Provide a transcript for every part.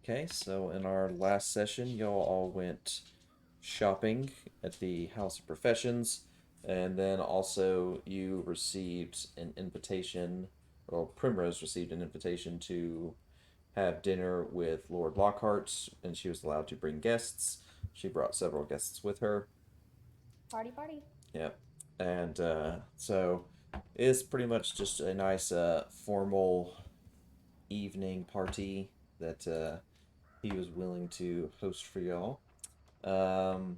Okay, so in our last session, y'all all went shopping at the House of Professions, and then also you received an invitation, or Primrose received an invitation to have dinner with Lord Lockhart, and she was allowed to bring guests. She brought several guests with her. Party, party. Yep. And so it's pretty much just a nice formal evening party that he was willing to host for y'all. Um,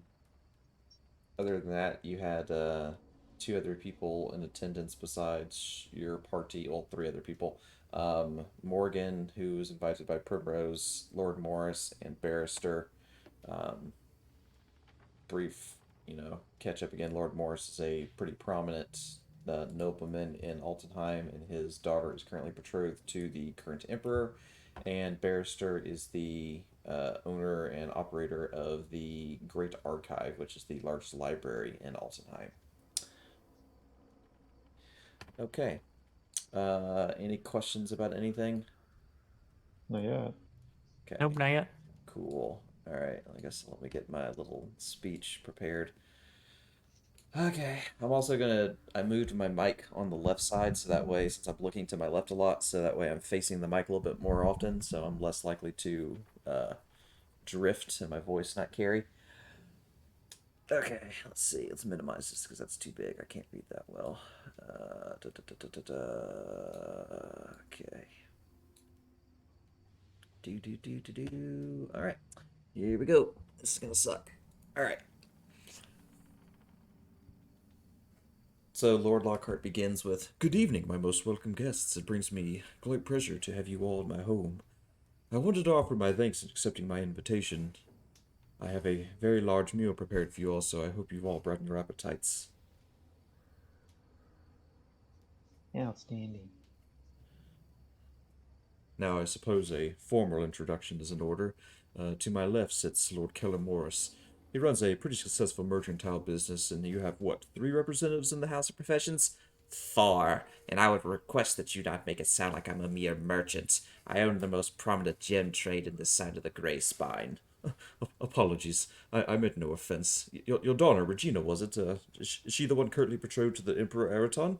Other than that, you had two other people in attendance besides your party, all three other people. Morgan, who was invited by Primrose, Lord Morris, and Barrister. Um, Brief, catch up again. Lord Morris is a pretty prominent nobleman in Altenheim, and his daughter is currently betrothed to the current emperor. And Barrister is the owner and operator of the Great Archive, which is the largest library in Altenheim. Okay. Any questions about anything? Not yet. Okay. Nope, not yet. Cool. All right. I guess let me get my little speech prepared. Okay, I moved my mic on the left side so that way, since I'm looking to my left a lot, so that way I'm facing the mic a little bit more often, so I'm less likely to drift and my voice not carry. Okay, let's see. Let's minimize this because that's too big. I can't read that well. Okay. Do. All right, here we go. This is gonna suck. All right. So Lord Lockhart begins with, "Good evening, my most welcome guests. It brings me great pleasure to have you all in my home. I wanted to offer my thanks in accepting my invitation. I have a very large meal prepared for you all, so I hope you've all brought your appetites. Outstanding. Now, I suppose a formal introduction is in order. To my left sits Lord Keller Morris. He runs a pretty successful mercantile business, and you have, what, three representatives in the House of Professions? Four, and I would request that you not make it sound like I'm a mere merchant. I own the most prominent gem trade in this side of the Grey Spine. Apologies, I meant no offense. Your daughter, Regina, was it? Is she the one currently betrothed to the Emperor Eraton?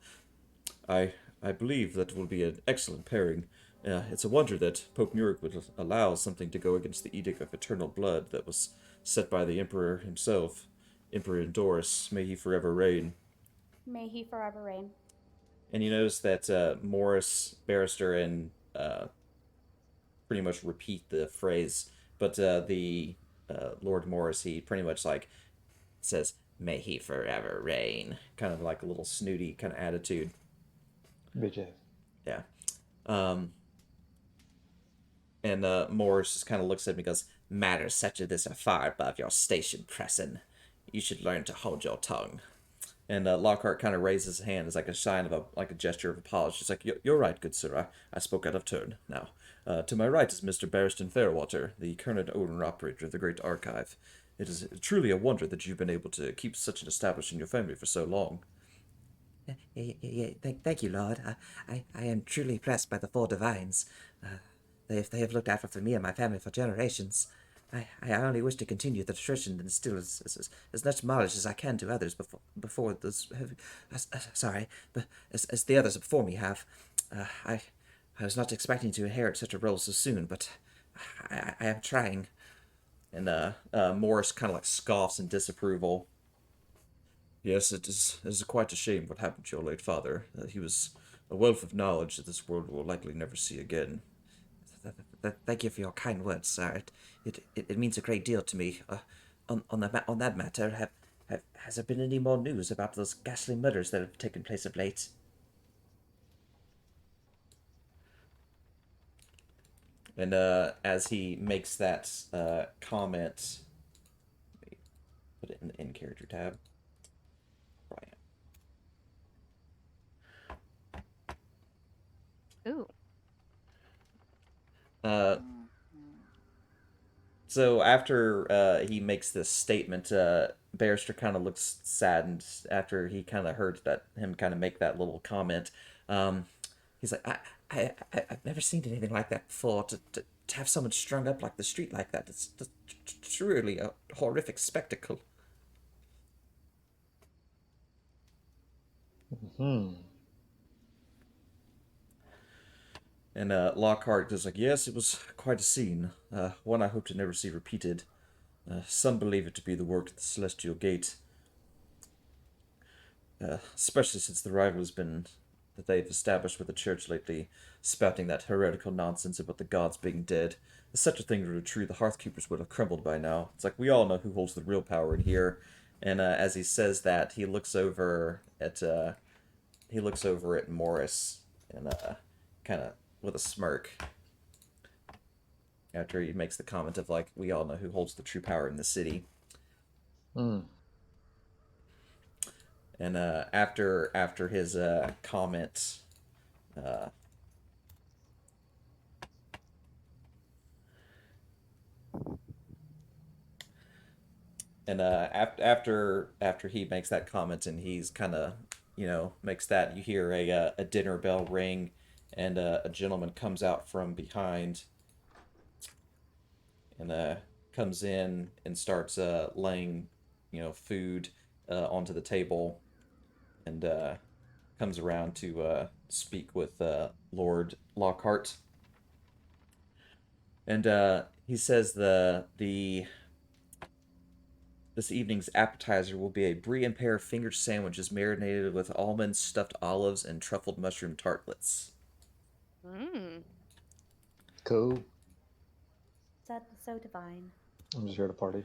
I I believe that will be an excellent pairing. It's a wonder that Pope Murik would allow something to go against the Edict of Eternal Blood that was set by the Emperor himself, Emperor Doris. May he forever reign. May he forever reign. And you notice that Morris, Barrister, and pretty much repeat the phrase, but the Lord Morris, he pretty much like says, "May he forever reign," kind of like a little snooty kind of attitude. Bitches. Yeah. Um, And Morris just kind of looks at me and goes, "Matters such as this are far above your station, Preston. You should learn to hold your tongue." And Lockhart kind of raises his hand as like a sign of a gesture of apology. He's like, "You're right, good sir. I spoke out of turn. Now, to my right is Mr. Barriston Fairwater, the current owner and operator of the Great Archive. It is truly a wonder that you've been able to keep such an establishment in your family for so long." Thank you, Lord. I am truly impressed by the four divines. They have looked after me and my family for generations. I only wish to continue the tradition and instill as much knowledge as I can to others before this. Sorry, but as the others before me have. I was not expecting to inherit such a role so soon, but I am trying. And Morris kind of like scoffs in disapproval. "Yes, it is quite a shame what happened to your late father. He was a wealth of knowledge that this world will likely never see again." Thank you for your kind words, sir. It means a great deal to me. On that matter, has there been any more news about those ghastly murders that have taken place of late? And as he makes that comment, put it in the in character tab. Brian. Ooh. Uh, so after he makes this statement, Barrister kind of looks saddened after he kind of heard that him kind of make that little comment. He's like, I've never seen anything like that before. to have someone strung up like the street like that, it's truly a horrific spectacle. Hmm. And Lockhart is like, yes, it was quite a scene. One I hope to never see repeated. Some believe it to be the work of the Celestial Gate, especially since the rival has been that they've established with the church lately, spouting that heretical nonsense about the gods being dead. If such a thing were true, the Hearthkeepers would have crumbled by now. It's like we all know who holds the real power in here. And as he says that, he looks over at Morris and kind of with a smirk after he makes the comment of like we all know who holds the true power in the city. Hmm. And after his comment, uh, and after he makes that comment and he's kind of makes that, you hear a dinner bell ring, and a gentleman comes out from behind and comes in and starts laying food onto the table, and comes around to speak with Lord Lockhart. And he says the this evening's appetizer will be a brie and pear finger sandwiches marinated with almonds, stuffed olives, and truffled mushroom tartlets. Mmm. Cool. So divine. I'm just here to party.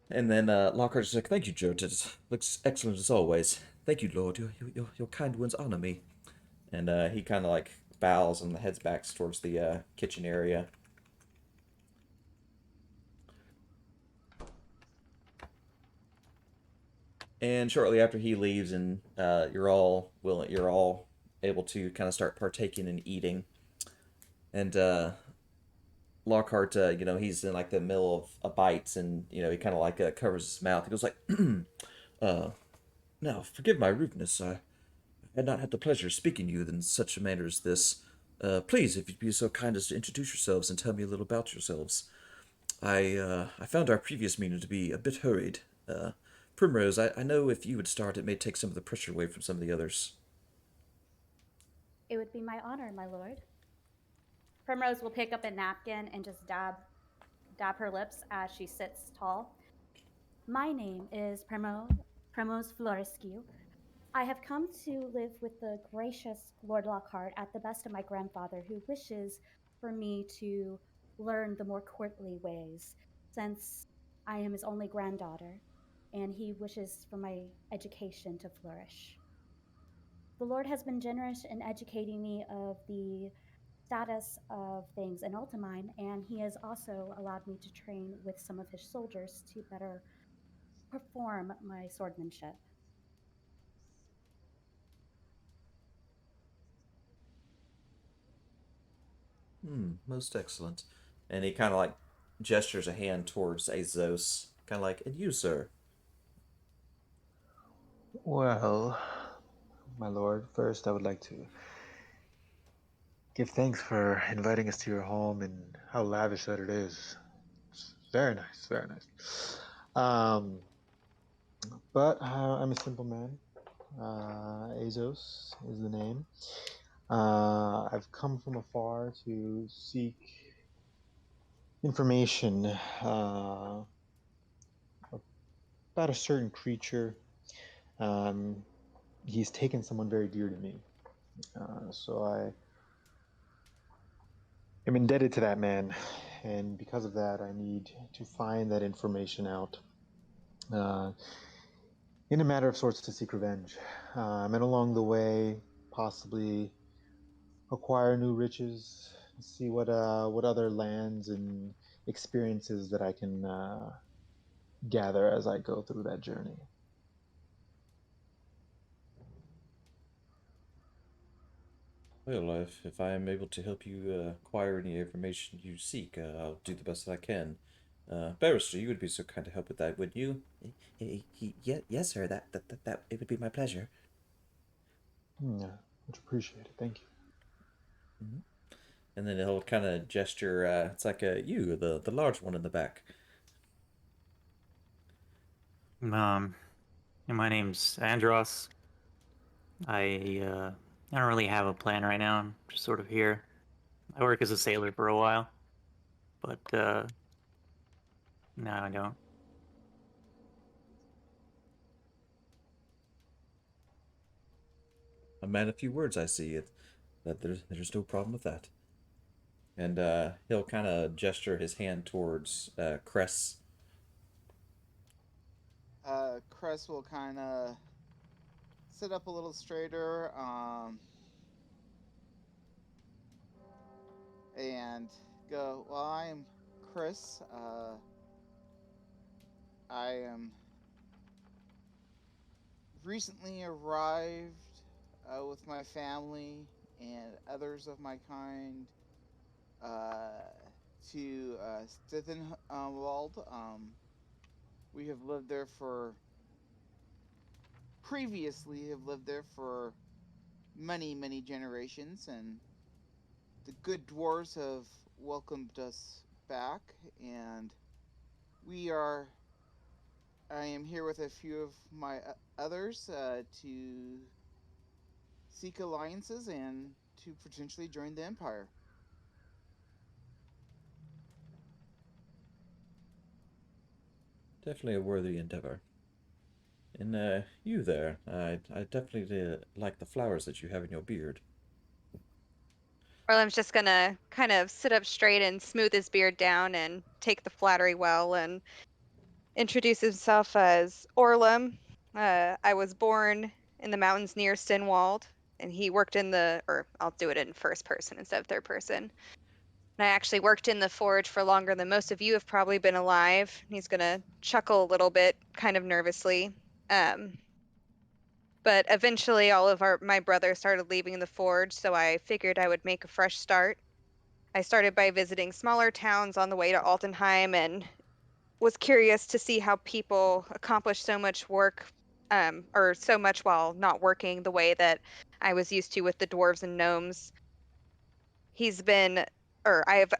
And then Lockhart is like, "Thank you, George. It looks excellent as always. Thank you, Lord. Your kind words honor me." And he kind of like bows and heads back towards the kitchen area. And shortly after he leaves, and you're all able to kind of start partaking and eating. And Lockhart, he's in like the middle of a bite, and he kind of like covers his mouth. He goes like, uh, "Now, forgive my rudeness. I had not had the pleasure of speaking to you in such a manner as this. Please, if you'd be so kind as to introduce yourselves and tell me a little about yourselves. I found our previous meeting to be a bit hurried. Primrose, I know if you would start, it may take some of the pressure away from some of the others." It would be my honor, my lord. Primrose will pick up a napkin and just dab her lips as she sits tall. My name is Primrose Florescu. I have come to live with the gracious Lord Lockhart at the best of my grandfather, who wishes for me to learn the more courtly ways, since I am his only granddaughter, and he wishes for my education to flourish. The Lord has been generous in educating me of the status of things in Ultimine, and he has also allowed me to train with some of his soldiers to better perform my swordsmanship. Most excellent. And he kind of like gestures a hand towards Azos, kind of like, "And you, sir?" Well, my lord, first I would like to give thanks for inviting us to your home and how lavish that it is. It's very nice, very nice. Um, but I'm a simple man. Azos is the name. I've come from afar to seek information about a certain creature. Um, he's taken someone very dear to me. So I am indebted to that man, and because of that, I need to find that information out. Uh, in a matter of sorts, to seek revenge, and along the way, possibly acquire new riches, see what other lands and experiences that I can gather as I go through that journey. Well, if I am able to help you acquire any information you seek, I'll do the best that I can. Barrister, you would be so kind to help with that, wouldn't you? Yes, sir. That it would be my pleasure. Yeah, much appreciated. Thank you. And then he'll kind of gesture. It's like you, the large one in the back. Um, my name's Andros. I don't really have a plan right now. I'm just sort of here. I work as a sailor for a while, but no, I don't. A man of few words, I see it. That there's no problem with that. And he'll kind of gesture his hand towards Cress. Cress will kind of sit up a little straighter, and go, well, I'm Chris. I am recently arrived with my family and others of my kind uh, to Stithenwald. We have lived there for previously have lived there for many generations, and the good dwarves have welcomed us back, and we are I am here with a few of my others to seek alliances and to potentially join the Empire. Definitely a worthy endeavor. And you there, I definitely like the flowers that you have in your beard. Orlem's just gonna kind of sit up straight and smooth his beard down and take the flattery well and introduce himself as Orlem. I was born in the mountains near Stinwald, and he worked in or I'll do it in first person instead of third person. And I actually worked in the forge for longer than most of you have probably been alive. He's gonna chuckle a little bit, kind of nervously. Um, but eventually, all of my brothers started leaving the forge, so I figured I would make a fresh start. I started by visiting smaller towns on the way to Altenheim and was curious to see how people accomplish so much work, or so much while not working the way that I was used to with the dwarves and gnomes. He's been, or I have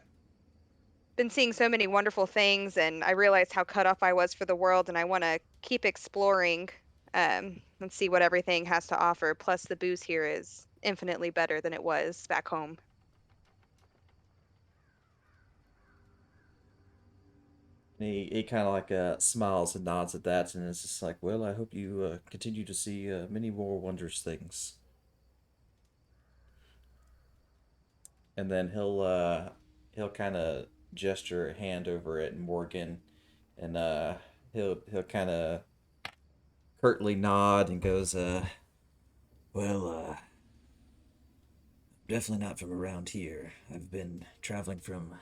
been seeing so many wonderful things, and I realized how cut off I was for the world, and I want to keep exploring, and see what everything has to offer. Plus, the booze here is infinitely better than it was back home. And he kind of like smiles and nods at that, and it's just like, well, I hope you continue to see many more wondrous things. And then he'll kind of gesture a hand over at Morgan, and he'll kind of curtly nod and goes, well, definitely not from around here. I've been traveling from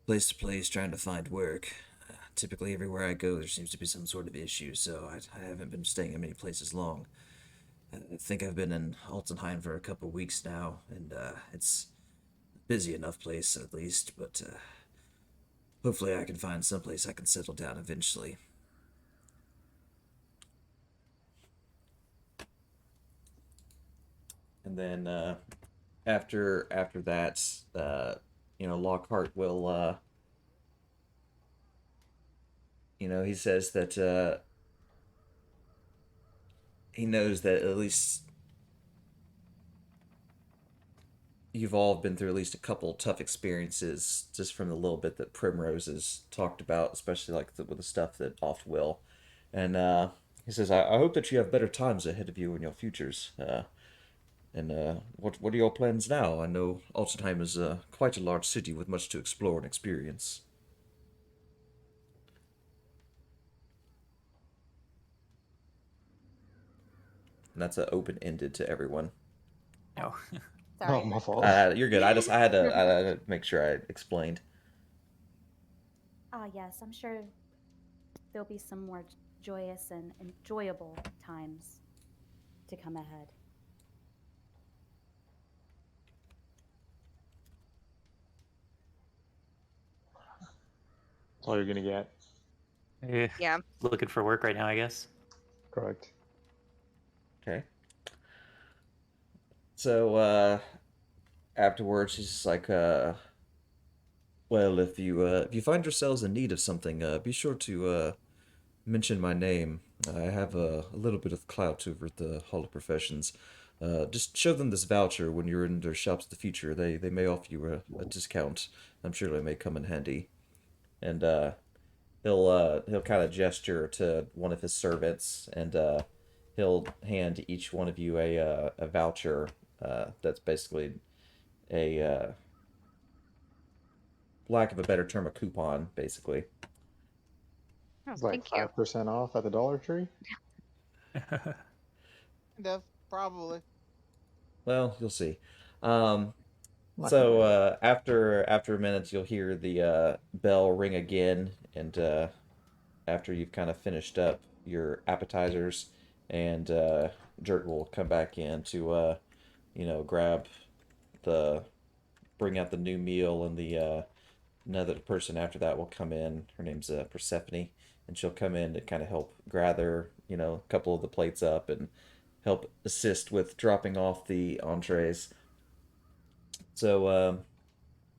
place to place trying to find work. Typically, everywhere I go, there seems to be some sort of issue, so I haven't been staying in many places long. I think I've been in Altenheim for a couple weeks now, and it's a busy enough place at least, but hopefully I can find someplace I can settle down eventually. And then after that, Lockhart will he says that he knows that at least you've all been through at least a couple tough experiences just from the little bit that Primrose has talked about, especially like with the stuff that oft will. And he says, I hope that you have better times ahead of you in your futures. And what are your plans now? I know Altenheim is quite a large city with much to explore and experience. And that's open ended to everyone. No. Oh, Sorry. my fault. You're good. I had to make sure I explained. Ah, yes, I'm sure there'll be some more joyous and enjoyable times to come ahead. That's all you're gonna get. Yeah. Looking for work right now, I guess. Correct. Okay. So afterwards, he's just like, well, if you find yourselves in need of something, be sure to mention my name. I have a little bit of clout over at the Hall of Professions. Just show them this voucher when you're in their shops in the future. They may offer you a discount. I'm sure it may come in handy. And he'll kind of gesture to one of his servants, and he'll hand each one of you a voucher. That's basically a lack of a better term, a coupon, basically. Oh, It's like thank you. 5% off at the Dollar Tree. Kind of, probably. Well, you'll see. I'm not So complaining. after a minute, you'll hear the bell ring again, and after you've kind of finished up your appetizers, and Jert will come back in to grab the bring out the new meal, and the another person after that will come in. Her name's Persephone, and she'll come in to kind of help gather a couple of the plates up and help assist with dropping off the entrees. So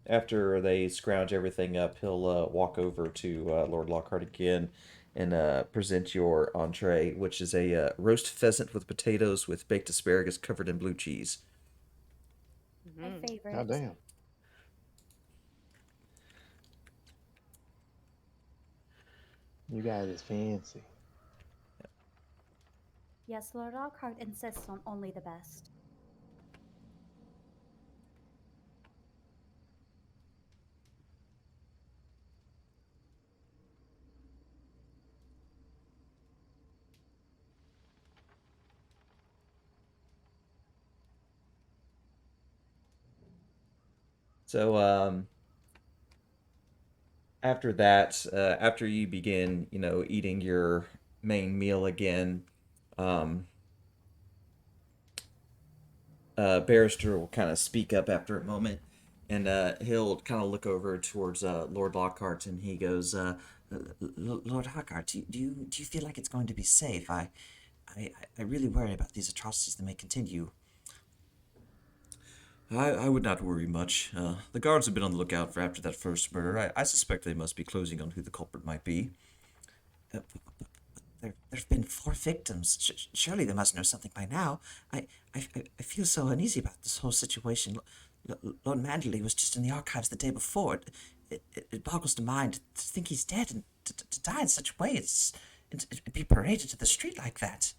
after they scrounge everything up, he'll walk over to Lord Lockhart again and present your entree, which is a roast pheasant with potatoes with baked asparagus covered in blue cheese. My Mm. favorite. God damn. You guys is fancy. Yes, Lord Lochart insists on only the best. So after that, after you begin, eating your main meal again, um, Barrister will kind of speak up after a moment, and he'll kind of look over towards Lord Lockhart, and he goes, Lord Lockhart, do you feel like it's going to be safe? I really worry about these atrocities that may continue. I would not worry much. The guards have been on the lookout for after that first murder. I suspect they must be closing on who the culprit might be. Uh, there've been 4 victims. Surely they must know something by now. I feel so uneasy about this whole situation. Lord Manderley was just in the archives the day before. It boggles the mind to think he's dead and to die in such a way. It'd be paraded to the street like that.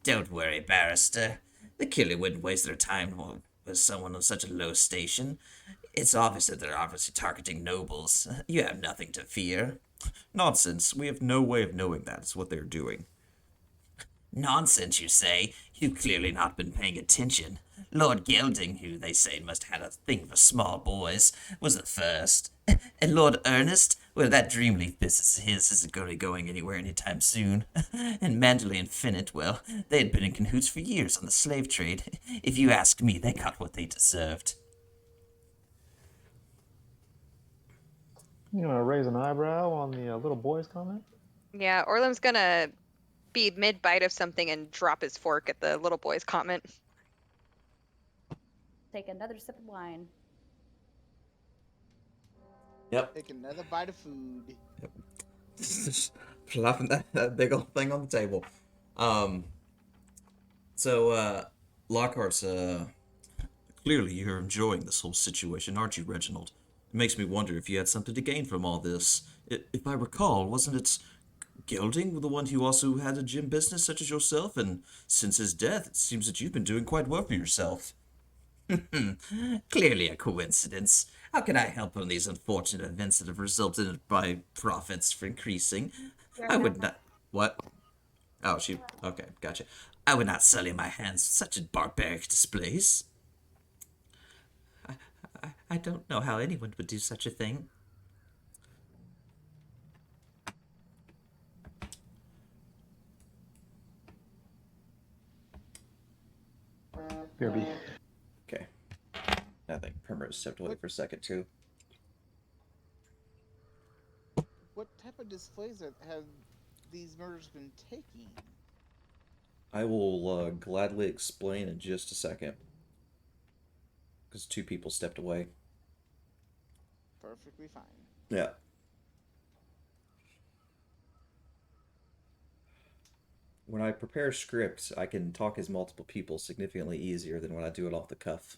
Don't worry, barrister. The killer wouldn't waste their time with someone on such a low station. It's obvious that they're obviously targeting nobles. You have nothing to fear. Nonsense. We have no way of knowing that. It's what they're doing. Nonsense, you say? You've clearly not been paying attention. Lord Gelding, who they say must have had a thing for small boys, was the first. And Lord Ernest, well, that Dreamleaf business of his isn't going to be going anywhere anytime soon. And Manderley and Finnet, well, they had been in cahoots for years on the slave trade. If you ask me, they got what they deserved. You gonna raise an eyebrow on the little boy's comment? Yeah, Orlem's gonna be mid-bite of something and drop his fork at the little boy's comment. Take another sip of wine. Yep. Take another bite of food. Just plopping that big old thing on the table. So Lockhart's clearly you're enjoying this whole situation, aren't you, Reginald? It makes me wonder if you had something to gain from all this. If I recall, wasn't it Gelding the one who also had a gym business such as yourself? And since his death, it seems that you've been doing quite well for yourself. Clearly a coincidence. How can I help on these unfortunate events that have resulted in my profits for increasing? Your I would hammer. not. What? Oh, she. Okay, gotcha. I would not sully my hands with such barbaric displays. I don't know how anyone would do such a thing. BRB. Okay. I think Primrose stepped away What? for a second too. What type of displays have these murders been taking? I will gladly explain in just a second. because 2 people stepped away. Perfectly fine. Yeah. When I prepare scripts, I can talk as multiple people significantly easier than when I do it off the cuff.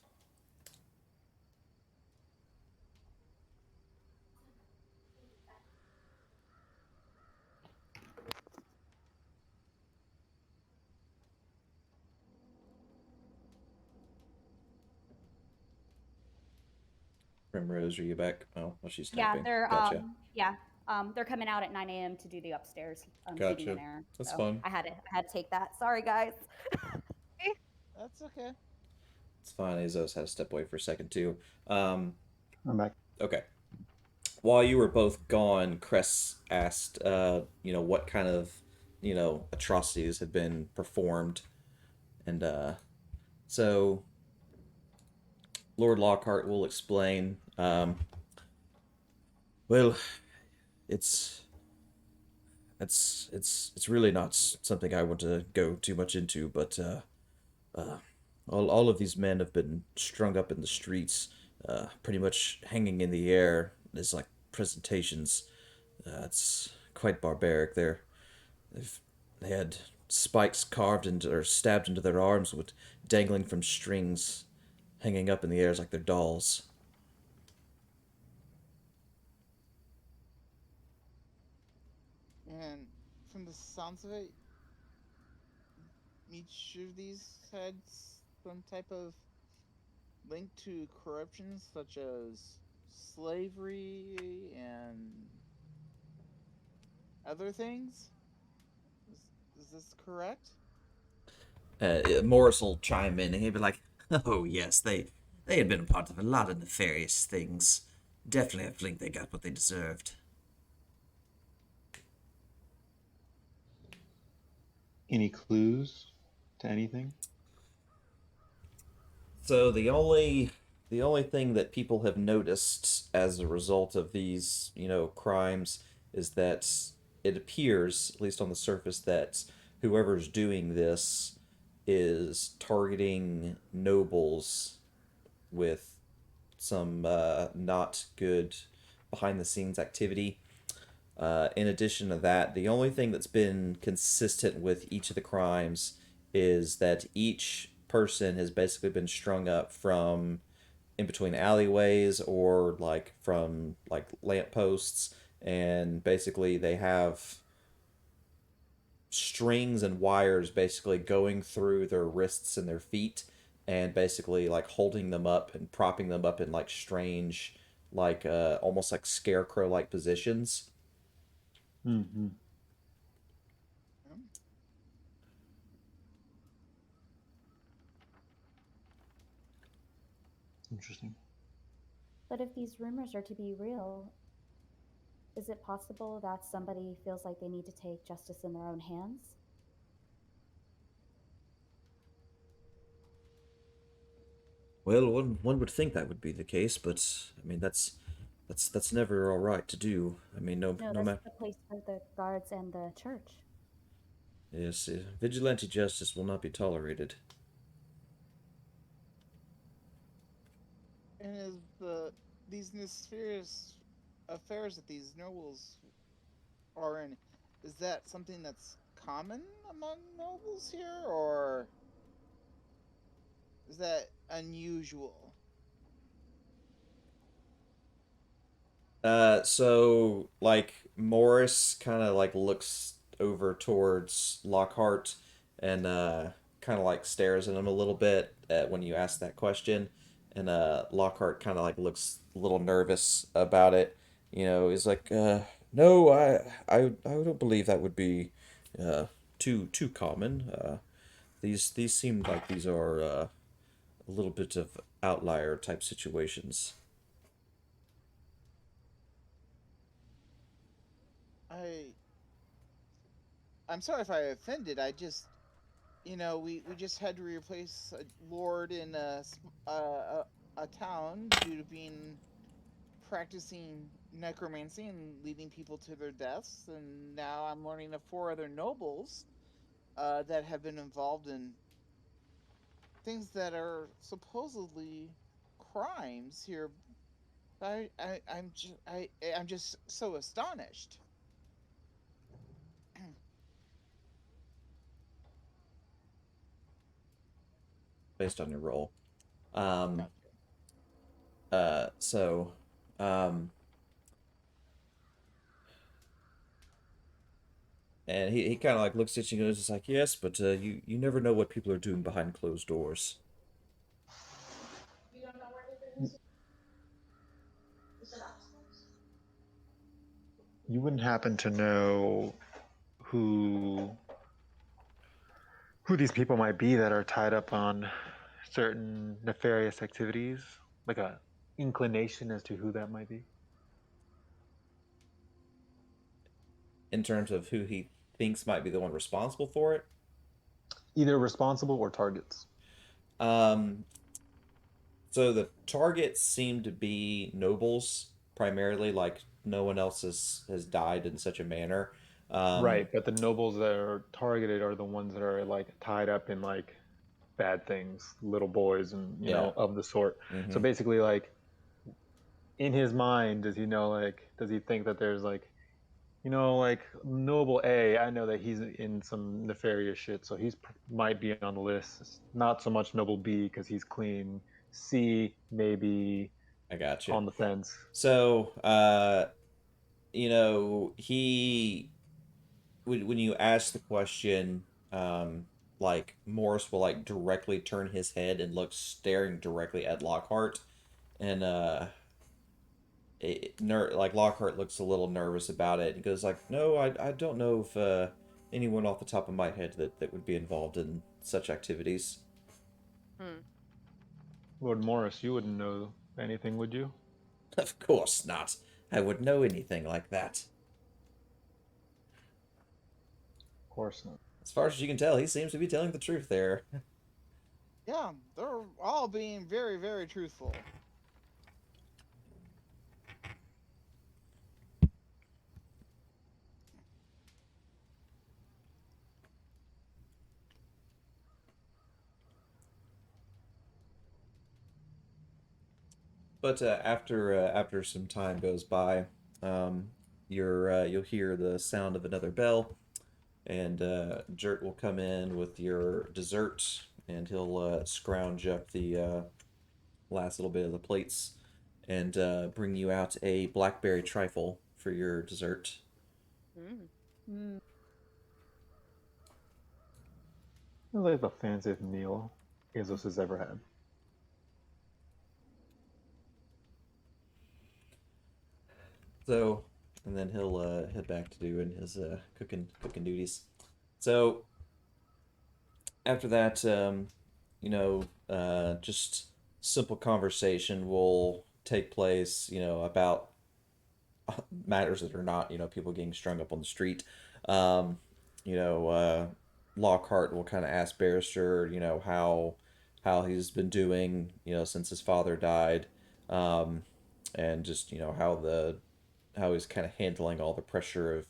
Primrose, are you back? Oh, well, she's Yeah, typing. Gotcha. they're coming out at 9 a.m. to do the upstairs heating and Gotcha. air. That's So fine. I had to take that. Sorry, guys. That's okay. It's fine. Azos had to step away for a second too. Um, I'm back. okay. While you were both gone, Cress asked, what kind of, atrocities had been performed, and so Lord Lockhart will explain. Well, it's it's really not something I want to go too much into, but all of these men have been strung up in the streets, pretty much hanging in the air as like presentations. It's quite barbaric. They had spikes carved into or stabbed into their arms with dangling from strings, hanging up in the air like they're dolls. And from the sounds of it, each of these had some type of link to corruption, such as slavery and other things. Is this correct? Morris will chime in and He'd be like, "Oh yes, they had been a part of a lot of nefarious things. Definitely, I think they got what they deserved." Any clues to anything? So the only thing that people have noticed as a result of these, crimes is that it appears, at least on the surface, that whoever's doing this is targeting nobles with some not good behind the scenes activity. In addition to that, the only thing that's been consistent with each of the crimes is that each person has basically been strung up from in between alleyways or like from like lampposts, and basically they have strings and wires basically going through their wrists and their feet, and basically like holding them up and propping them up in like strange, like almost like scarecrow like positions. Mm-hmm. Hmm? Interesting. But if these rumors are to be real, is it possible that somebody feels like they need to take justice in their own hands? Well, one would think that would be the case, but I mean that's never all right to do. I mean, No, no that's matter. the place for the guards and the church. Yes, vigilante justice will not be tolerated. And is these nefarious affairs that these nobles are in, is that something that's common among nobles here, or is that unusual? So like Morris kind of like looks over towards Lockhart and kind of like stares at him a little bit when you ask that question, and Lockhart kind of like looks a little nervous about it. He's like, no, I don't believe that would be uh, too common. These seem like these are a little bit of outlier type situations. I I'm sorry if I offended. I just, we just had to replace a lord in a town due to being practicing necromancy and leading people to their deaths, and now I'm learning of 4 other nobles that have been involved in things that are supposedly crimes here. I'm just so astonished. Based on your role. Um, Gotcha. so, um, and he kind of like looks at you and goes, just like, yes, but you never know what people are doing behind closed doors. You wouldn't happen to know who who these people might be that are tied up on certain nefarious activities? Like a inclination as to who that might be? In terms of who he thinks might be the one responsible for it. Either responsible or targets. Um, so the targets seem to be nobles primarily, like no one else has died in such a manner. Um, Right, but the nobles that are targeted are the ones that are like tied up in like bad things, little boys and yeah. of the sort. So Mm-hmm. basically like in his mind does he know like does he think that there's like like noble A, I know that he's in some nefarious shit, so he's might be on the list. Not so much noble B because he's clean. C maybe I gotcha. on the fence. So, he when you ask the question, like Morris will like directly turn his head and look staring directly at Lockhart, and like Lockhart looks a little nervous about it. He goes like, "No, I don't know if anyone off the top of my head that would be involved in such activities." Hmm. Lord Morris, you wouldn't know anything, would you? Of course not. I would know anything like that. Of course not. As far as you can tell, he seems to be telling the truth there. Yeah, they're all being very, very truthful. But after some time goes by, um, you'll hear the sound of another bell, and Jert will come in with your dessert, and he'll scrounge up the last little bit of the plates, and bring you out a blackberry trifle for your dessert. Mm. Mm. It's like the fanciest meal Izos has ever had. So, and then he'll head back to doing his cooking duties. So after that, just simple conversation will take place, about matters that are not, people getting strung up on the street. Um, you know, uh, Lockhart will kind of ask Barrister, how he's been doing, since his father died, and just how he's kind of handling all the pressure of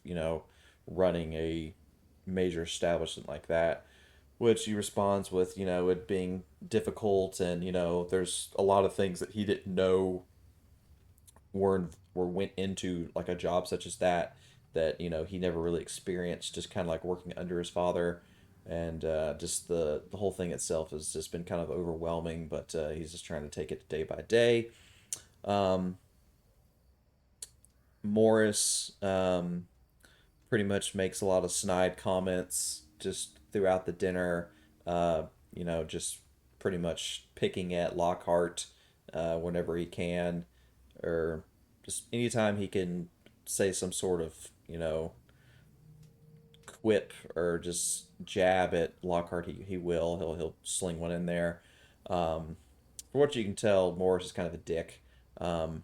running a major establishment like that. Which he responds with, it being difficult, and there's a lot of things that he didn't know went into like a job such as that he never really experienced, just kind of like working under his father, and just the whole thing itself has just been kind of overwhelming, but he's just trying to take it day by day. um, Morris pretty much makes a lot of snide comments just throughout the dinner, just pretty much picking at Lockhart whenever he can, or just anytime he can say some sort of, quip or just jab at Lockhart, he will. He'll sling one in there. For what you can tell, Morris is kind of a dick. Um,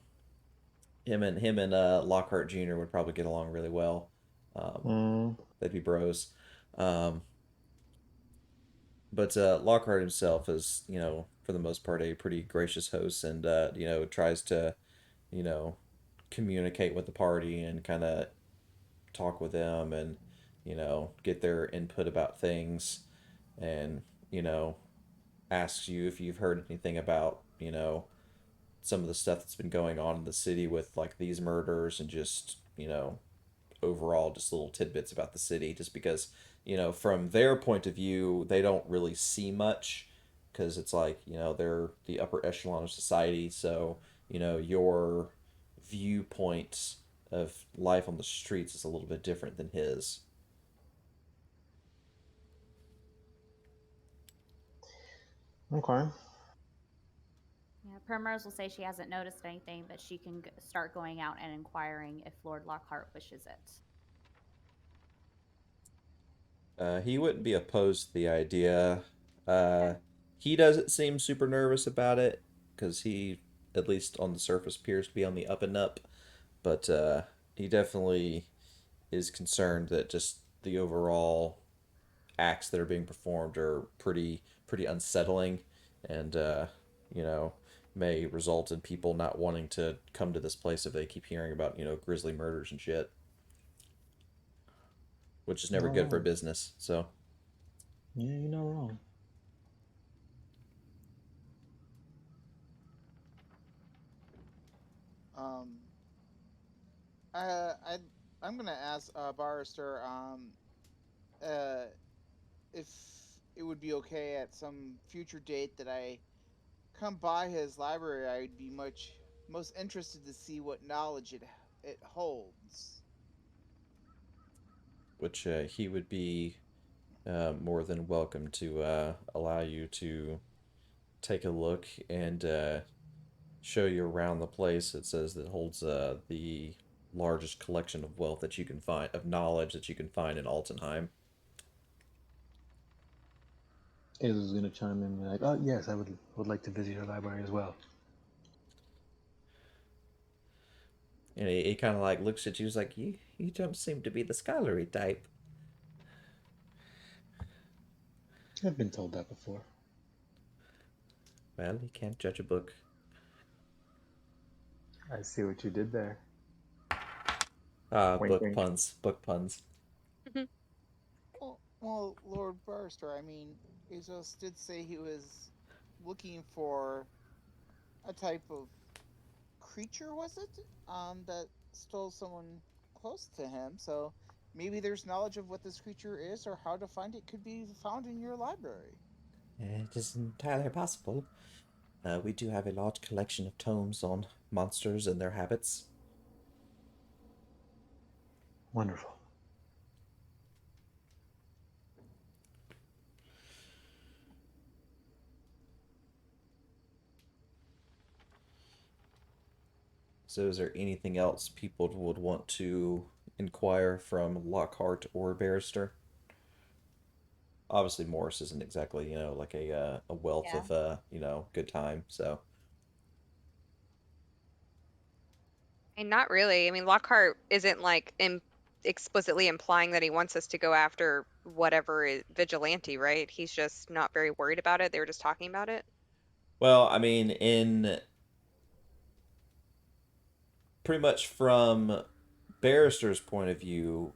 him and Lockhart Jr. would probably get along really well. Um, Mm. they'd be bros. Um, but Lockhart himself is, for the most part, a pretty gracious host, and tries to, you know, communicate with the party and kind of talk with them, and get their input about things, and asks you if you've heard anything about some of the stuff that's been going on in the city with like these murders and just overall just little tidbits about the city, just because from their point of view they don't really see much because it's like they're the upper echelon of society, so your viewpoint of life on the streets is a little bit different than his. Okay. Yeah, Primrose will say she hasn't noticed anything, but she can start going out and inquiring if Lord Lockhart wishes it. He wouldn't be opposed to the idea. Okay. He doesn't seem super nervous about it because he, at least on the surface, appears to be on the up and up. But he definitely is concerned that just the overall acts that are being performed are pretty unsettling, and you know may result in people not wanting to come to this place if they keep hearing about grisly murders and shit, which is never Not good for wrong. business. So Yeah, you're not wrong. Um, I I'm gonna ask Barrister uh if it would be okay at some future date that I come by his library. I'd be most interested to see what knowledge it holds. which he would be more than welcome to allow you to take a look and show you around the place. It says that it holds the largest collection of wealth that you can find, of knowledge that you can find in Altenheim. Ayla's gonna chime in and be like, "Oh yes, I would like to visit your library as well." And he kind of like looks at you, he's like, you don't seem to be the scholarly type. I've been told that before. Well, you can't judge a book. I see what you did there. Ah, Wink, book wink. puns, book puns. Well, Lord Barrister, I mean, Azos did say he was looking for a type of creature, was it? That stole someone close to him. So maybe there's knowledge of what this creature is or how to find it could be found in your library. It is entirely possible. We do have a large collection of tomes on monsters and their habits. Wonderful. So, is there anything else people would want to inquire from Lockhart or Barrister? Obviously, Morris isn't exactly like a wealth Yeah. of good time. So And not really. I mean, Lockhart isn't like explicitly implying that he wants us to go after whatever is vigilante, right? He's just not very worried about it. They were just talking about it. well, I mean, in pretty much from Barrister's point of view,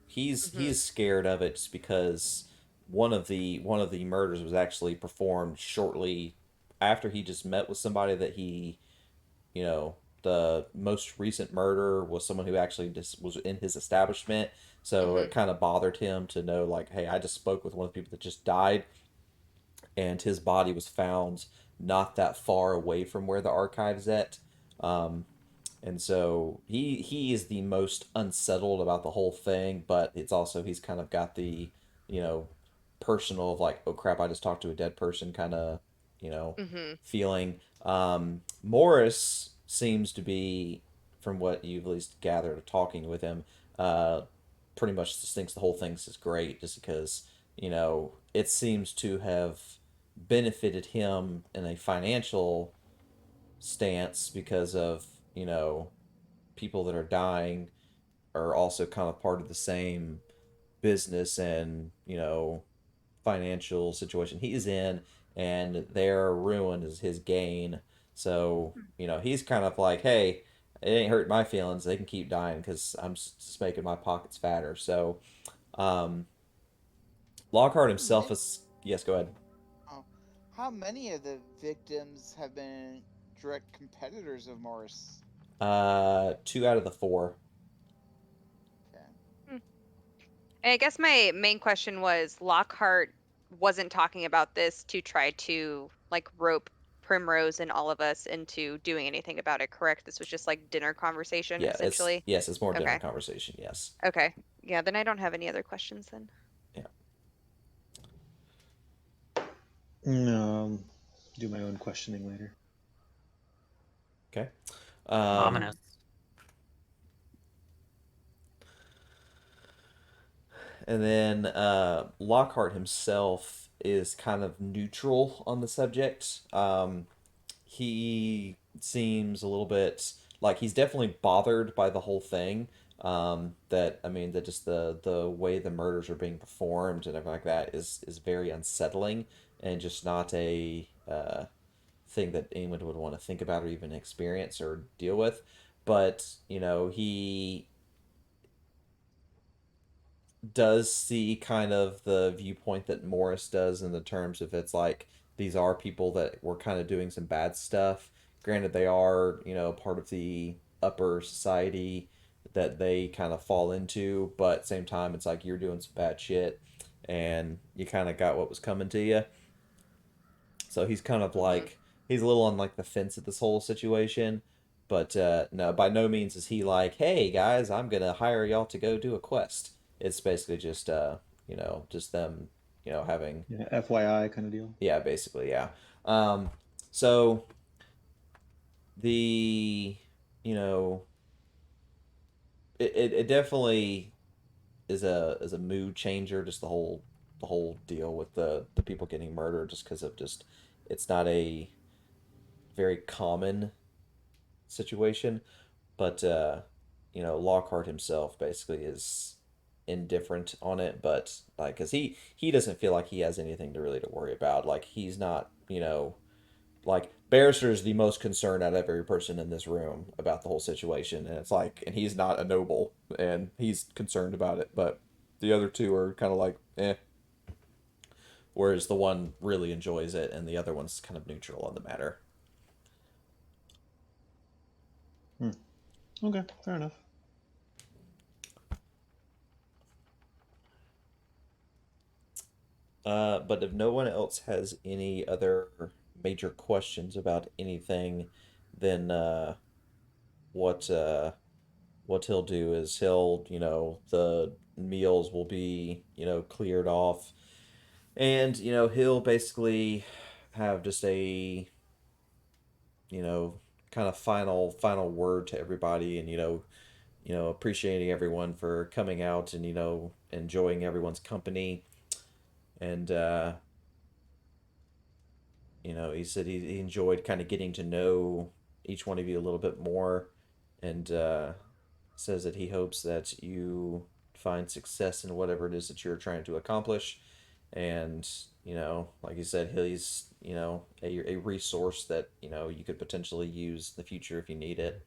Hmm. he's scared of it just because one of the murders was actually performed shortly after he just met with somebody that he you know the most recent murder was someone who actually just was in his establishment, so Hmm. it kind of bothered him to know like, hey, I just spoke with one of the people that just died, and his body was found not that far away from where the archive is at. um, and so he is the most unsettled about the whole thing, but it's also he's kind of got the you know personal of like, oh crap, I just talked to a dead person kind of you know Hmm. feeling. Morris seems to be, from what you've at least gathered talking with him, uh, pretty much just thinks the whole thing is great just because it seems to have benefited him in a financial stance because of people that are dying are also kind of part of the same business and financial situation he's in, and their ruin is his gain. So he's kind of like, hey, it ain't hurt my feelings, they can keep dying because I'm just making my pockets fatter. So um Lockhart How himself many? is, yes, go ahead. Oh, how many of the victims have been direct competitors of Morris? 2 out of the 4. Okay. I guess my main question was Lockhart wasn't talking about this to try to like rope Primrose and all of us into doing anything about it, correct? This was just like dinner conversation, Yeah, essentially. it's more dinner Okay. conversation. Yes. Okay. Yeah, then I don't have any other questions then. Yeah. No, do my own questioning later. Okay. Ominous. And then Lockhart himself is kind of neutral on the subject. He seems a little bit like he's definitely bothered by the whole thing. That just the way the murders are being performed and everything like that is very unsettling and just not a thing that anyone would want to think about or even experience or deal with. But he does see kind of the viewpoint that Morris does in the terms of it's like these are people that were kind of doing some bad stuff. Granted, they are, part of the upper society that they kind of fall into, but at the same time, it's like you're doing some bad shit and you kind of got what was coming to you. So he's kind of like, he's a little on like the fence at this whole situation. But no, by no means is he like, hey guys, I'm going to hire y'all to go do a quest. It's basically just just them, having Yeah, FYI kind of deal. yeah, basically, yeah. So the you know it definitely is a mood changer, just the whole deal with the people getting murdered just because of just it's not a very common situation. But Lockhart himself basically is indifferent on it, but like, cause he doesn't feel like he has anything to worry about. Like he's not, like Barrister is the most concerned out of every person in this room about the whole situation, and it's like, and he's not a noble, and he's concerned about it, but the other two are kind of like, eh. Whereas the one really enjoys it, and the other one's kind of neutral on the matter. Okay, fair enough. But if no one else has any other major questions about anything, then what what he'll do is the meals will be cleared off, and he'll basically have just a you know kind of final word to everybody, and appreciating everyone for coming out and enjoying everyone's company, and he said he enjoyed kind of getting to know each one of you a little bit more, and says that he hopes that you find success in whatever it is that you're trying to accomplish. And, like you said, he's, a resource that, you could potentially use in the future if you need it.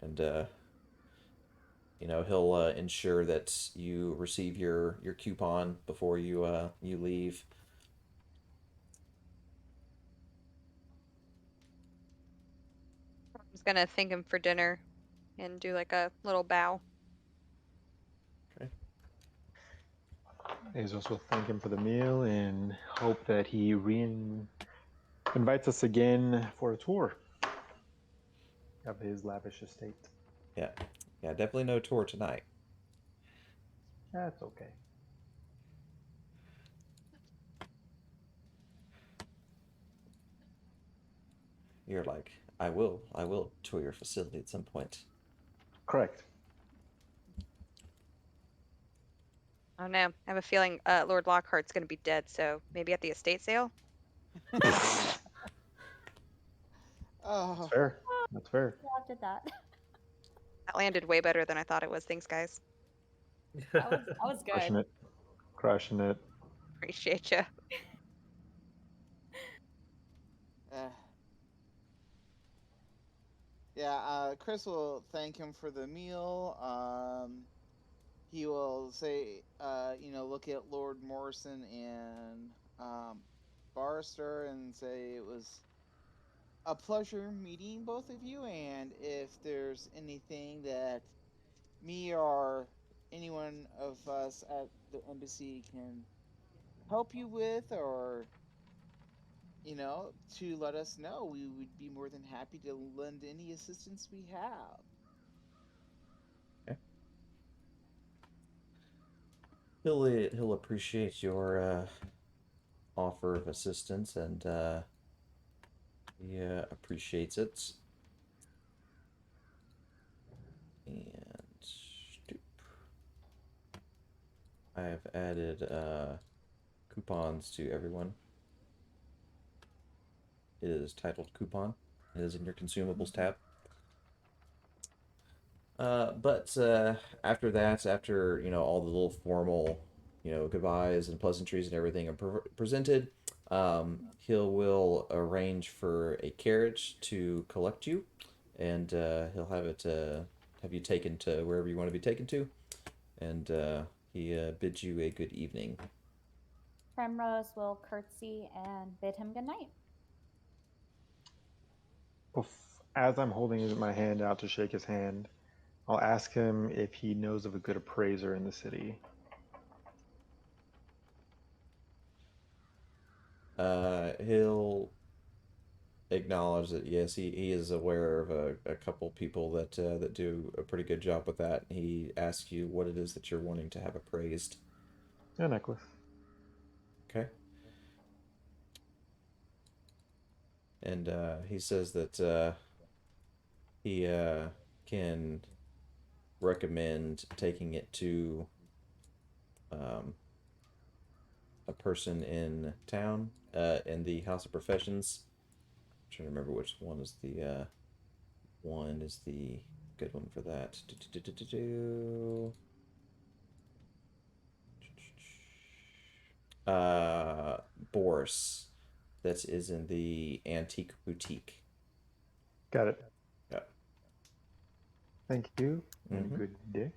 And, he'll ensure that you receive your coupon before you leave. I'm just gonna thank him for dinner and do like a little bow. Okay. Is also thank him for the meal and hope that he invites us again for a tour of his lavish estate. Yeah. Yeah, definitely no tour tonight. That's okay. You're like, I will tour your facility at some point. Correct. I don't know. I have a feeling Lord Lockhart's gonna be dead, so maybe at the estate sale. Oh, That's fair. That's fair. Yeah, did that. That landed way better than I thought it was. Thanks, guys. That was Crushing good. it. Crushing it. Appreciate you. uh, yeah. Chris will thank him for the meal. He will say, look at Lord Morrison and Barrister and say it was a pleasure meeting both of you, and if there's anything that me or anyone of us at the embassy can help you with, or to let us know, we would be more than happy to lend any assistance we have. Okay. He'll appreciate your offer of assistance, and he appreciates it. And stoop. I have added coupons to everyone. It is titled coupon. It is in your consumables tab. But after that, after all the little formal, goodbyes and pleasantries and everything are presented, he will arrange for a carriage to collect you, and he'll have you taken to wherever you want to be taken to, and he bids you a good evening. Primrose will curtsy and bid him good night. As I'm holding my hand out to shake his hand, I'll ask him if he knows of a good appraiser in the city. He'll acknowledge that yes, he is aware of a couple people that do a pretty good job with that. He asks you what it is that you're wanting to have appraised. A necklace. Okay. And he says that he can recommend taking it to a person in town, in the House of Professions. I'm trying to remember which one is the good one for that. Boris, that is in the antique boutique. Got it. Yeah. Thank you, and Mhm. good day.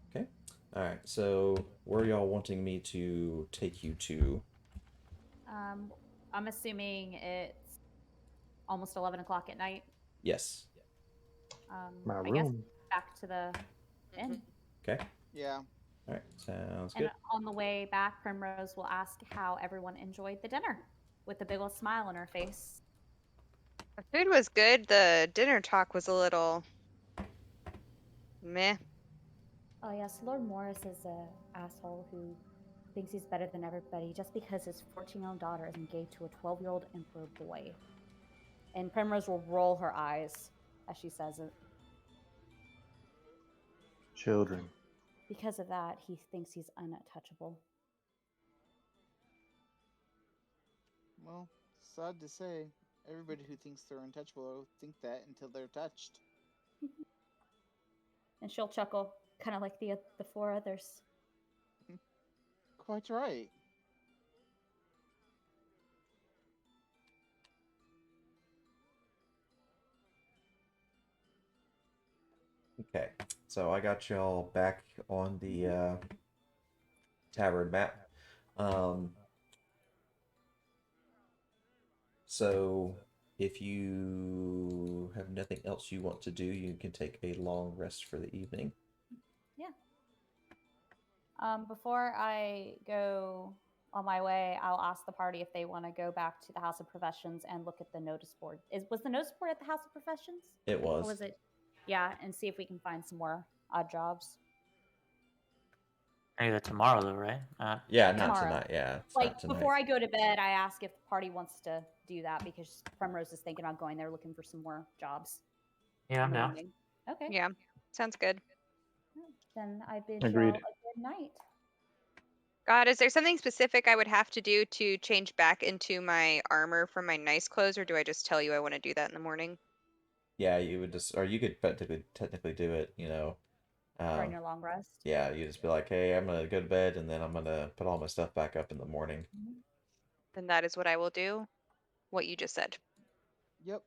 Okay. All right. So, where are y'all wanting me to take you to? I'm assuming it's almost 11 o'clock at night. Yes. My I guess room. back to the inn. Okay. Yeah. All right. Sounds And good. on the way back, Primrose will ask how everyone enjoyed the dinner with a big old smile on her face. The food was good. The dinner talk was a little meh. Oh yes, Lord Morris is a asshole who thinks he's better than everybody just because his 14-year-old daughter is engaged to a 12-year-old emperor boy. And Primrose will roll her eyes as she says it. Children. Because of that, he thinks he's untouchable. Well, sad to say, everybody who thinks they're untouchable think that until they're touched. And she'll chuckle, kind of like the four others. Quite right. Okay. So I got y'all back on the tavern map. So if you have nothing else you want to do, you can take a long rest for the evening. Yeah. Before I go on my way, I'll ask the party if they want to go back to the House of Professions and look at the notice board. Was the notice board at the House of Professions? It was. Or was it? Yeah, and see if we can find some more odd jobs. Maybe that tomorrow though, right? Yeah, not Tomorrow. tonight. Yeah, it's Like not tonight. before I go to bed, I ask if the party wants to do that because Primrose is thinking about going there looking for some more jobs. Yeah, I'm in the down. morning. Okay. Yeah, sounds good. Then I bid Agreed. y'all a good night. God, is there something specific I would have to do to change back into my armor from my nice clothes, or do I just tell you I want to do that in the morning? Yeah, you would just, or you could technically do it. During your long rest. Yeah, you just be like, hey, I'm gonna go to bed, and then I'm gonna put all my stuff back up in the morning. Then that is what I will do. What you just said. Yep.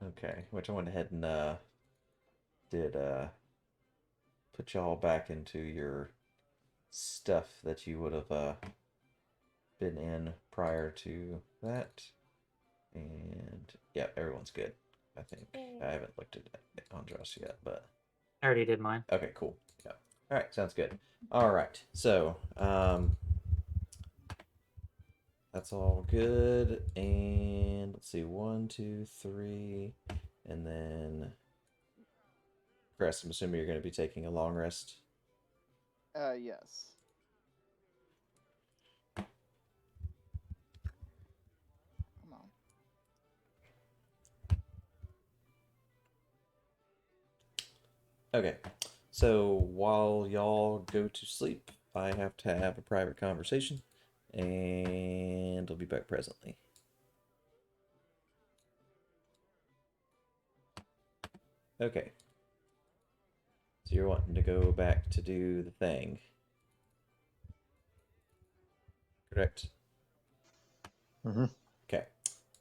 Okay, which I went ahead and did put y'all back into your stuff that you would have been in prior to that. And yeah, everyone's good. I think Yay. I haven't looked at Andros yet, but I already did mine. okay, cool. Yeah. All right, sounds good. All right, so that's all good. And let's see, 1, 2, 3, and then Chris, I'm assuming you're going to be taking a long rest. Yes. Come on. Okay, so while y'all go to sleep, I have to have a private conversation, and I'll be back presently. Okay. So you're wanting to go back to do the thing. Correct? Mm-hmm. Okay.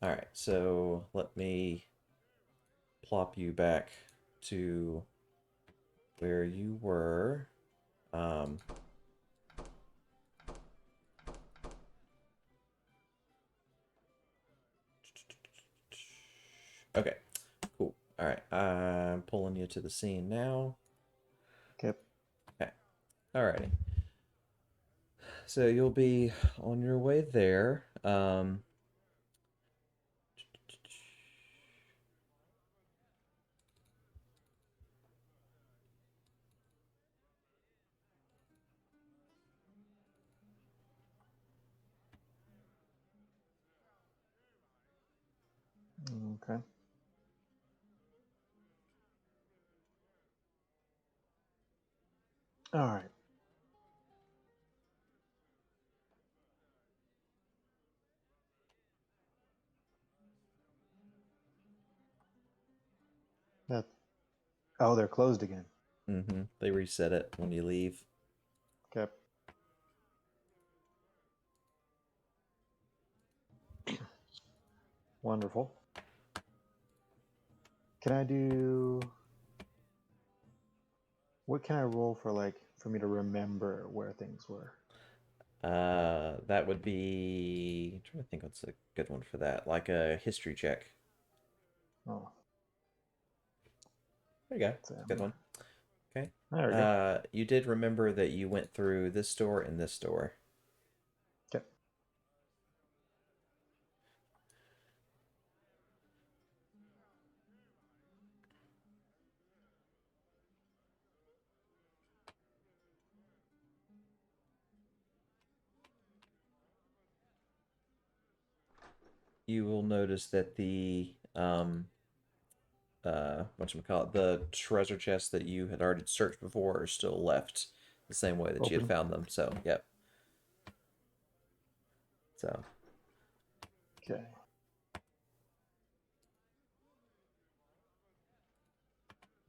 Alright, so let me plop you back to where you were. Okay, cool. Alright, I'm pulling you to the scene now. Okay. Okay. Alrighty. So you'll be on your way there. Okay. All right. That. Oh, they're closed again. Mm-hmm. They reset it when you leave. Okay. Wonderful. Can I do? What can I roll for, like, for me to remember where things were? That would be. I'm trying to think what's a good one for that. Like a history check. Oh, There you go. so Good one. Okay. there we go. You did remember that you went through this door and this door. Okay. You will notice that the whatchamacallit, the treasure chests that you had already searched before are still left the same way that you had Open. found them. So, yep. So, Okay.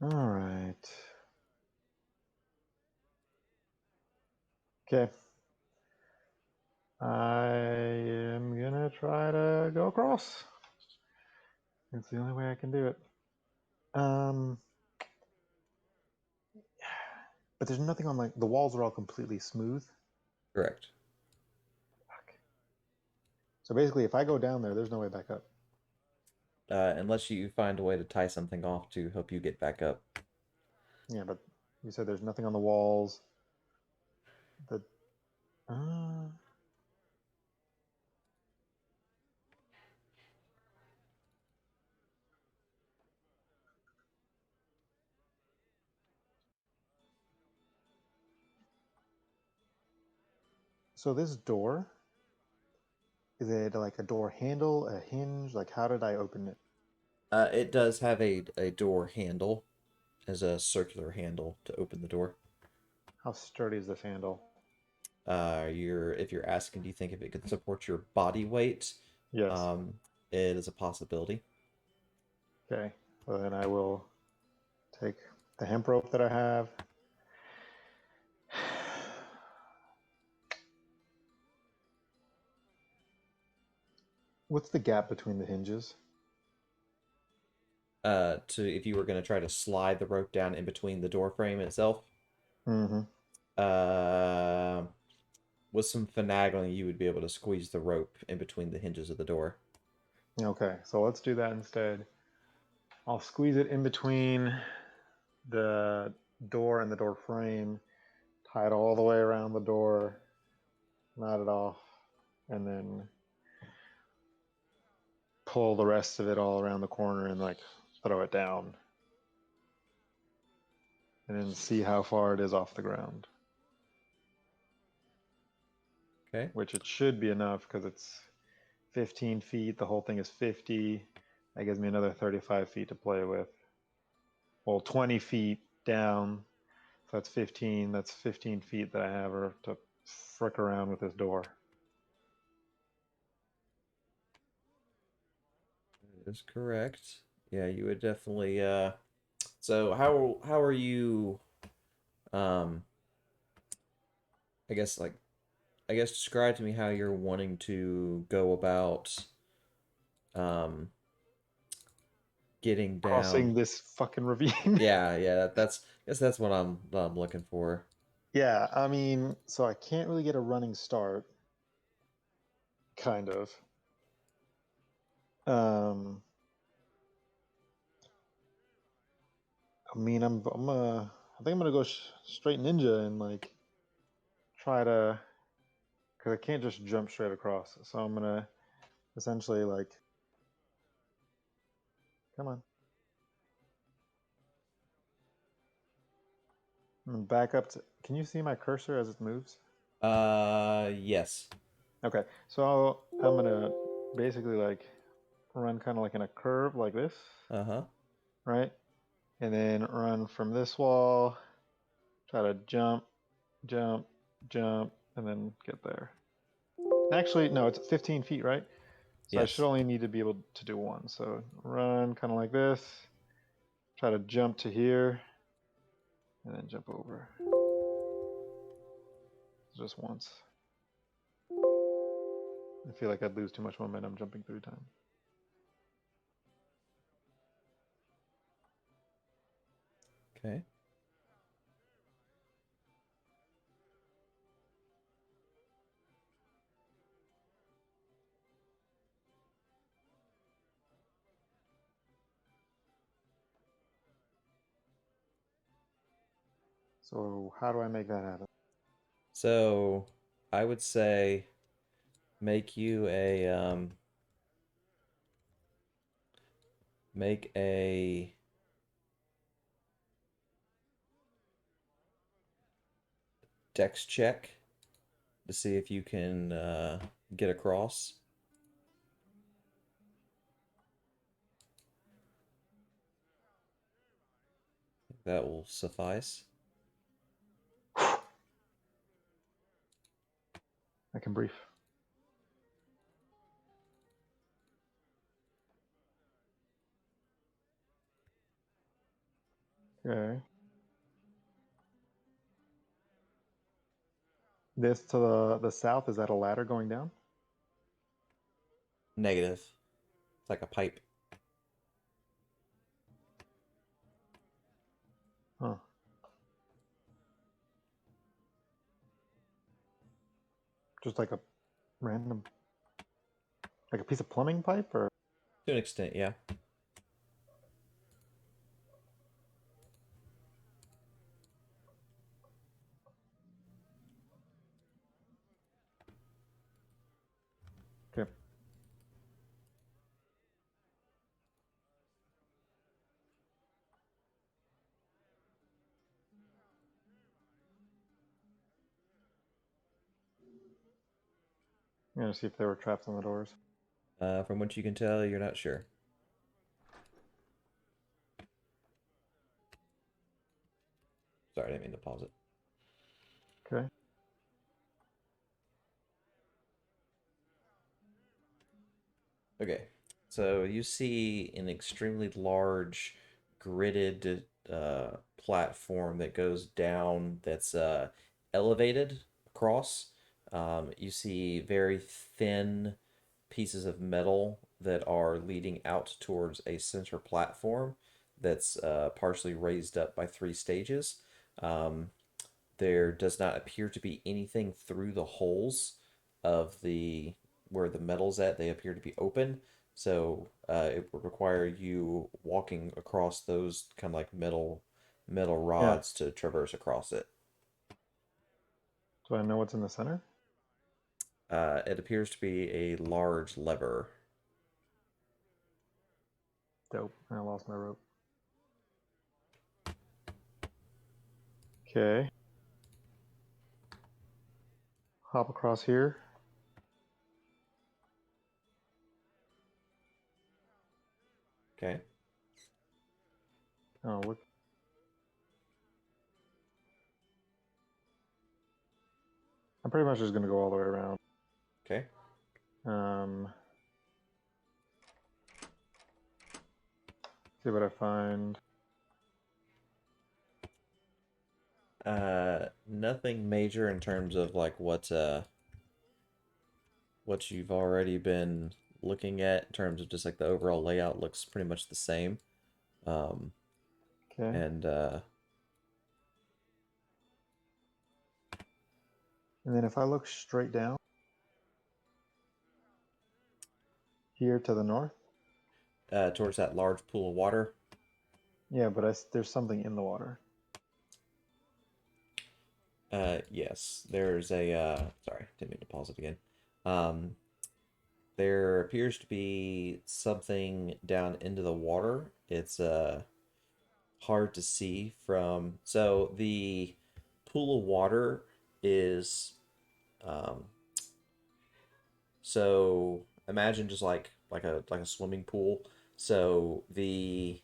All right. Okay. I am gonna try to go across. It's the only way I can do it. But there's nothing on, like, the walls are all completely smooth. correct. Fuck. So basically, if I go down there, there's no way back up. Unless you find a way to tie something off to help you get back up. Yeah, but you said there's nothing on the walls. The uh, so this door, is it like a door handle, a hinge? Like, how did I open it? It does have a door handle as a circular handle to open the door. How sturdy is this handle? If you're asking, do you think if it could support your body weight? Yes. Um, it is a possibility. Okay. Well, then I will take the hemp rope that I have. What's the gap between the hinges? to if you were going to try to slide the rope down in between the door frame itself. Mm-hmm. With some finagling, you would be able to squeeze the rope in between the hinges of the door. Okay, so let's do that instead. I'll squeeze it in between the door and the door frame, tie it all the way around the door, knot it off, and then pull the rest of it all around the corner and like throw it down. And then see how far it is off the ground. Okay. Which it should be enough because it's 15 feet. The whole thing is 50. That gives me another 35 feet to play with. Well, 20 feet down. So that's 15. That's 15 feet that I have to frick around with this door. That is correct. Yeah, you would definitely. So how are you? Um, I guess describe to me how you're wanting to go about um getting Crossing down. this fucking ravine. Yeah, that's I guess that's what I'm looking for. Yeah, I mean, so I can't really get a running start. Kind of. Um, I mean, I think I'm gonna go straight ninja and like try to, because I can't just jump straight across. So I'm gonna essentially like, come on, back up to. Can you see my cursor as it moves? Yes. Okay, so I'm gonna basically like run kind of like in a curve like this, Uh-huh. right? And then run from this wall, try to jump, jump, jump, and then get there. Actually, no, it's 15 feet, right? So I should Yes. only need to be able to do one. So run kind of like this, try to jump to here, and then jump over. Just once. I feel like I'd lose too much momentum jumping 3 times. Okay. So how do I make that happen? So I would say make you a make a dex check to see if you can get across. That will suffice. I can brief. Okay. This to the south, is that a ladder going down? Negative. It's like a pipe. Huh. Just like a random, like a piece of plumbing pipe, or? To an extent, yeah. Okay. I'm gonna see if there were traps on the doors. From what you can tell, you're not sure. Sorry, I didn't mean to pause it. Okay. Okay, so you see an extremely large gridded platform that goes down that's elevated across. You see very thin pieces of metal that are leading out towards a center platform that's partially raised up by 3 stages. There does not appear to be anything through the holes of the where the metal's at. They appear to be open, so it would require you walking across those kind of like metal Yeah. rods to traverse across it. Do I know what's in the center? It appears to be a large lever. Dope. I lost my rope. Okay. Hop across here. Okay. Oh, look. I'm pretty much just gonna go all the way around. Okay. See what I find. Nothing major in terms of like what you've already been looking at in terms of just like the overall layout looks pretty much the same. Okay. And And then if I look straight down here to the north. towards that large pool of water. Yeah, but there's something in the water. Yes, there's a sorry, didn't mean to pause it again. There appears to be something down into the water. It's hard to see from. So the pool of water is um so imagine just like a swimming pool. So the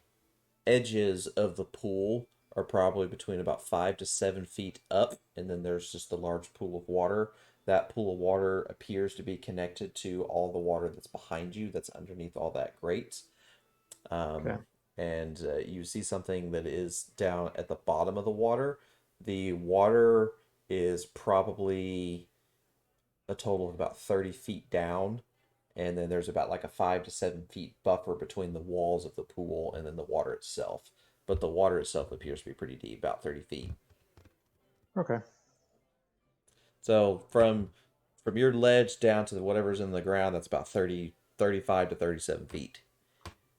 edges of the pool are probably between about 5 to 7 feet up, and then there's just the large pool of water. That pool of water appears to be connected to all the water that's behind you, that's underneath all that grate. Okay. And you see something that is down at the bottom of the water. The water is probably a total of about 30 feet down, and then there's about like a 5 to 7 feet buffer between the walls of the pool and then the water itself. But the water itself appears to be pretty deep, about 30 feet. Okay. So from your ledge down to whatever's in the ground, that's about 35 to 37 feet.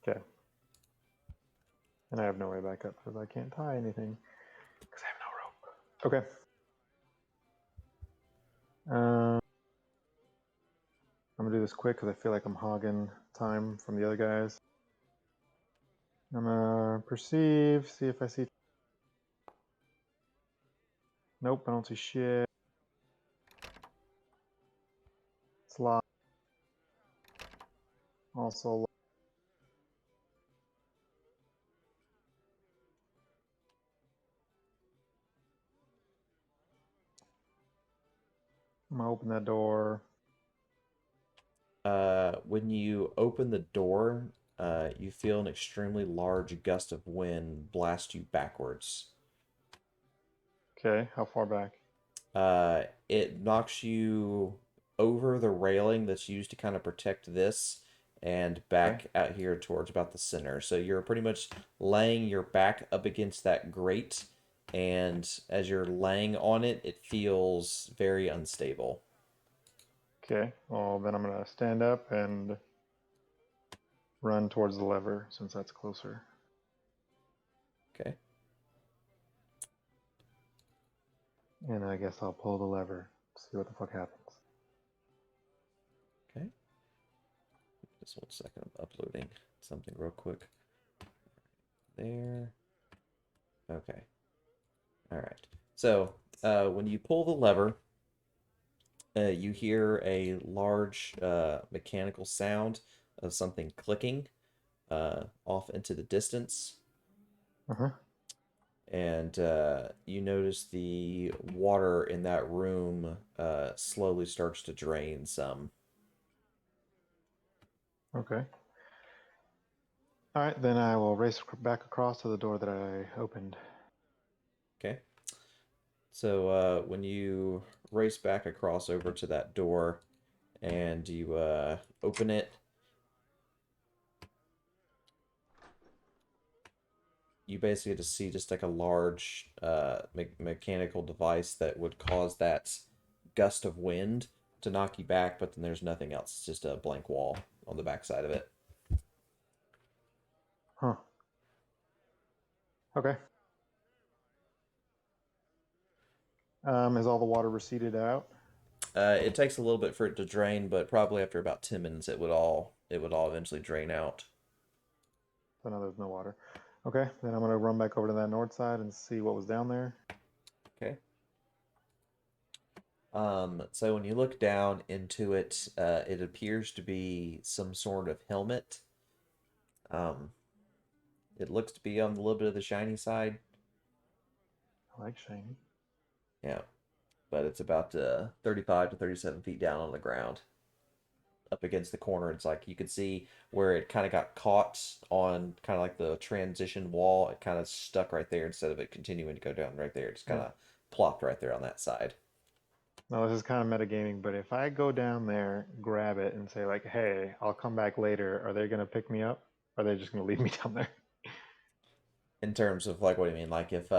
Okay. And I have no way back up because I can't tie anything because I have no rope. Okay. I'm gonna do this quick because I feel like I'm hogging time from the other guys. I'm gonna perceive, see if I see. Nope, I don't see shit. It's locked. Also locked. I'm gonna open that door. When you open the door, you feel an extremely large gust of wind blast you backwards. Okay, how far back? It knocks you over the railing that's used to kind of protect this and back out here towards about the center. So you're pretty much laying your back up against that grate, and as you're laying on it, it feels very unstable. Okay, well then I'm gonna stand up and run towards the lever since that's closer. Okay. And I guess I'll pull the lever, see what the fuck happens. Okay. Just 1 second, I'm uploading something real quick. There. Okay. All right. So when you pull the lever, you hear a large mechanical sound of something clicking off into the distance. Uh-huh. And you notice the water in that room slowly starts to drain some. Okay. All right, then I will race back across to the door that I opened. Okay. So when you race back across over to that door and you open it, you basically just see just like a large mechanical device that would cause that gust of wind to knock you back, but then there's nothing else. It's just a blank wall on the backside of it. Huh. Okay. Has all the water receded out? It takes a little bit for it to drain, but probably after about 10 minutes, it would all eventually drain out. So now there's no water. Okay, then I'm gonna run back over to that north side and see what was down there. Okay. So when you look down into it, it appears to be some sort of helmet. It looks to be on a little bit of the shiny side. I like shiny. Yeah, but it's about 35 to 37 feet down on the ground, up against the corner. It's like you could see where it kind of got caught on kind of like the transition wall. It kind of stuck right there instead of it continuing to go down right there. It just kind of plopped right there on that side. No, this is kind of metagaming, but if I go down there, grab it, and say like, "Hey, I'll come back later," are they gonna pick me up? Or are they just gonna leave me down there? In terms of like, what do you mean? Like if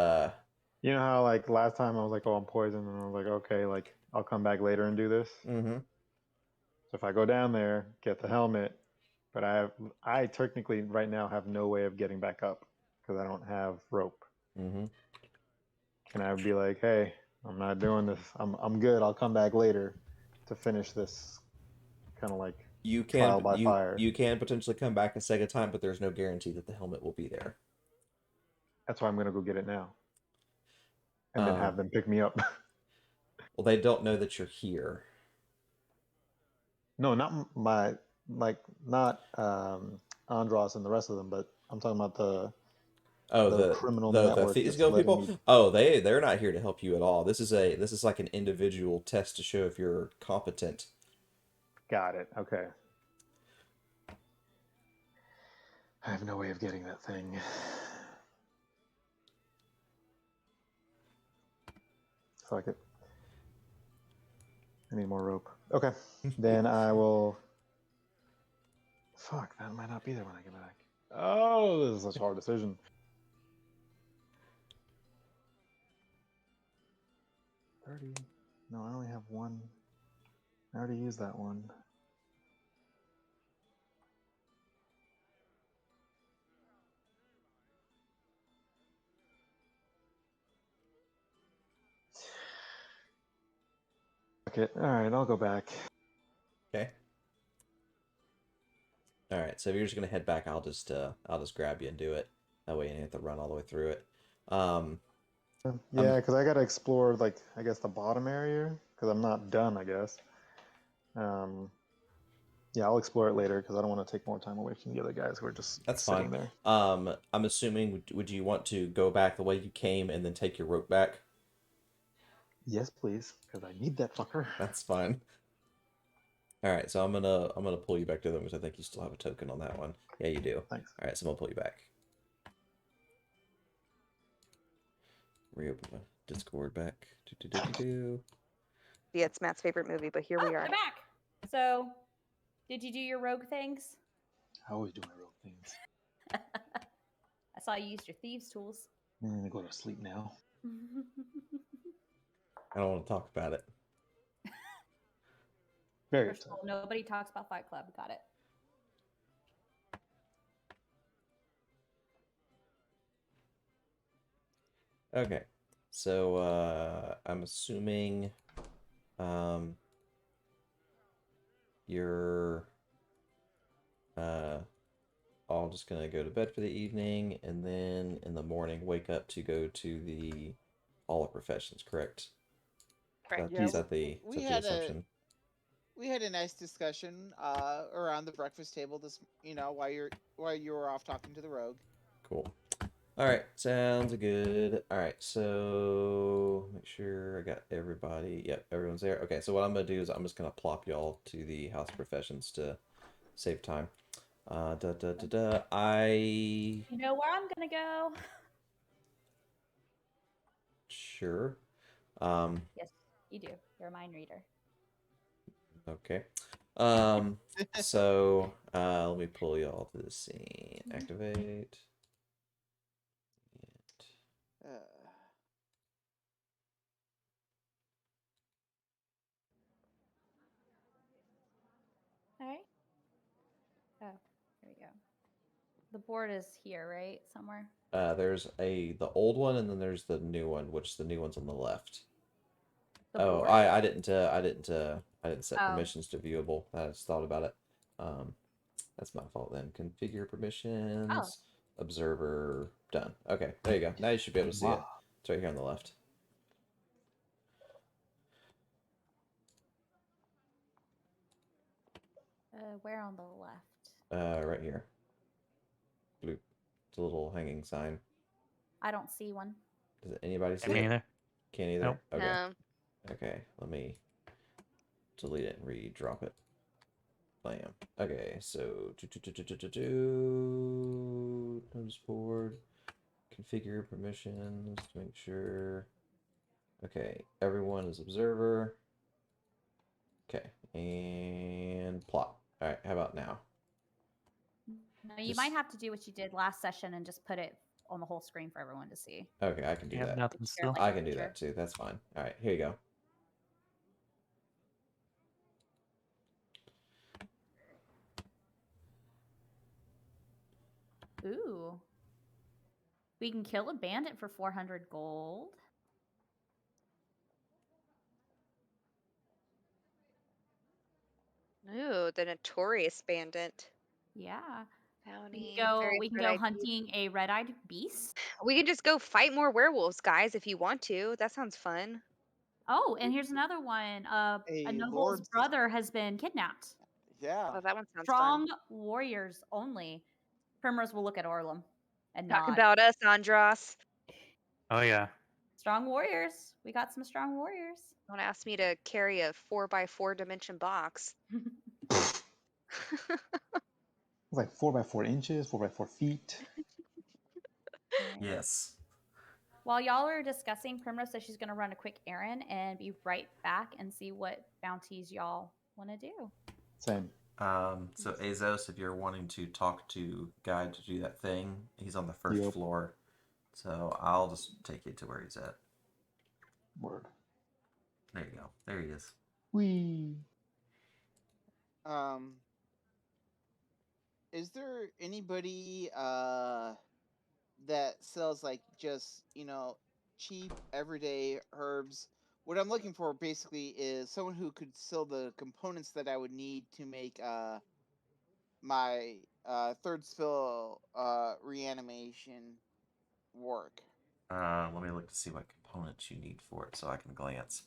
You know how like last time I was like, "Oh, I'm poisoned," and I was like, "Okay, like I'll come back later and do this." mm-hmm. So if I go down there, get the helmet, but I technically right now have no way of getting back up because I don't have rope. Mm-hmm. Can I be like, "Hey, I'm not doing this. I'm good. I'll come back later to finish this kind of like You trial can by fire." you can potentially come back a second time, but there's no guarantee that the helmet will be there. That's why I'm gonna go get it now and then Um, have them pick me up. well, they don't know that you're here. No, not my like not Andros and the rest of them, but I'm talking about Oh, the criminal the network Thieves that's Guild letting people. me. Oh, they're not here to help you at all. This is like an individual test to show if you're competent. Got it. Okay. I have no way of getting that thing. Fuck it. I need more rope. Okay. Then I will. Fuck, that might not be there when I get back. Oh, this is such a hard decision. 30. No, I only have one. I already used that one. Okay, alright, I'll go back. Okay. All right. So if you're just gonna head back, I'll just grab you and do it. That way you don't have to run all the way through it. Um, I'm Yeah, because I gotta explore, like, I guess the bottom area, because I'm not done, I guess. Um, yeah, I'll explore it later, because I don't want to take more time away from the other guys who are just That's sitting fine. there. I'm assuming would you want to go back the way you came and then take your rope back? Yes, please, because I need that fucker. That's fine. All right, so I'm gonna pull you back to them because I think you still have a token on that one. Yeah, you do. Thanks. All right, so I'm gonna pull you back. Reopen the Discord back. Yeah, it's Matt's favorite movie, but here we are. They're back. So, did you do your rogue things? I always do my rope things. I saw you used your thieves' tools. I'm gonna go to sleep now. I don't want to talk about it. Very First of all, nobody talks about Fight Club. Got it. Okay, so I'm assuming you're all just gonna go to bed for the evening, and then in the morning wake up to go to the Hall of Professions, correct? Right. Yeah, Is that the assumption? we had a nice discussion around the breakfast table this while you were off talking to the rogue. Cool. All right, sounds good. All right, so make sure I got everybody. Yep, everyone's there. Okay, so what I'm gonna do is I'm just gonna plop y'all to the House of Professions to save time. I You know where I'm gonna go? sure. Yes, you do. You're a mind reader. Okay. So let me pull y'all to the scene. Activate. All right. Oh, there we go. The board is here, right? Somewhere. There's the old one, and then there's the new one, which the new one's on the left. The Oh, board? I didn't set Oh. permissions to viewable. I just thought about it. That's my fault then. Configure permissions. Oh. Observer done. Okay, there you go. Now you should be able to see it. Wow. It's right here on the left. Where on the left? Right here. Blue. It's a little hanging sign. I don't see one. Does anybody see Me it? neither. Can't either. Nope. Okay. No. Okay. Let me delete it and re-drop it. Bam. Okay. So notice board. Configure permissions to make sure. Okay. Everyone is observer. Okay. And plot. All right. How about now? No, you Just- might have to do what you did last session and just put it on the whole screen for everyone to see. Okay, I can do Yeah, that. nothing Share still. like I a can do picture. that too. That's fine. All right, here you go. Ooh. We can kill a bandit for 400 gold. Ooh, the notorious bandit. Yeah. Bounty. We can go hunting a red-eyed beast. We can just go fight more werewolves, guys, if you want to. That sounds fun. Oh, and here's another one. A A noble's lord's- brother has been kidnapped. Yeah. Oh, that one sounds Strong fun. warriors only. Primrose will look at Orlum and Talk nod. about us, Andros. Oh yeah. Strong warriors. We got some strong warriors. Don't ask me to carry a 4x4 dimension box. It's like 4 by 4 inches, 4 by 4 feet. Alright. Yes. While y'all are discussing, Primrose says she's going to run a quick errand and be right back and see what bounties y'all want to do. Same. So Azos, if you're wanting to talk to Guy to do that thing, he's on the first Yep. floor. So I'll just take you to where he's at. Word. There you go. There he is. Whee. Is there anybody that sells like just cheap everyday herbs? What I'm looking for basically is someone who could sell the components that I would need to make my third spell reanimation work. Let me look to see what components you need for it so I can glance.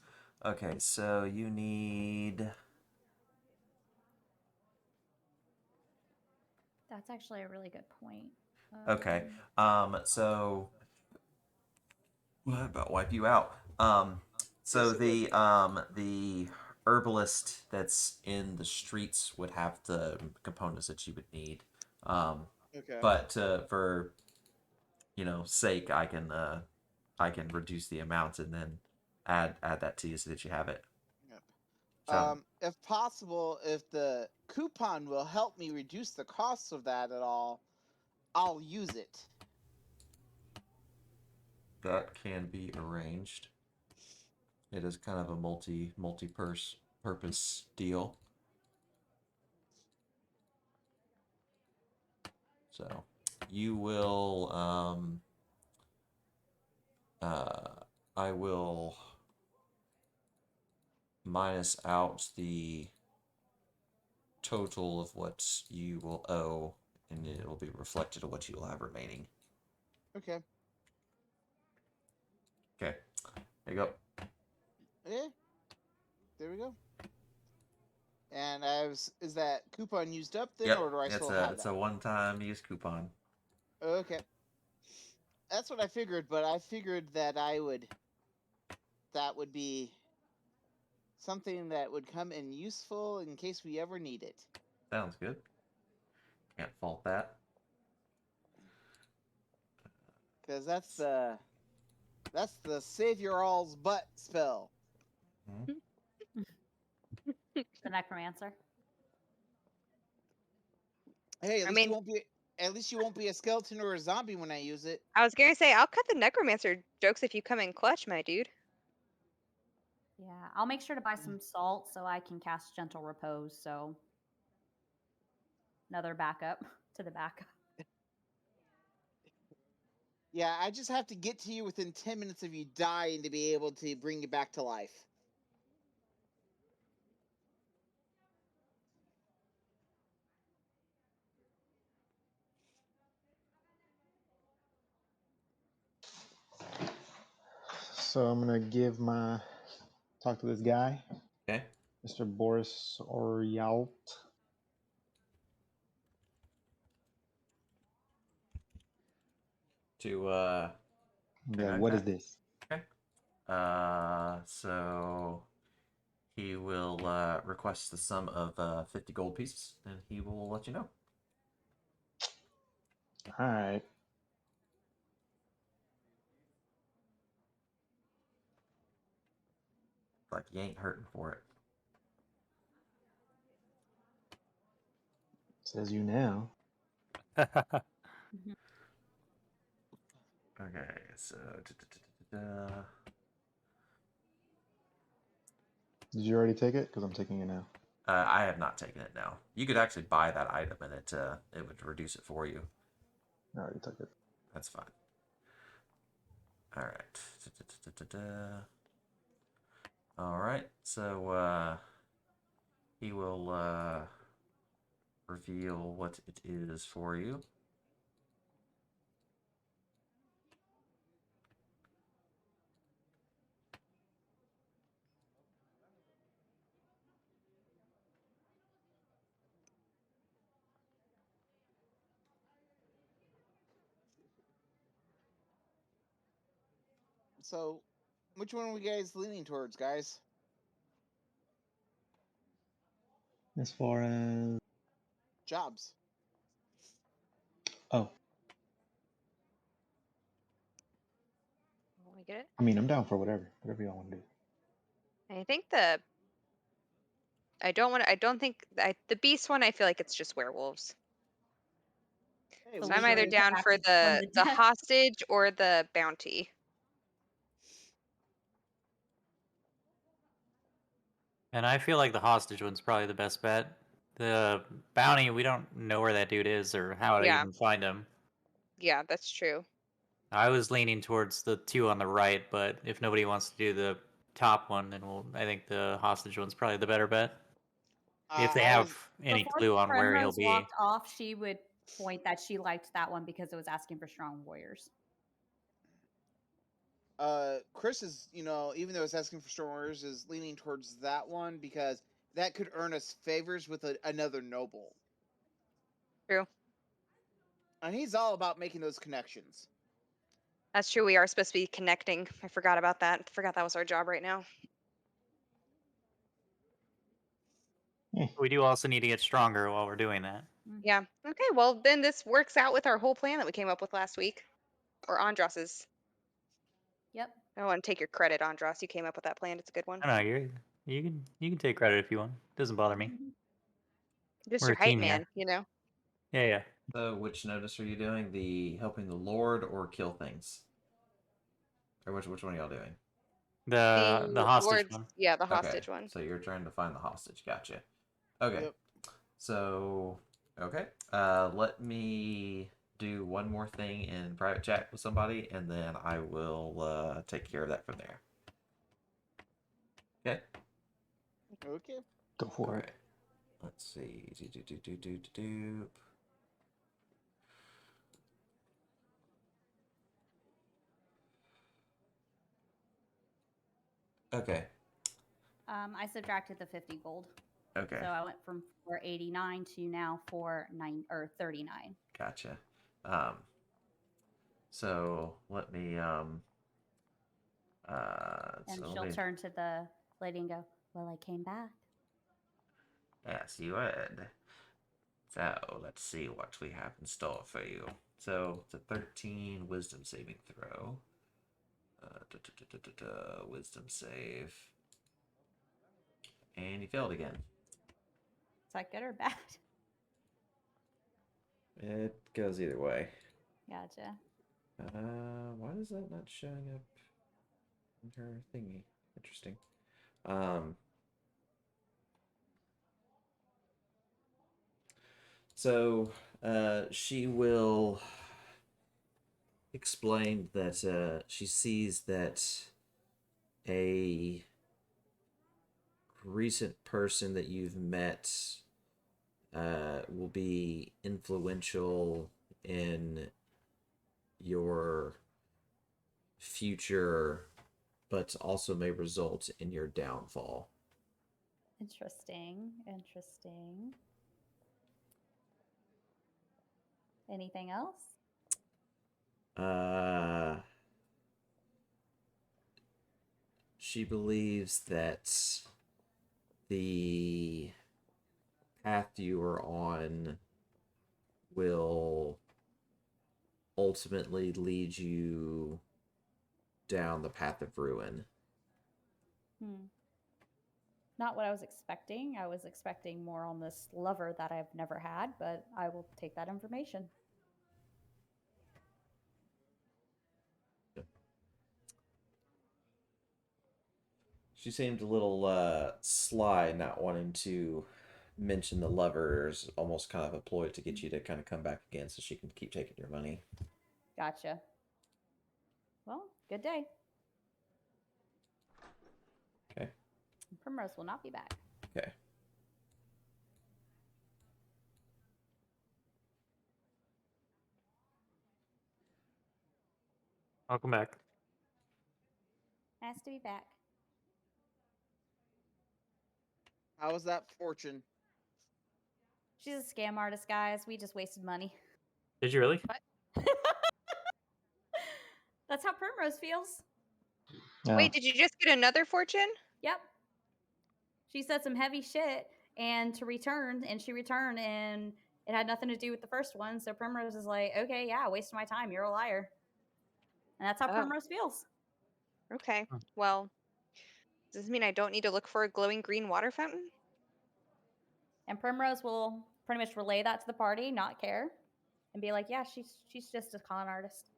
Okay, so you need. That's actually a really good point. Okay. So what about wipe you out? So the herbalist that's in the streets would have the components that you would need. Okay. But for sake, I can reduce the amount and then add that to you so that you have it. Yep. So, If possible, if the coupon will help me reduce the costs of that at all, I'll use it. that can be arranged. It is kind of a purpose deal. So you will I will minus out the total of what you will owe, and it will be reflected of what you will have remaining. Okay. Okay, there you go. Yeah. There we go. And is that coupon used up then, or do I still have It's that? a one-time use coupon. Okay. That's what I figured, but I figured that that would be something that would come in useful in case we ever need it. Sounds good. Can't fault that. Because that's the save your all's butt spell. The necromancer. Hey, at I least mean- you won't be At least you won't be a skeleton or a zombie when I use it. I was gonna say, I'll cut the necromancer jokes if you come in clutch, my dude. Yeah, I'll make sure to buy some salt so I can cast Gentle Repose. So another backup to the backup. Yeah, I just have to get to you within 10 minutes of you dying to be able to bring you back to life. So I'm gonna talk to this guy, Okay. Mr. Boris Orialt. To Yeah, okay. what is this? Okay. So he will request the sum of 50 gold pieces, and he will let you know. All right. Like you ain't hurting for it. Says you now. Mhm. Okay, so Did you already take it? Because I'm taking it now. I have not taken it now. You could actually buy that item, and it would reduce it for you. I already took it. That's fine. All right. All right. So he will reveal what it is for you. So, which one are we guys leaning towards, guys? As far as Jobs. oh, We get it. I mean, I'm down for whatever y'all want to do. I think I don't think the beast one. I feel like it's just werewolves. Hey, So So we I'm we either should. both down have for to from the the death. hostage or the bounty. And I feel like the hostage one's probably the best bet. The bounty, we don't know where that dude is or how to Yeah. even find him. Yeah, that's true. I was leaning towards the two on the right, but if nobody wants to do the top one, then I think the hostage one's probably the better bet. If they I have was. any Before clue on where he'll Primrose be. walked off, she would point that she liked that one because it was asking for strong warriors. Chris is, even though it's asking for strong orders, is leaning towards that one because that could earn us favors with another noble. True. And he's all about making those connections. That's true. We are supposed to be connecting. I forgot about that. I forgot that was our job right now. We do also need to get stronger while we're doing that. Yeah. Okay. Well, then this works out with our whole plan that we came up with last week, or Andros's. Yep. I don't want to take your credit, Andros. You came up with that plan. It's a good one. I know you can take credit if you want. Doesn't bother me. Just We're your a hype team man, here. you know. Yeah. So, which notice are you doing? The helping the Lord or kill things? Or which one are y'all doing? The hostage Lord's, one. yeah, the Okay, hostage one. so you're trying to find the hostage. Gotcha. Okay. Yep. So, okay. Let me do one more thing in private chat with somebody, and then I will take care of that from there. Okay. Okay. Go All for right. it. Let's see. Do. Okay. I subtracted the 50 gold. Okay. So I went from 489 to now 39. Gotcha. So let me And so she'll let me turn to the lady and go, "Well, I came back." ask you would. So let's see what we have in store for you. So it's a 13 wisdom saving throw. Wisdom save. And you failed again. Is that good or bad? It goes either way. Gotcha. Why is that not showing up in her thingy? Interesting. Um, so, she will explain that she sees that a recent person that you've met will be influential in your future, but also may result in your downfall. Interesting. Interesting. Anything else? She believes that the path you are on will ultimately lead you down the path of ruin. Not what I was expecting. I was expecting more on this lover that I've never had, but I will take that information. She seemed a little sly, not wanting to mention the lovers, almost kind of a ploy to get you to kind of come back again so she can keep taking your money. Gotcha. Well, good day. Okay. Primrose will not be back. Okay. Welcome back. Nice to be back. How was that fortune? She's a scam artist, guys. We just wasted money. Did you really? That's how Primrose feels. Yeah. Wait, did you just get another fortune? Yep. She said some heavy shit and she returned, and it had nothing to do with the first one. So Primrose is like, okay, yeah, wasted my time. You're a liar. And that's how Oh. Primrose feels. Okay. Well, does this mean I don't need to look for a glowing green water fountain? And Primrose will pretty much relay that to the party, not care, and be like, yeah, she's just a con artist.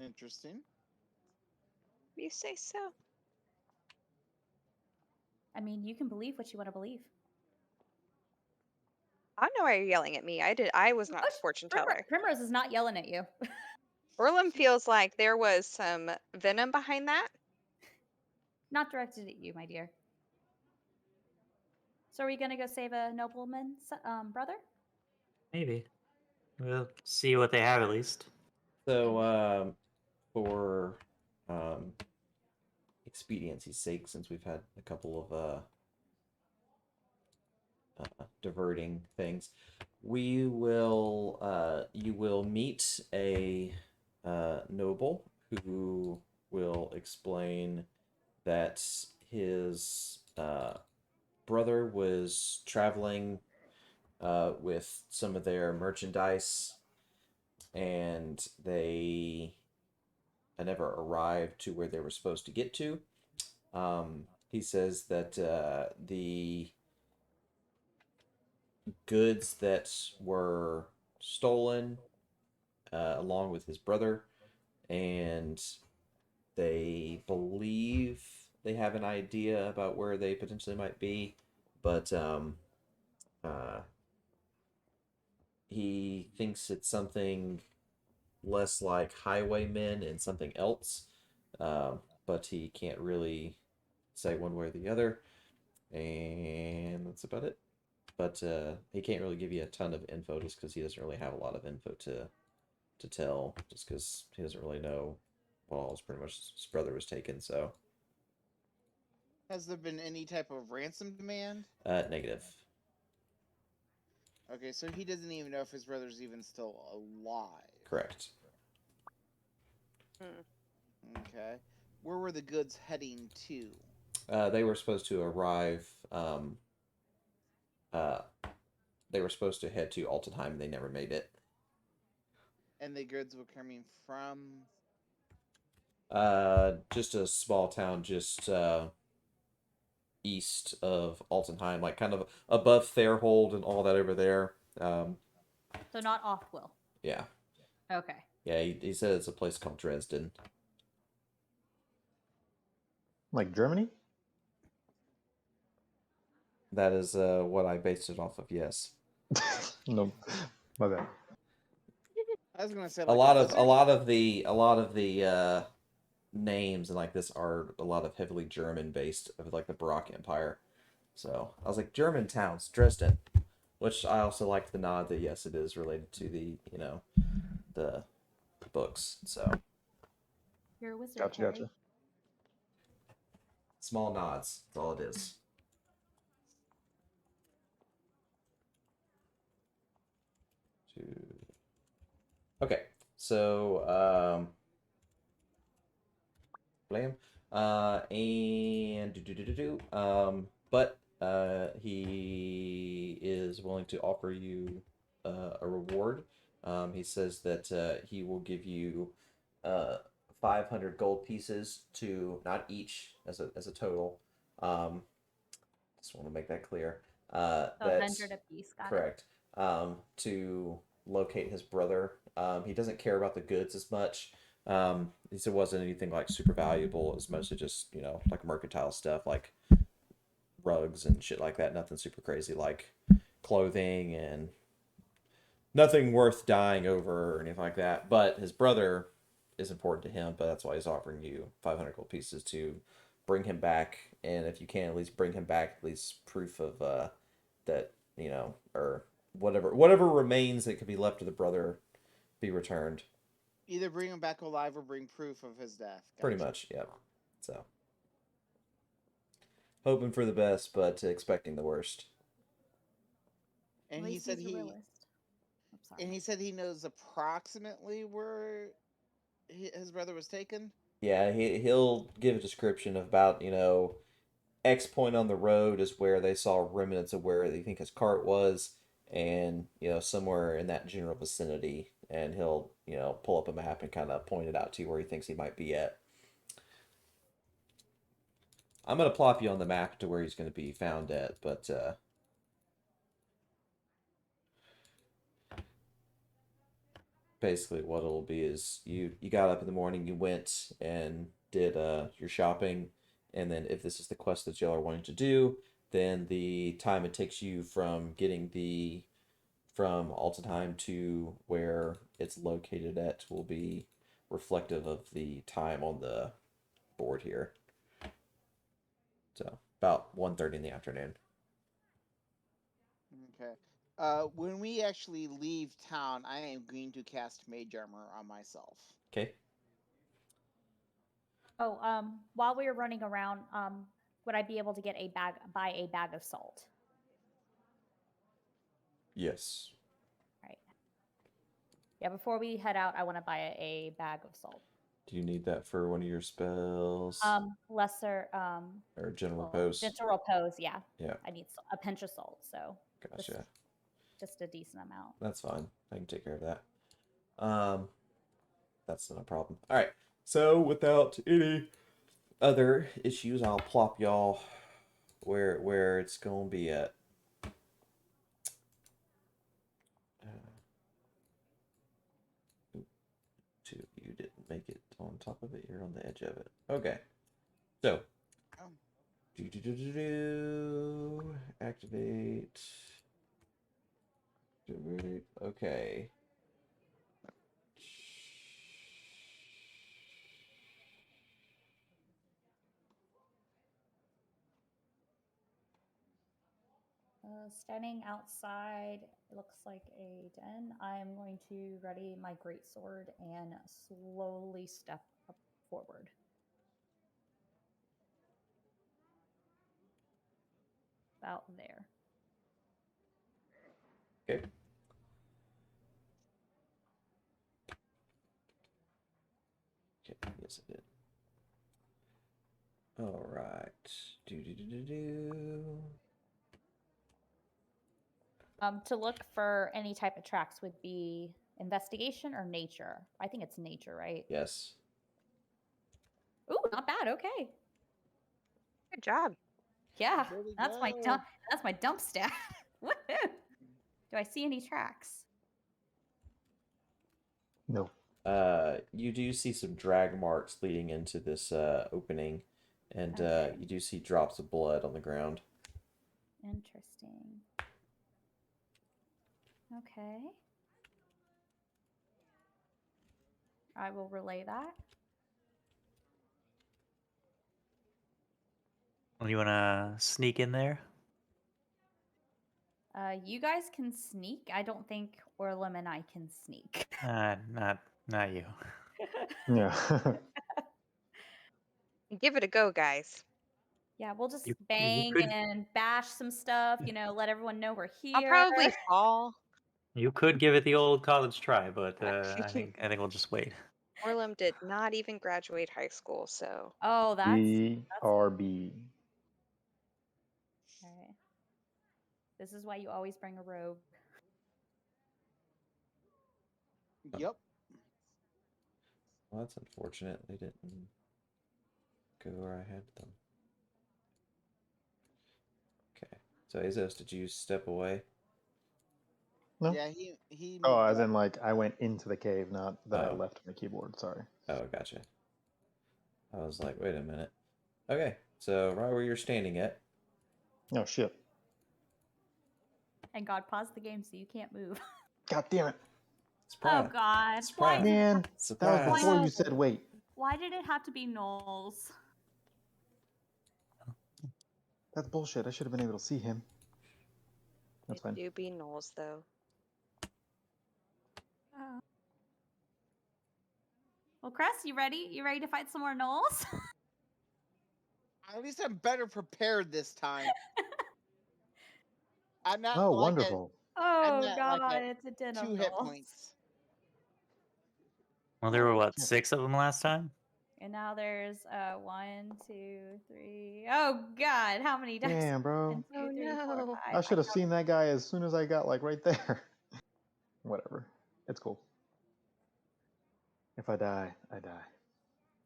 Interesting. You say so. I mean, you can believe what you want to believe. I know why you're yelling at me. I was not the fortune teller. Primrose is not yelling at you. Orlum feels like there was some venom behind that. Not directed at you, my dear. So are we going to go save a nobleman's brother? Maybe. We'll see what they have at least. So, for expediency's sake, since we've had a couple of diverting things, you will meet a noble who will explain that his brother was traveling with some of their merchandise, and they never arrived to where they were supposed to get to. He says that the goods that were stolen, along with his brother, and they believe they have an idea about where they potentially might be, but he thinks it's something less like highwaymen and something else, but he can't really say one way or the other, and that's about it. But he can't really give you a ton of info just because he doesn't really have a lot of info to tell, just because he doesn't really know what all pretty much his brother was taken. So Has there been any type of ransom demand? negative. Okay, so he doesn't even know if his brother's even still alive. Correct. Okay. Where were the goods heading to? They were supposed to arrive. They were supposed to head to Altenheim, and they never made it. And the goods were coming from? Just a small town just east of Altenheim, like kind of above Fairhold and all that over there. So not off will. Yeah. Okay. Yeah, he said it's a place called Dresden. Like Germany? That is what I based it off of. Yes. No, my bad. I was gonna say A like lot of lizard? a lot of the names and like this are a lot of heavily German based of like the Baroque Empire. So I was like German towns, Dresden, which I also liked the nod that yes, it is related to the the books. So You're a wizard, Gotcha, Harry. gotcha. small nods. That's all it is. Okay, so blame. And but he is willing to offer you a reward. He says that he will give you 500 gold pieces to not each as a total. Just want to make that clear. So That's 100 apiece. Got correct. To locate his brother. He doesn't care about the goods as much. He said it wasn't anything like super valuable. It was mostly just like mercantile stuff, like rugs and shit like that. Nothing super crazy like clothing and nothing worth dying over or anything like that. But his brother is important to him, but that's why he's offering you 500 gold pieces to bring him back. And if you can, at least bring him back at least proof of that or whatever remains that could be left of the brother be returned. Either bring him back alive or bring proof of his death. Pretty Gotcha. much, yeah. So hoping for the best, but expecting the worst. it. And At he least said he's a he realist. I'm sorry. and he said he knows approximately where his brother was taken. Yeah, he'll give a description of about X point on the road is where they saw remnants of where they think his cart was, and somewhere in that general vicinity, and he'll pull up a map and kind of point it out to you where he thinks he might be at. I'm gonna plop you on the map to where he's gonna be found at, but basically what it'll be is you got up in the morning, you went and did your shopping, and then if this is the quest that y'all are wanting to do, then the time it takes you from getting the from Altenheim to where it's located at will be reflective of the time on the board here. So about 1:30 in the afternoon. Okay. When we actually leave town, I am going to cast Mage Armor on myself. Okay. Oh, while we were running around, would I be able to buy a bag of salt? Yes. Right. Yeah, before we head out, I want to buy a bag of salt. Do you need that for one of your spells? Lesser, or general repose? gentle repose, yeah. Yeah. I need a pinch of salt, so Gotcha. just a decent amount. That's fine. I can take care of that. That's not a problem. All right. So without any other issues, I'll plop y'all where it's gonna be at. Two of you didn't make it on top of it. You're on the edge of it. Okay. So. Activate. Okay. Standing outside, it looks like a den. I'm going to ready my greatsword and slowly step up forward. About there. Okay. Okay. Yes, I did. All right. To look for any type of tracks would be investigation or nature. I think it's nature, right? Yes. Ooh, not bad. Okay. Good job. Yeah, There we that's my go. dump. That's my dump stat. Woohoo! Do I see any tracks? No. You do see some drag marks leading into this opening, and Okay. you do see drops of blood on the ground. Interesting. Okay. I will relay that. Well, you want to sneak in there? You guys can sneak. I don't think Orlum and I can sneak. Not you. Yeah. Give it a go, guys. Yeah, we'll just You bang could and bash some stuff, let everyone know we're I'll here. probably fall. give it the old college try, but I think we'll just wait. Orlum did not even graduate high school, so Oh, that's BRB. okay. This is why you always bring a rogue. Yep. Well, that's unfortunate. They didn't go where I had them. Okay. So, Azos, did you step away? No. Yeah, he Oh, moved as up. in like I went into the cave, not that I Oh. left my keyboard. Sorry. Oh, gotcha. I was like, wait a minute. Okay, so right where you're standing at. Oh shit. And God paused the game so you can't move. God damn it. Surprise. Oh God. Surprise. Man, that Surprise. was before Why- you said wait. Why did it have to be Knowles? That's bullshit. I should have been able to see him. That's it fine. do be Knowles though. Well, Cress, you ready? You ready to fight some more Knowles? At least I'm better prepared this time. I'm not Oh, like wonderful. Oh not God, like it's a den 2 of hit Knowles. points. Well, there were what, 6 of them last time? And now there's 1, 2, 3. Oh God, how many dice? Damn, bro. 1, 2, Oh 3, 4, no. 5. I should have seen that guy as soon as I got like right there. Whatever. It's cool. If I die, I die.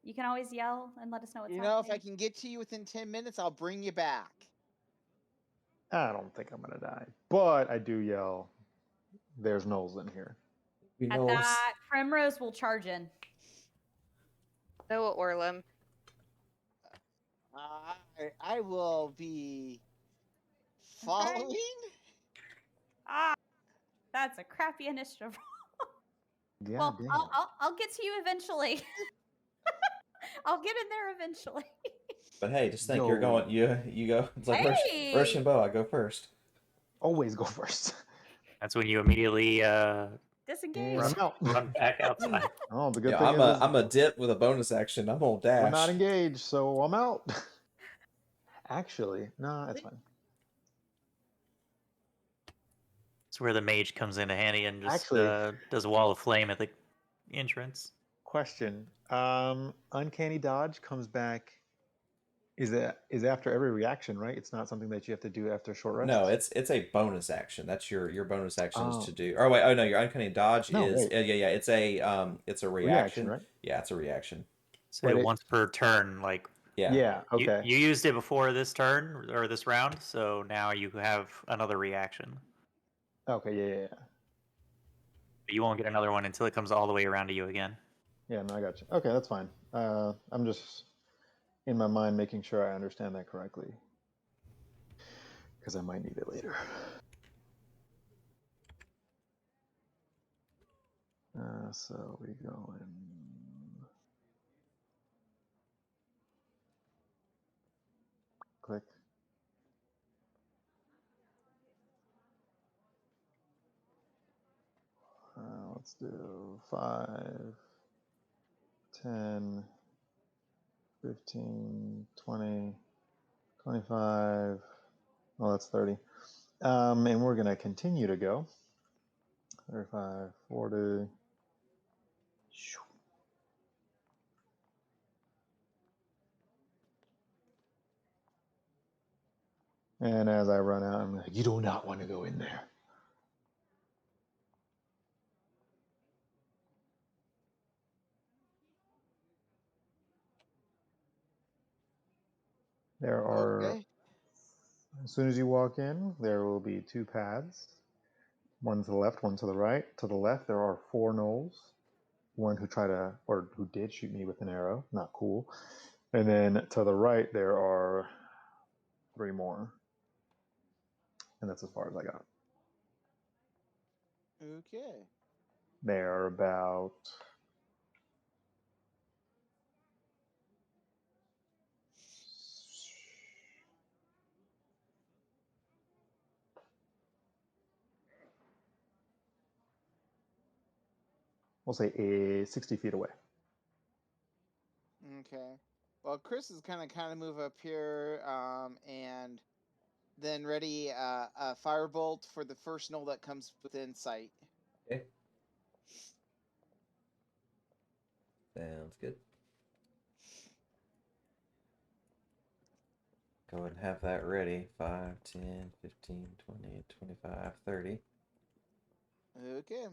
You can always yell and let us know what's If happening. I can get to you within 10 minutes, I'll bring you back. I don't think I'm gonna die. But I do yell, there's Knowles in here. You At know, that, Primrose will charge in. So will Orlum. I will be following. Ah, that's a crappy initiative. God Well, damn. I'll get to you eventually. I'll get in there eventually. but hey, just think you're Yo. going. You go. It's like Hey! Rosh and Bo. I go first. Always go first. That's when you immediately Disengage. And I'm out. run back outside. Oh, the good Yeah, thing is I'm a dip with a bonus action. I'm gonna dash. we're not engaged, so I'm out. Actually, no, that's fine. It's where the mage comes into handy and just Actually- does a wall of flame at the entrance. Question. Uncanny dodge comes back. Is after every reaction, right? It's not something that you have to do after a short rest. No, it's a bonus action. That's your bonus action is Oh. to do. Or wait, oh no, your uncanny dodge No, is wait. yeah. It's a reaction. Reaction, right? Yeah, it's a reaction. So But it- once per turn, like Yeah. Yeah. Okay. you used it before this turn or this round, so now you have another reaction. Okay. Yeah. But you won't get another one until it comes all the way around to you again. Yeah. No, I got you. Okay, that's fine. I'm just in my mind making sure I understand that correctly, because I might need it later. So we go in. Click. Let's do 5, 10, 15, 20, 25. Well, that's 30. And we're going to continue to go. 35, 40. And as I run out, I'm like, you do not want to go in there. There are, Okay. as soon as you walk in, there will be 2 paths. One to the left, one to the right. To the left, there are 4 knolls. one who who did shoot me with an arrow. Not cool. And then to the right, there are 3 more. And that's as far as I got. Okay. They are about we'll say 60 feet away. Okay. Well, Chris is kind of move up here, and then ready a firebolt for the first knoll that comes within sight. Okay. Sounds good. Go ahead and have that ready. 5, 10, 15, 20, 25, 30. Okay.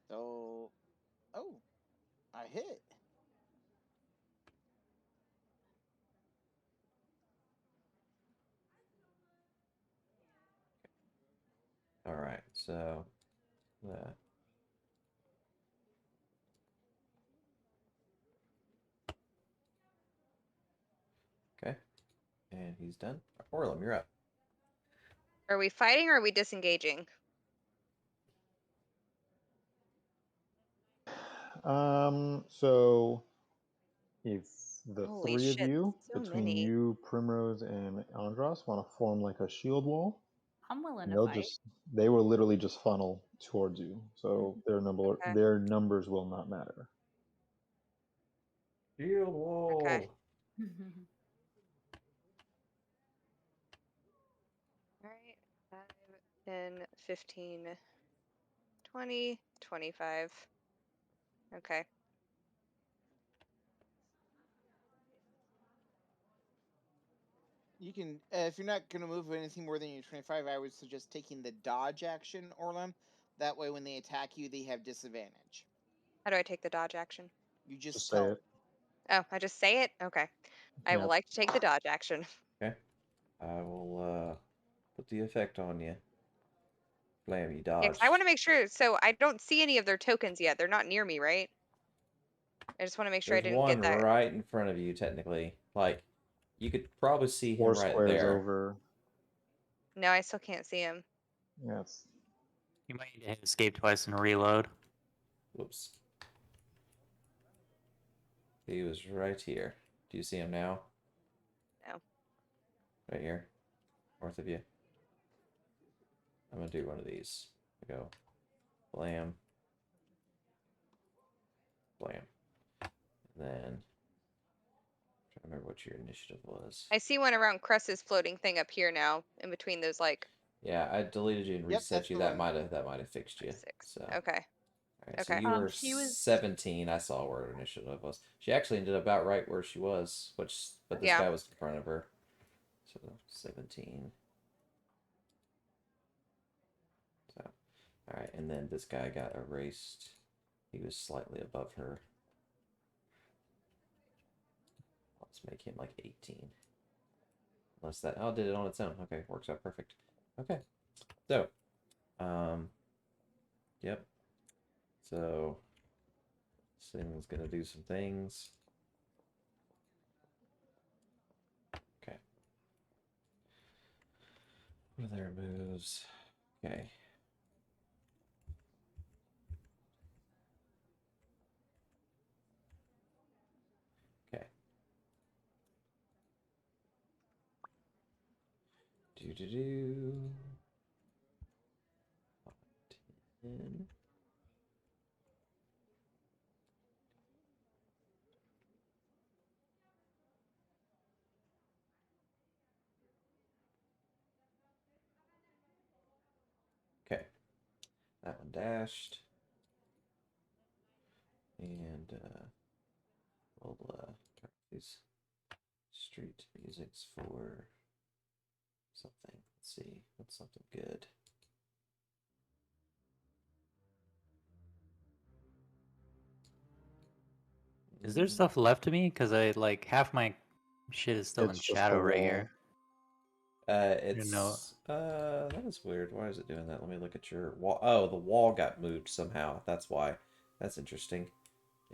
So, oh, I hit. All right, so okay, and he's done. Orlum, you're up. Are we fighting or are we disengaging? So if the Holy 3 of shit, you, so between many. you, Primrose, and Andros, want to form like a shield wall, I'm willing and to fight. they will literally just funnel towards you. So Okay. their numbers will not matter. Shield wall. Okay. All right. 5, 10, 15, 20, 25. Okay. You can, if you're not going to move anything more than your 25, I would suggest taking the dodge action, Orlum. That way, when they attack you, they have disadvantage. How do I take the dodge action? You just say tell. it. Oh, I just say it? Okay. I would Yeah. like to take the dodge action. Okay, I will put the effect on you. Blam, you Yeah, 'cause I want to dodged. make sure. So I don't see any of their tokens yet. They're not near me, right? I just want to make sure I There's didn't get one that. right in front of you, technically. Like, you could probably see 4 him right squares there. over. No, I still can't see him. Yes. You might need to hit escape twice and reload. Whoops. He was right here. Do you see him now? No. Right here. North of you. I'm gonna do one of these. I go blam. Blam. And then I'm trying to remember what your initiative was. I see one around Cress's floating thing up here now, in between those like Yeah, I deleted you and Yep, reset that's you. the one. That might have fixed you. 6. So Okay. alright, so Okay. you were She was 17. I saw where her initiative was. She actually ended up about right where she was, but this Yeah. guy was in front of her. So 17. So alright, and then this guy got erased. He was slightly above her. Let's make him like 18. Unless that did it on its own. Okay, works out perfect. Okay. So yep. So this thing's gonna do some things. Okay. What are their moves? Okay. Okay. Do. 10. Okay. That one dashed. And we'll turn these street musics for something. Let's see. What's something good? Is there stuff left to me? Because I like half my shit is still in It's just a shadow right wall. here. know. That is weird. Why is it doing that? Let me look at your wall. Oh, the wall got moved somehow. That's why. That's interesting.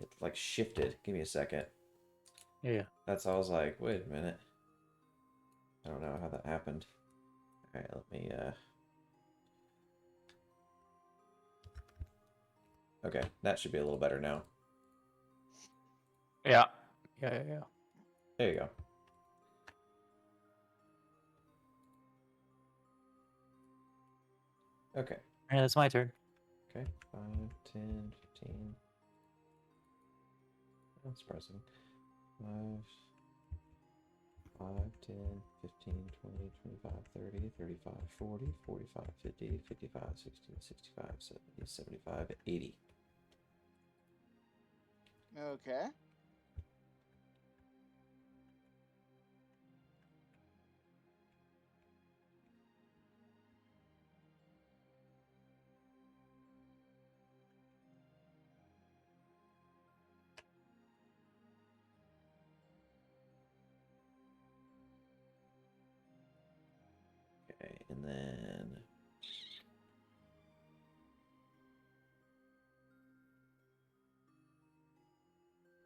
It like shifted. Give me a second. Yeah. That's I was like, wait a minute. I don't know how that happened. All right, let me Okay, that should be a little better now. Yeah. Yeah. There you go. Okay. Yeah, that's my turn. Okay. 5, 10, 15. That's surprising. 5, 5, 10, 15, 20, 25, 30, 35, 40, 45, 50, 55, 60, 65, 70, 75, 80. Okay. Okay, and then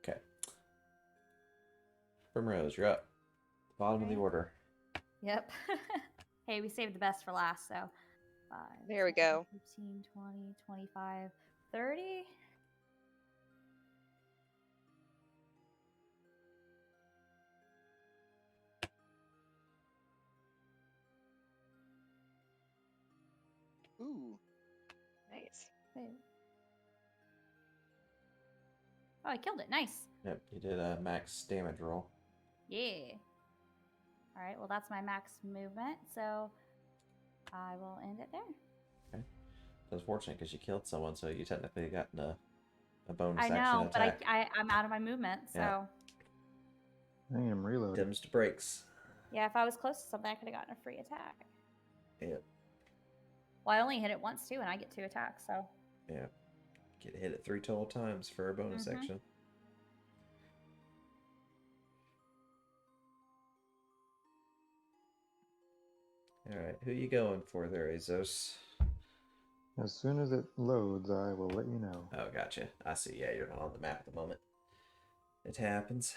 okay. Primrose, you're up. Bottom of the Okay. order. Yep. Hey, we saved the best for last, so 5, There we 10, go. 15, 20, 25, 30. Ooh. Nice. Wait. Oh, I killed it. Nice. Yep, you did a max damage roll. Yeah. All right, well, that's my max movement, so I will end it there. Okay. That's fortunate because you killed someone, so you technically gotten a bonus I action know, but attack. I'm out of my movement, so Yeah. I am reloading. Dims to breaks. yeah, if I was close to something, I could have gotten a free attack. Yep. Well, I only hit it once too, and I get 2 attacks, so. Yeah. Get hit it 3 total times for a bonus action. Alright, who you going for there, Azos? As soon as it loads, I will let you know. Oh, gotcha. I see. Yeah, you're not on the map at the moment. It happens.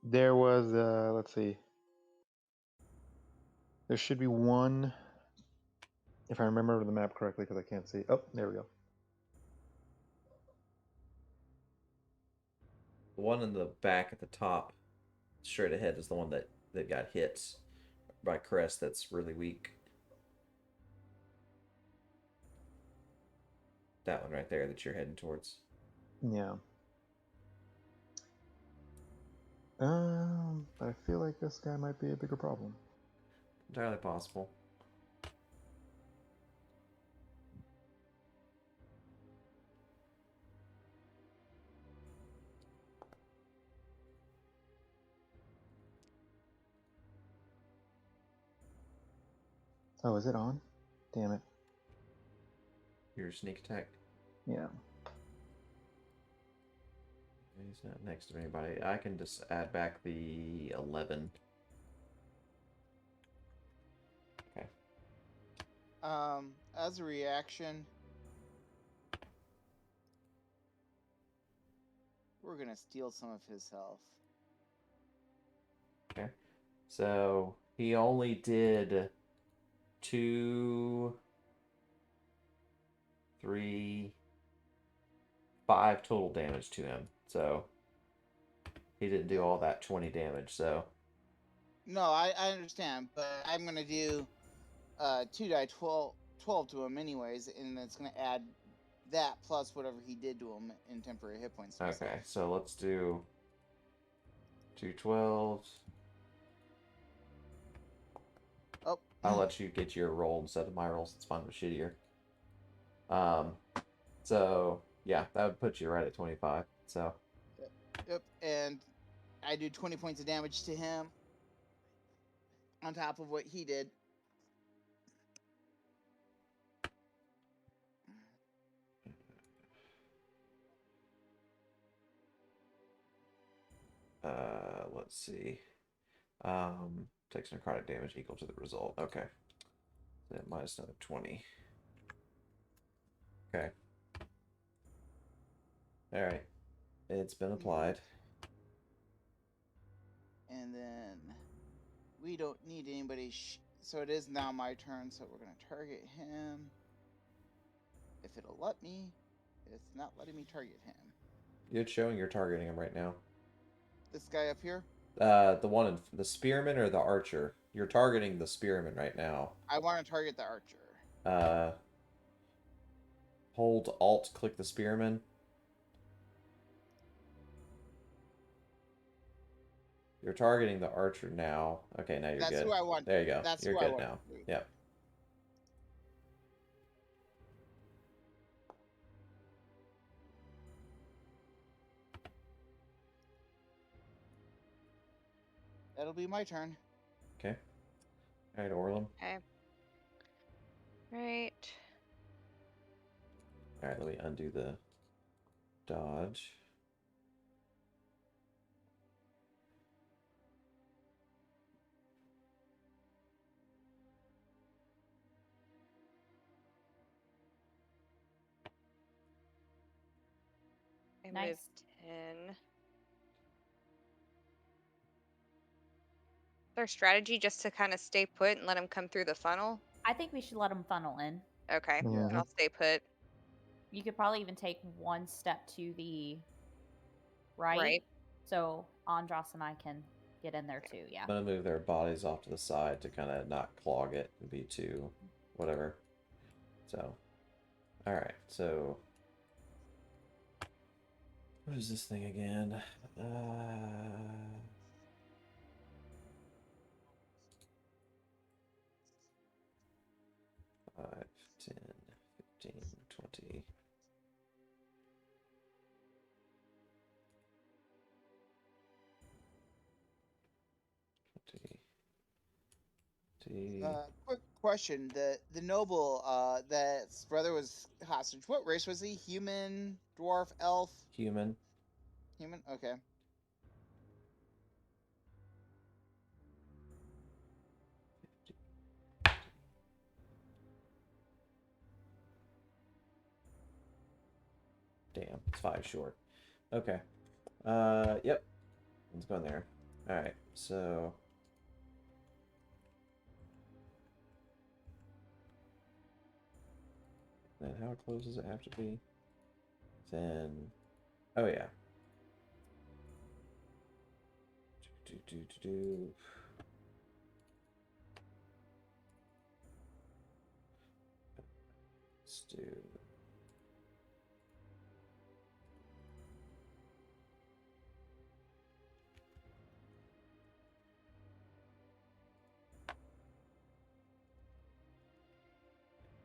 There was, let's see. There should be one, if I remember the map correctly, because I can't see. Oh, there we go. The one in the back at the top, straight ahead, is the one that got hit by Crest that's really weak. That one right there that you're heading towards. Yeah. But I feel like this guy might be a bigger problem. Entirely possible. Oh, is it on? Damn it. Your sneak attack. Yeah. He's not next to anybody. I can just add back the 11. Okay. As a reaction, we're gonna steal some of his health. Okay. So he only did 2, 3, 5 total damage to him. So he didn't do all that 20 damage. So No, I understand, but I'm gonna do 2 die 12 to him anyways, and it's gonna add that plus whatever he did to him in temporary hit points. okay. So let's do 2 12s. Oh, I'll let you get your roll instead of my rolls. It's fine, but shittier. So Yeah, that would put you right at 25. So Yep, and I do 20 points of damage to him on top of what he did. let's see. Takes necrotic damage equal to the result. Okay. Then minus another 20. Okay. All right. It's been applied. And then we don't need anybody. So it is now my turn. So we're going to target him. If it'll let me. It's not letting me target him. It's showing you're targeting him right now. This guy up here? The one in the spearman or the archer? You're targeting the spearman right now. I want to target the archer. Hold Alt, click the spearman. You're targeting the archer now. Okay, now you're That's good. who I want. There you go. That's You're who I good want. now. Yep. That'll be my turn. Okay. All right, Orlum. Okay. Right. All right, let me undo the dodge. I Nice. moved 10. Their strategy just to kind of stay put and let him come through the funnel? I think we should let him funnel in. Okay, Yeah. then I'll stay put. You could probably even take one step to the right. Right. So Andros and I can get in there too. Yeah. I'm gonna move their bodies off to the side to kind of not clog it and be too whatever. So, all right. So, what is this thing again? 5, 10, 15, 20. 20. Quick question: the noble that's brother was hostage. What race was he? Human, dwarf, elf? Human. Human. Okay. Damn, it's 5 short. Okay. Yep. Let's go in there. All right. So. Then how close does it have to be? Then. Oh yeah. Do. Let's do.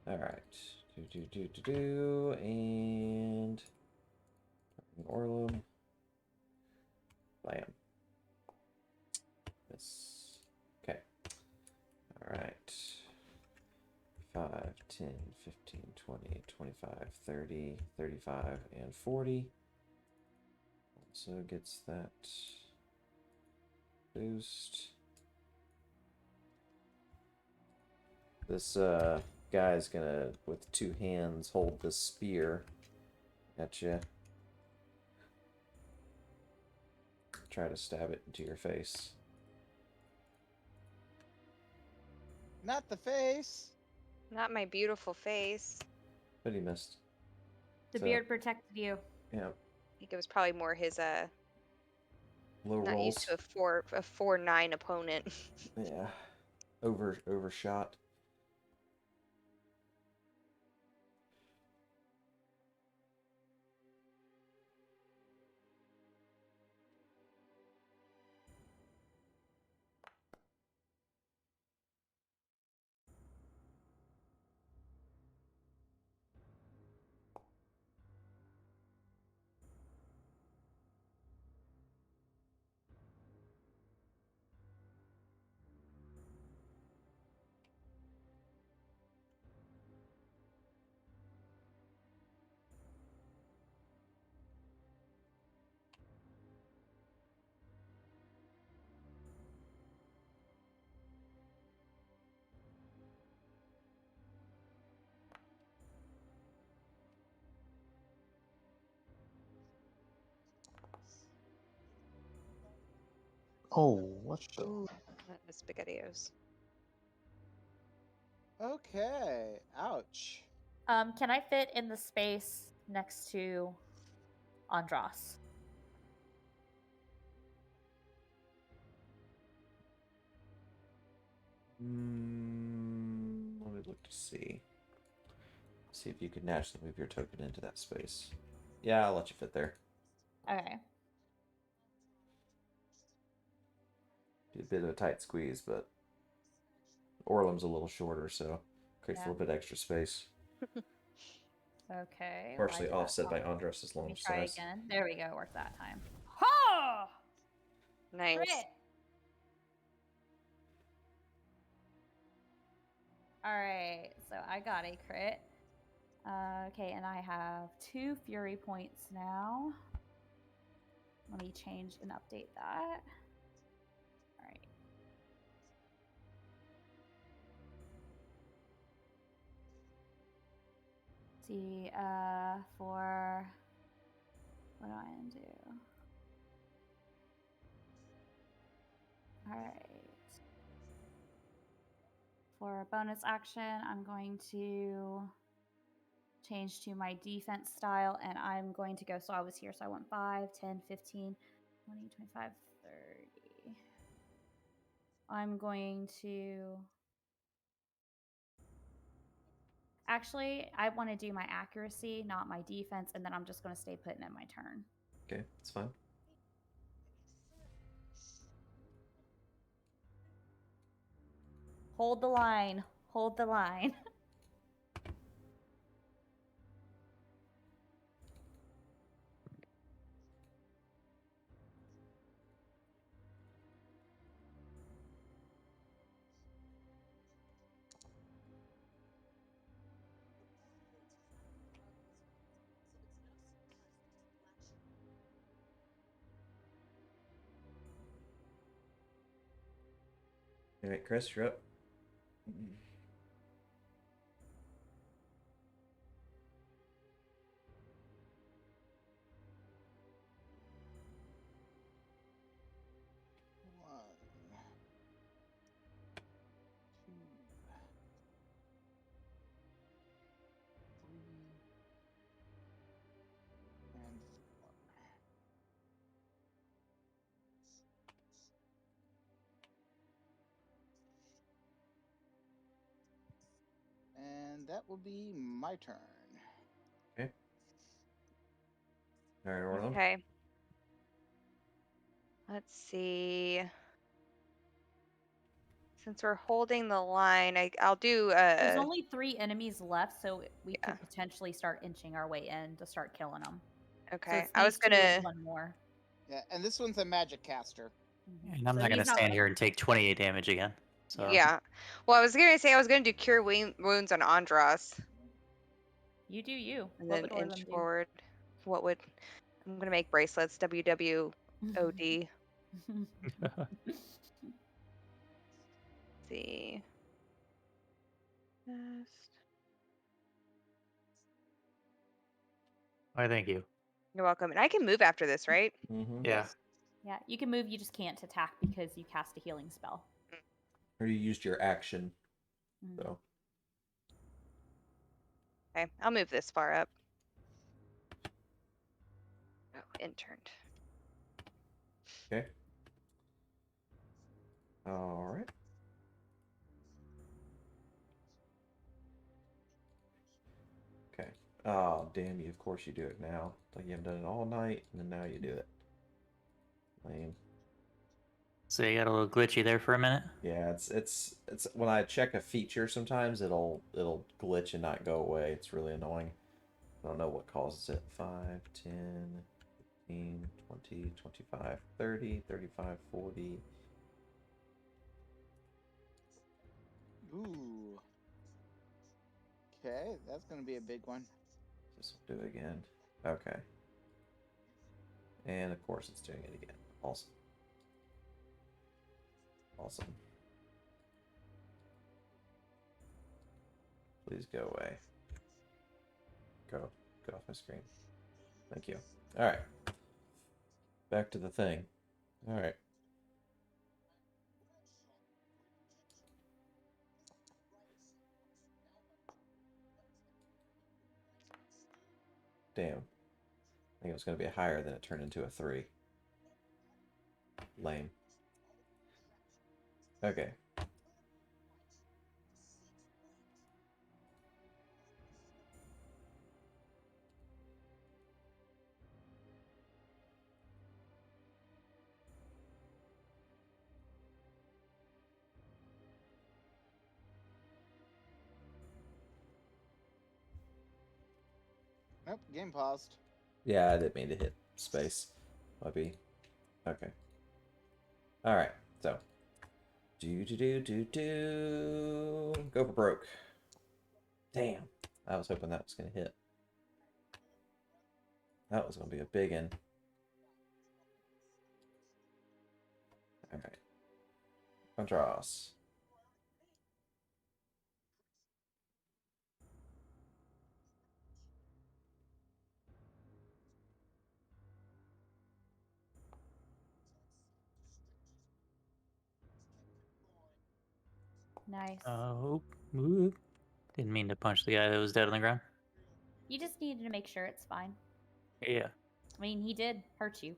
All right. And Orlum. Bam. This. Okay. All right. 5, 10, 15, 20, 25, 30, 35, and 40. Also gets that boost. This guy's gonna, with 2 hands, hold this spear at you. Try to stab it into your face. Not the face. Not my beautiful face. But he missed. The So, beard protected you. Yeah. I think it was probably more his Low not rolls. used to a 4-9 opponent. Yeah. Overshot. Oh, what the? Ooh, not the SpaghettiOs. Okay. Ouch. Can I fit in the space next to Andros? Let me look to see. See if you can naturally move your token into that space. Yeah, I'll let you fit there. Okay. Be a bit of a tight squeeze, but Orlem's a little shorter, so creates a Yeah. little bit extra space. Okay. Partially why did that offset by not work? Andros' Let me long try size. again. There we go. Worked that time. Ha! Nice. Crit! Alright, so I got a crit. Okay, and I have 2 fury points now. Let me change and update that. Alright. See, for what do I want to do? Alright. For a bonus action, I'm going to change to my defense style, and I'm going to go. So I was here, so I went 5, 10, 15, 20, 25, 30. I'm going to. Actually, I want to do my accuracy, not my defense, and then I'm just going to stay put in my turn. Okay, that's fine. Hold the line. Hold the line. All right, Chris, you're up. One, two, three, and 4. And that will be my turn. Okay. All right, Orlem. Okay. Let's see. Since we're holding the line, I'll do There's only 3 enemies left, so we Yeah. could potentially start inching our way in to start killing them. So okay. it's I was these 2 and gonna 1 more. Yeah, and this one's a magic caster. And I'm So not going he's to stand gonna- here and take 28 damage again. So Yeah. Well, I was gonna say I was gonna do cure wounds on Andros You do you. and What then would inch Orlem do? forward. What would I'm gonna make bracelets? WWOD. See. Just... I thank you. You're welcome. And I can move after this, right? Mm-hmm. Yeah. Yeah, you can move, you just can't attack because you cast a healing spell. Or you used your action, Mhm. so. Okay, I'll move this far up. Oh, interned. Okay. All right. Okay. Oh, damn you. Of course you do it now. Like you haven't done it all night, and then now you do it. Lame. So you got a little glitchy there for a minute. Yeah, it's when I check a feature sometimes it'll glitch and not go away. It's really annoying. I don't know what causes it. 5, 10, 15, 20, 25, 30, 35, 40. Ooh. Okay, that's going to be a big one. This will do it again. Okay. And of course it's doing it again. Awesome. Awesome. Please go away. Go. Get off my screen. Thank you. Alright. Back to the thing. Alright. Damn. I think it was going to be higher than it turned into a 3. Lame. Okay. Nope, game paused. Yeah, I didn't mean to hit space. Might be. Okay. Alright, so. Go for broke. Damn. I was hoping that was going to hit. That was going to be a big one. Alright. Contrast. Nice. Oop. Didn't mean to punch the guy that was dead on the ground. You just needed to make sure it's fine. Yeah. I mean, he did hurt you.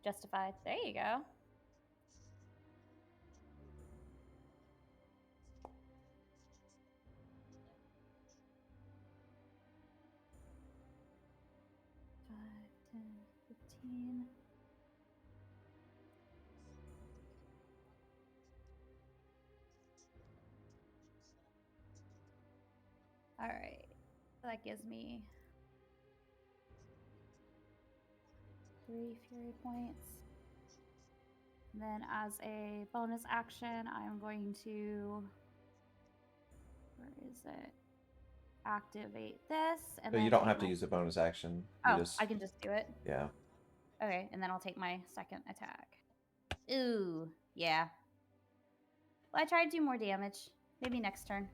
Justified. There you go. Five, 10, 15. All right. That gives me 3 fury points. And then as a bonus action, I'm going to, where is it? Activate this. And But then you don't take have to my- use a bonus action. You Oh, just, I can just do it. yeah. Okay, and then I'll take my second attack. Ooh, yeah. Well, I tried to do more damage. Maybe next turn.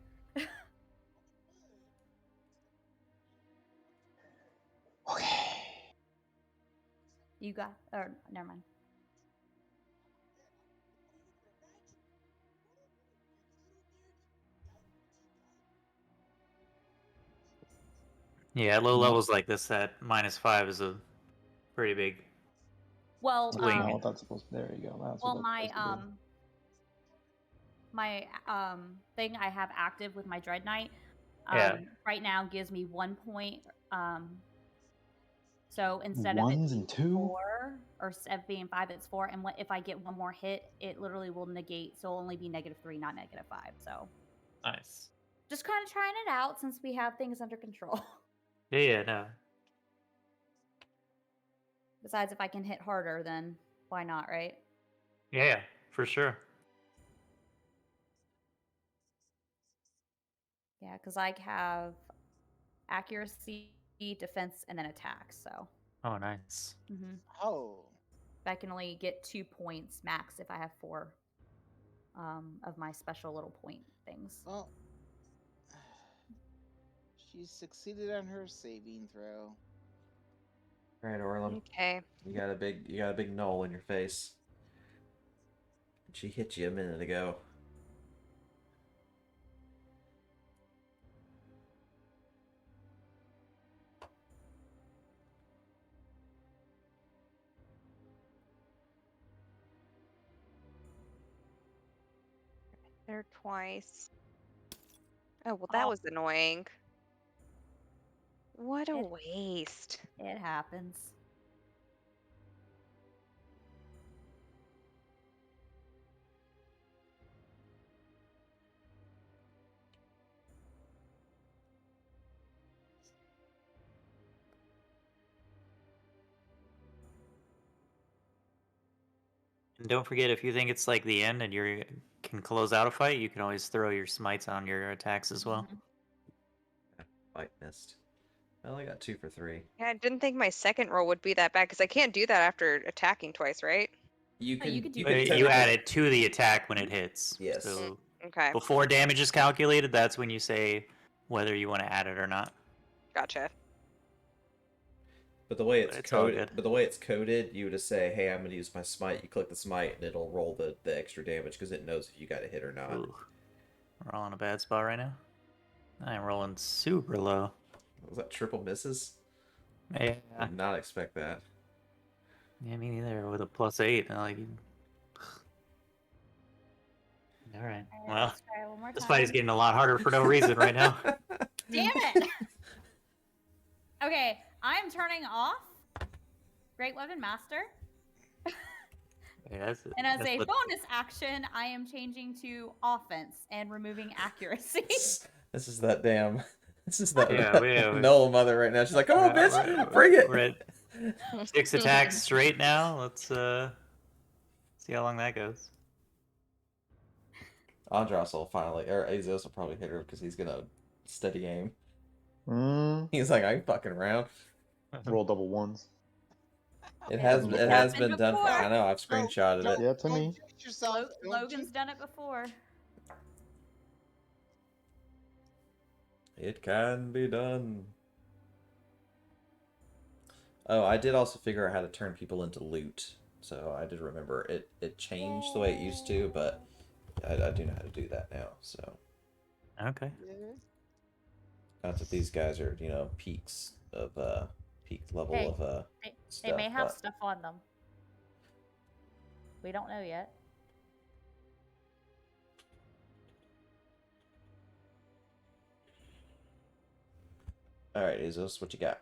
Okay. You got, or never mind. Yeah, at low levels like this, that -5 is a pretty big. Well, That's Swing. not what that's supposed to. There you go. That's well, what my that's supposed to do. my thing I have active with my Dread Knight Yeah. right now gives me 1 point. So instead of it Ones being and two? 4 or instead of being 5, it's 4. And if I get one more hit, it literally will negate. So it'll only be -3, not -5. So Nice. just kind of trying it out since we have things under control. Yeah, no. Besides, if I can hit harder, then why not, right? Yeah, for sure. Yeah, because I have accuracy, defense, and then attack. So Oh, nice. Oh. I can only get 2 points max if I have 4 of my special little point things. Well, she succeeded on her saving throw. All right, Orlin. Okay. You got a big knoll in your face. She hit you a minute ago. There twice. Oh, well, that Oh. was annoying. What a It- waste. It happens. And don't forget, if you think it's like the end and you can close out a fight, you can always throw your smites on your attacks as well. Fight missed. I only got 2 for 3. Yeah, I didn't think my second roll would be that bad because I can't do that after attacking twice, right? You No, can. you could do You it. can You technically- add it to the attack when it hits. Yes. So Okay, before damage is calculated, that's when you say whether you want to add it or not. gotcha. But the way it's It's all coded, good. but the way it's coded, you would just say, "Hey, I'm going to use my smite." You click the smite, and it'll roll the extra damage because it knows if you got a hit or not. Ooh. We're all in a bad spot right now. I am rolling super low. Was that triple misses? Yeah. Did not expect that. Yeah, me neither. With a +8, like. All right. All right, Well, let's try one more this time. fight is getting a lot harder for no reason right now. Damn it! Okay, I'm turning off Great Weapon Master. Yeah, that's, And as that's a what- bonus action, I am changing to offense and removing accuracy. This is that damn. This is that Yeah, Noel mother right now. She's like, "Come on, we're- bitch, bring it." We're at 6 attacks straight now. Let's see how long that goes. Andros will finally, or Azos will probably hit her because he's gonna steady aim. Mm, He's like, I ain't fucking around. roll double ones. It has It's it has happened been done. before. I know. I've screenshotted it. Yeah, to Don't me. jinx yourself. Don't Logan's jinx- done it before. It can be done. Oh, I did also figure out how to turn people into loot. So I did remember it. It changed the way it used to, but I do know how to do that now. So Okay. Yeah. not that these guys are peaks of peak level Hey, of They stuff. may have but stuff on them. We don't know yet. all right, Azos, what you got?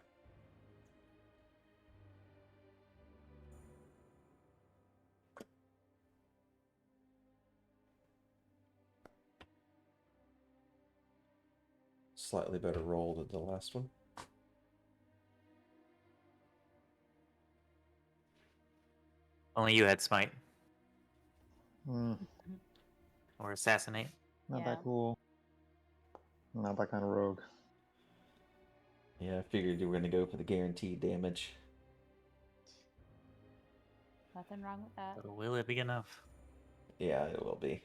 Slightly better roll than the last one. Only you had smite Mm, or assassinate. not Yeah. that cool. Not that kind of rogue. Yeah, I figured you were gonna go for the guaranteed damage. Nothing wrong with that. But will it be enough? Yeah, it will be.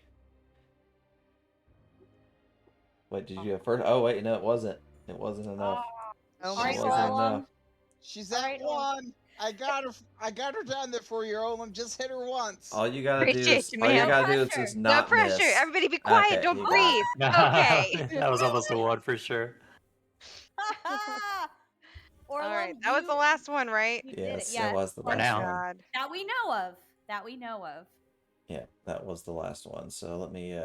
Wait, did you have first? Oh wait, no, it wasn't. It wasn't enough. Oh All my right, It well, wasn't god. enough. She's All at right, one. I got her. I got her down there for you, Olem. Just hit her once. All you gotta do Appreciate is you, all you man. gotta do No is pressure. just No not pressure. miss. Everybody be quiet. Okay, Don't you got breathe. Okay. That was almost a 1 for sure. All All right. That was the last one, right? You did it. Yes, Yes. it was the For last now. one. God. That we know of. That we know of. Yeah, that was the last one. So let me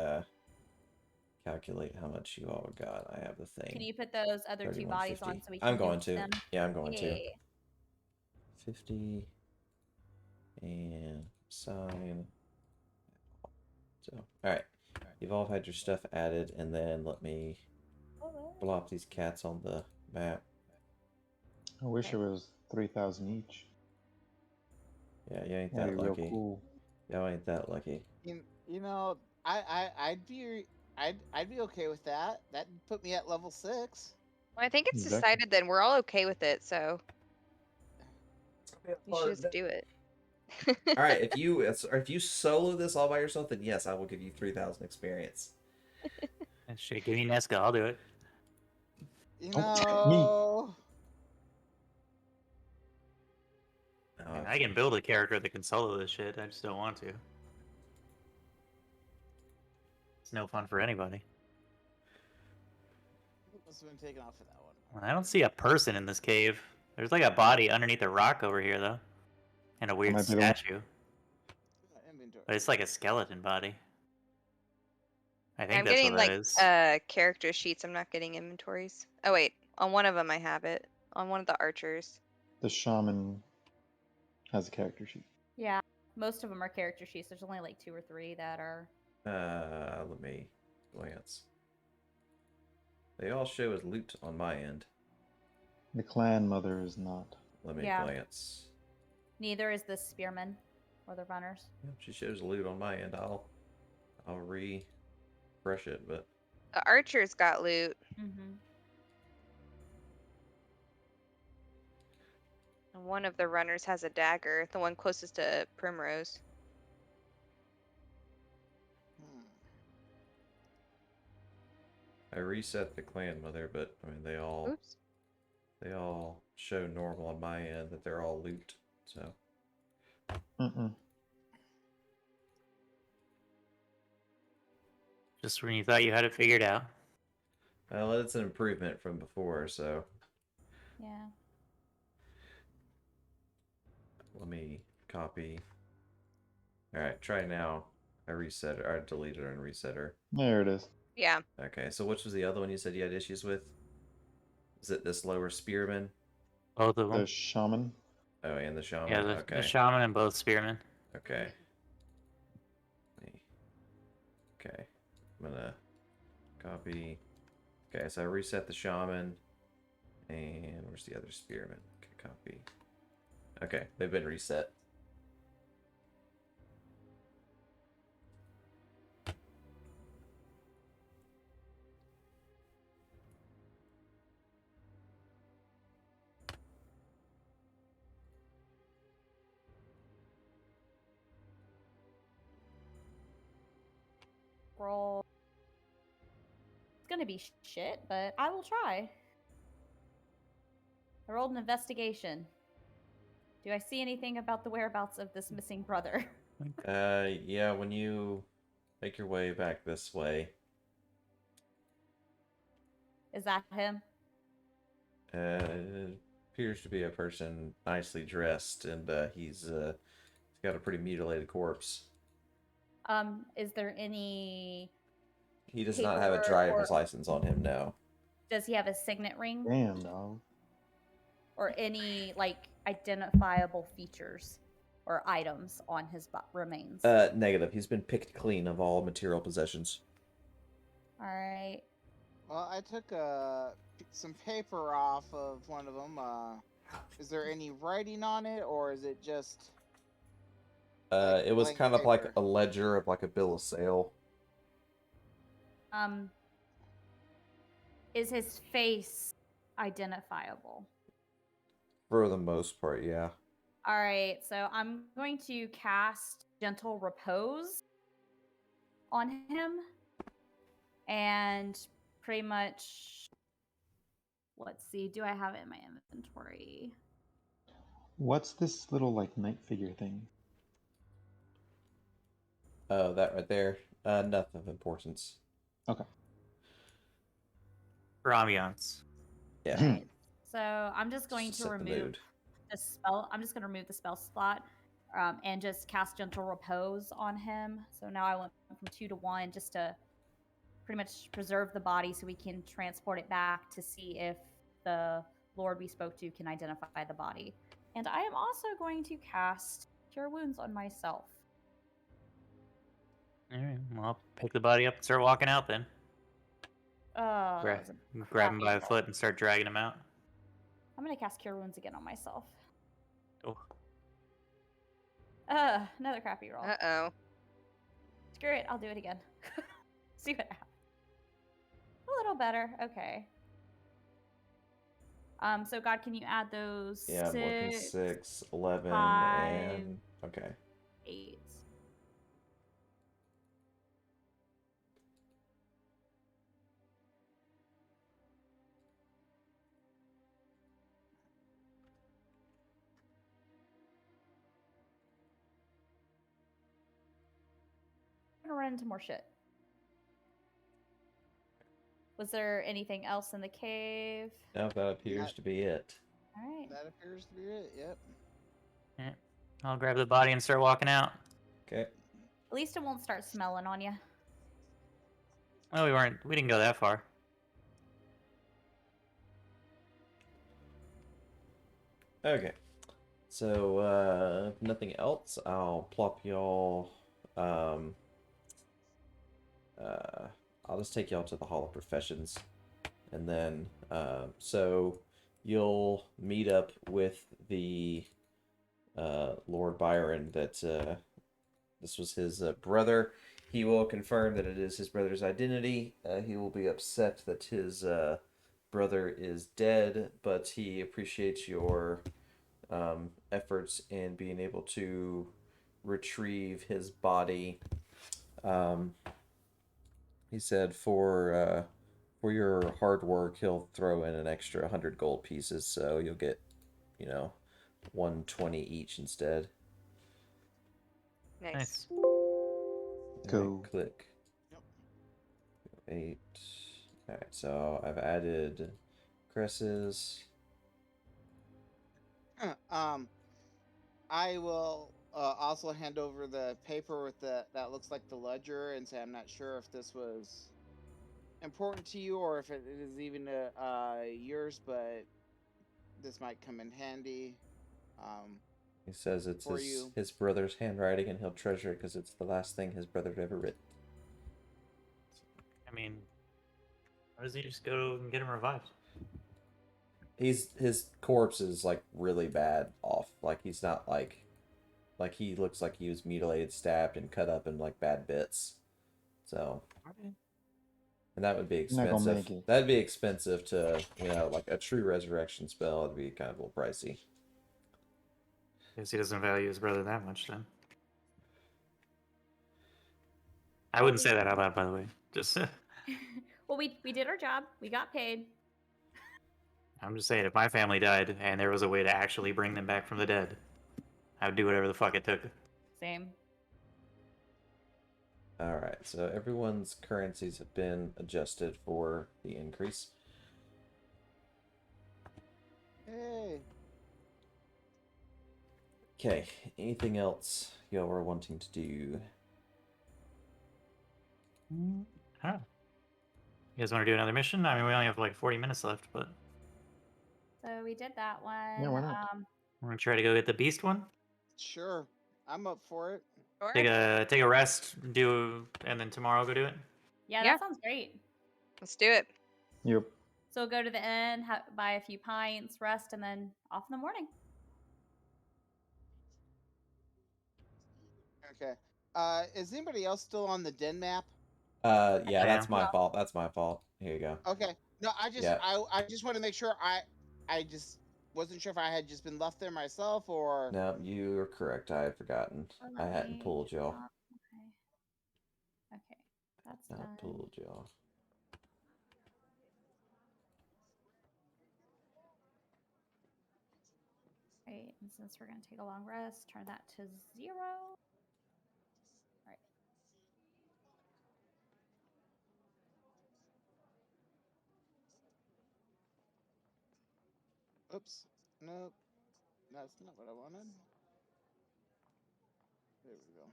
calculate how much you all got. I have the thing. Can you put those other two bodies 3150. on so we can I'm going nuke to. them? Yeah, I'm going to. Yay. 50 and sign. So, all right. You've all had your stuff added, and then let me plop these cats on the map. I wish it was 3,000 each. Yeah, you ain't That'd that be real lucky. cool. Y'all ain't that lucky. You know, I'd be okay with that. That'd put me at level 6. Well, I think it's Exactly. decided then. We're all okay with it, so we should just do it. All right, if you solo this all by yourself, then yes, I will give you 3,000 experience. Shit, give me Nesca. I'll do it. You Oh, me. know, No, And I can build a character that can solo this shit. I just don't want to. It's no fun for anybody. must have been taken off for that one. I don't see a person in this cave. There's like a body underneath a rock over here, though. And a weird might be the one. statue. Inventory. But it's like a skeleton body. I think I'm that's getting what that like is. character sheets. I'm not getting inventories. Oh wait, on one of them I have it. On one of the archers. The shaman has a character sheet. Yeah. Most of them are character sheets. There's only like 2 or 3 that are. let me glance. They all show as loot on my end. The clan mother is not. Let me Yeah. glance. Neither is the spearmen or the runners. Yep, she shows loot on my end. I'll refresh it, but The archers got loot. Mm-hmm. And one of the runners has a dagger. The one closest to Primrose. Hmm. I reset the clan mother, but I mean Oops. they all show normal on my end that they're all loot. So Mm-mm. Just when you thought you had it figured out. well, it's an improvement from before, so Yeah. Let me copy. All right, try now. I reset her. I deleted her and reset her. There it is. Yeah. Okay, so which was the other one you said you had issues with? Is it this lower spearman? Both of them. The shaman. Oh, and the shaman. Yeah, the Okay. shaman and both spearmen. Okay. Okay. I'm gonna copy. Okay, so I reset the shaman. And where's the other spearman? Okay, copy. Okay, they've been reset. Roll. It's gonna be shit, but I will try. I rolled an investigation. Do I see anything about the whereabouts of this missing brother? Yeah, when you make your way back this way, Is that him? it appears to be a person nicely dressed, and he's got a pretty mutilated corpse. Is there any He does not have a driver's license on him now. Does he have a signet ring? Damn, dog. Or any like identifiable features or items on his remains? Negative. He's been picked clean of all material possessions. All right. Well, I took some paper off of one of them. Is there any writing on it, or is it just? It was blank kind of like paper? a ledger of like a bill of sale. Is his face identifiable? For the most part, yeah. All right, so I'm going to cast Gentle Repose on him, and pretty much, let's see, do I have it in my inventory? What's this little like night figure thing? Oh, that right there. Nothing of importance. Okay. For ambiance. Yeah. All right, so I'm just going to Set the remove mood. the spell. I'm just going to remove the spell slot and just cast Gentle Repose on him. So now I went from 2 to 1 just to pretty much preserve the body so we can transport it back to see if the Lord we spoke to can identify the body. And I am also going to cast Cure Wounds on myself. All right, well, I'll pick the body up and start walking out then. Oh, that was a Grab him crappy by the roll. foot and start dragging him out. I'm going to cast Cure Wounds again on myself. Oh. Another crappy roll. Uh-oh. Screw it, I'll do it again. See what happens. A little better, okay. So God, can you add those? Yeah, I'm looking 6, 11, 5, and okay. 8. I'm gonna run into more shit. Was there anything else in the cave? No, that appears to be it. All right. That appears to be it. Yep. Yeah. I'll grab the body and start walking out. Okay. At least it won't start smelling on you. Oh, we didn't go that far. Okay. So, if nothing else, I'll plop y'all. I'll just take y'all to the Hall of Professions. And then, so you'll meet up with the Lord Byron that this was his brother. He will confirm that it is his brother's identity. He will be upset that his brother is dead, but he appreciates your efforts in being able to retrieve his body. He said for your hard work, he'll throw in an extra 100 gold pieces, so you'll get, 120 each instead. Nice. Cool. Right, click. Yep. 8. Alright, so I've added cresses. I will also hand over the paper with that looks like the ledger and say I'm not sure if this was important to you or if it is even yours, but this might come in handy. He says it's For his you. his brother's handwriting, and he'll treasure it because it's the last thing his brother had ever written. I mean, why does he just go and get him revived? His corpse is like really bad off. Like he's not like he looks like he was mutilated, stabbed, and cut up in like bad bits. So, and that would be Not gonna expensive. make it. That'd be expensive to like a true resurrection spell. It'd be kind of a little pricey. Guess he doesn't value his brother that much then. I wouldn't say that out loud, by the way. Just Well, we did our job. We got paid. I'm just saying, if my family died and there was a way to actually bring them back from the dead, I would do whatever the fuck it took. Same. All right, so everyone's currencies have been adjusted for the increase. Hey. Okay, anything else y'all were wanting to do? I don't know. You guys want to do another mission? I mean, we only have like 40 minutes left, but So we did that one. Yeah, why not? we're gonna try to go get the beast one. Sure. I'm up for it. Sure. Take a rest, and then tomorrow go do it. Yeah, Yeah. that sounds great. Let's do it. Yep. So we'll go to the inn, buy a few pints, rest, and then off in the morning. Okay. Is anybody else still on the den map? Yeah, Yeah. that's my fault. That's my fault. Here you go. Okay. No, I just Yeah. I just want to make sure I just wasn't sure if I had just been left there myself or No, you are correct. I had forgotten. Oh, I let hadn't me- pulled y'all. Okay, that's Not done. pulled y'all. Right, and since we're gonna take a long rest, turn that to 0. All right. oops. Nope. That's not what I wanted. There we go.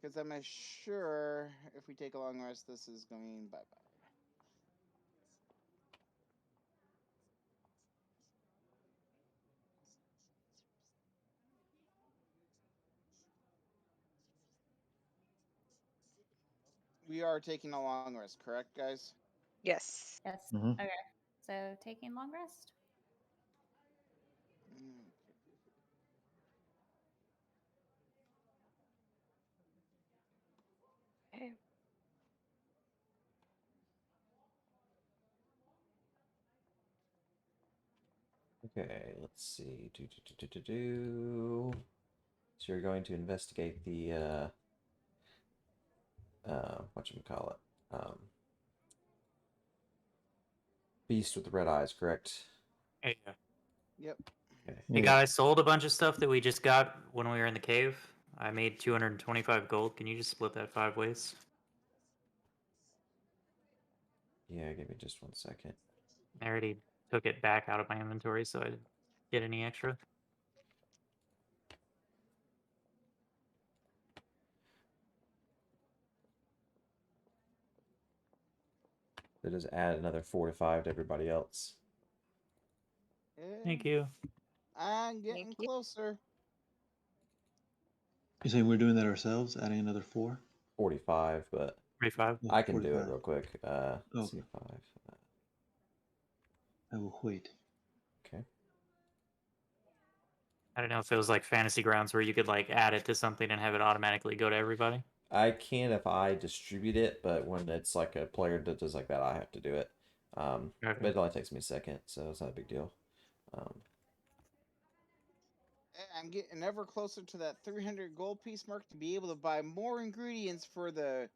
Because I'm sure if we take a long rest, this is going bye-bye. We are taking a long rest, correct, guys? Yes. Yes. Mhm. Okay. So taking long rest. Mm. Okay. Okay, let's see. So you're going to investigate the whatchamacallit? Beast with the red eyes, correct? Hey, Yep. Okay. hey Yeah. guys, sold a bunch of stuff that we just got when we were in the cave. I made 225 gold. Can you just split that 5 ways? Yeah, give me just 1 second. I already took it back out of my inventory, so I didn't get any extra. So just add another 4 to 5 to everybody else. Thank you. I'm getting Thank you. closer. You saying we're doing that ourselves, adding another 4? 45, but 35. Oh, I can do it 45. real quick. Okay. C5. I will wait. Okay. I don't know if it was like Fantasy Grounds where you could like add it to something and have it automatically go to everybody. I can if I distribute it, but when it's like a player that does like that, I have to do it. But Okay. it only takes me a second, so it's not a big deal. I'm getting ever closer to that 300 gold piece mark to be able to buy more ingredients for the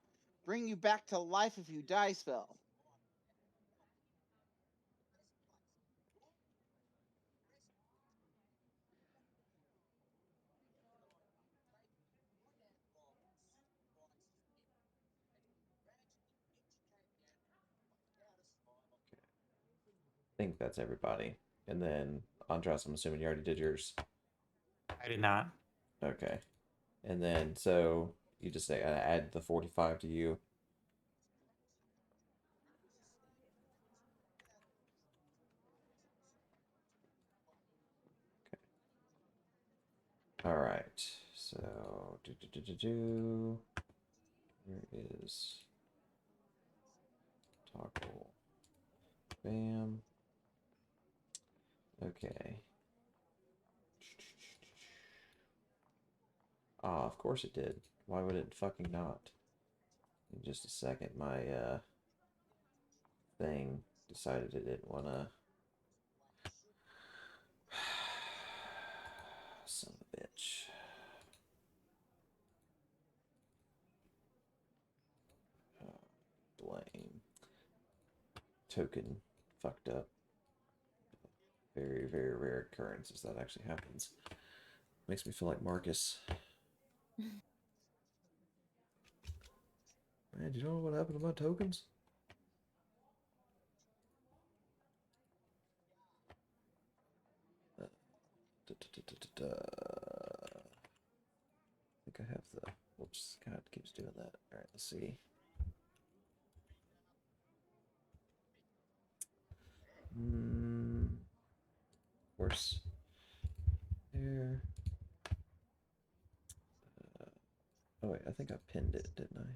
bring you back to life if you die spell. I think that's everybody. And then Andras, I'm assuming you already did yours. I did not. Okay. And then so you just say add the 45 to you. All right. So Here is toggle. Bam. Okay. Ah, of course it did. Why would it fucking not? In just a second, my thing decided it didn't wanna. Son of a bitch. Blame. Token fucked up. Very, very rare occurrences that actually happens. Makes me feel like Marcus. Man, do you know what happened to my tokens? I think I have the. Whoops, God keeps doing that. All right, let's see. Of course. There. Oh wait, I think I pinned it, didn't I?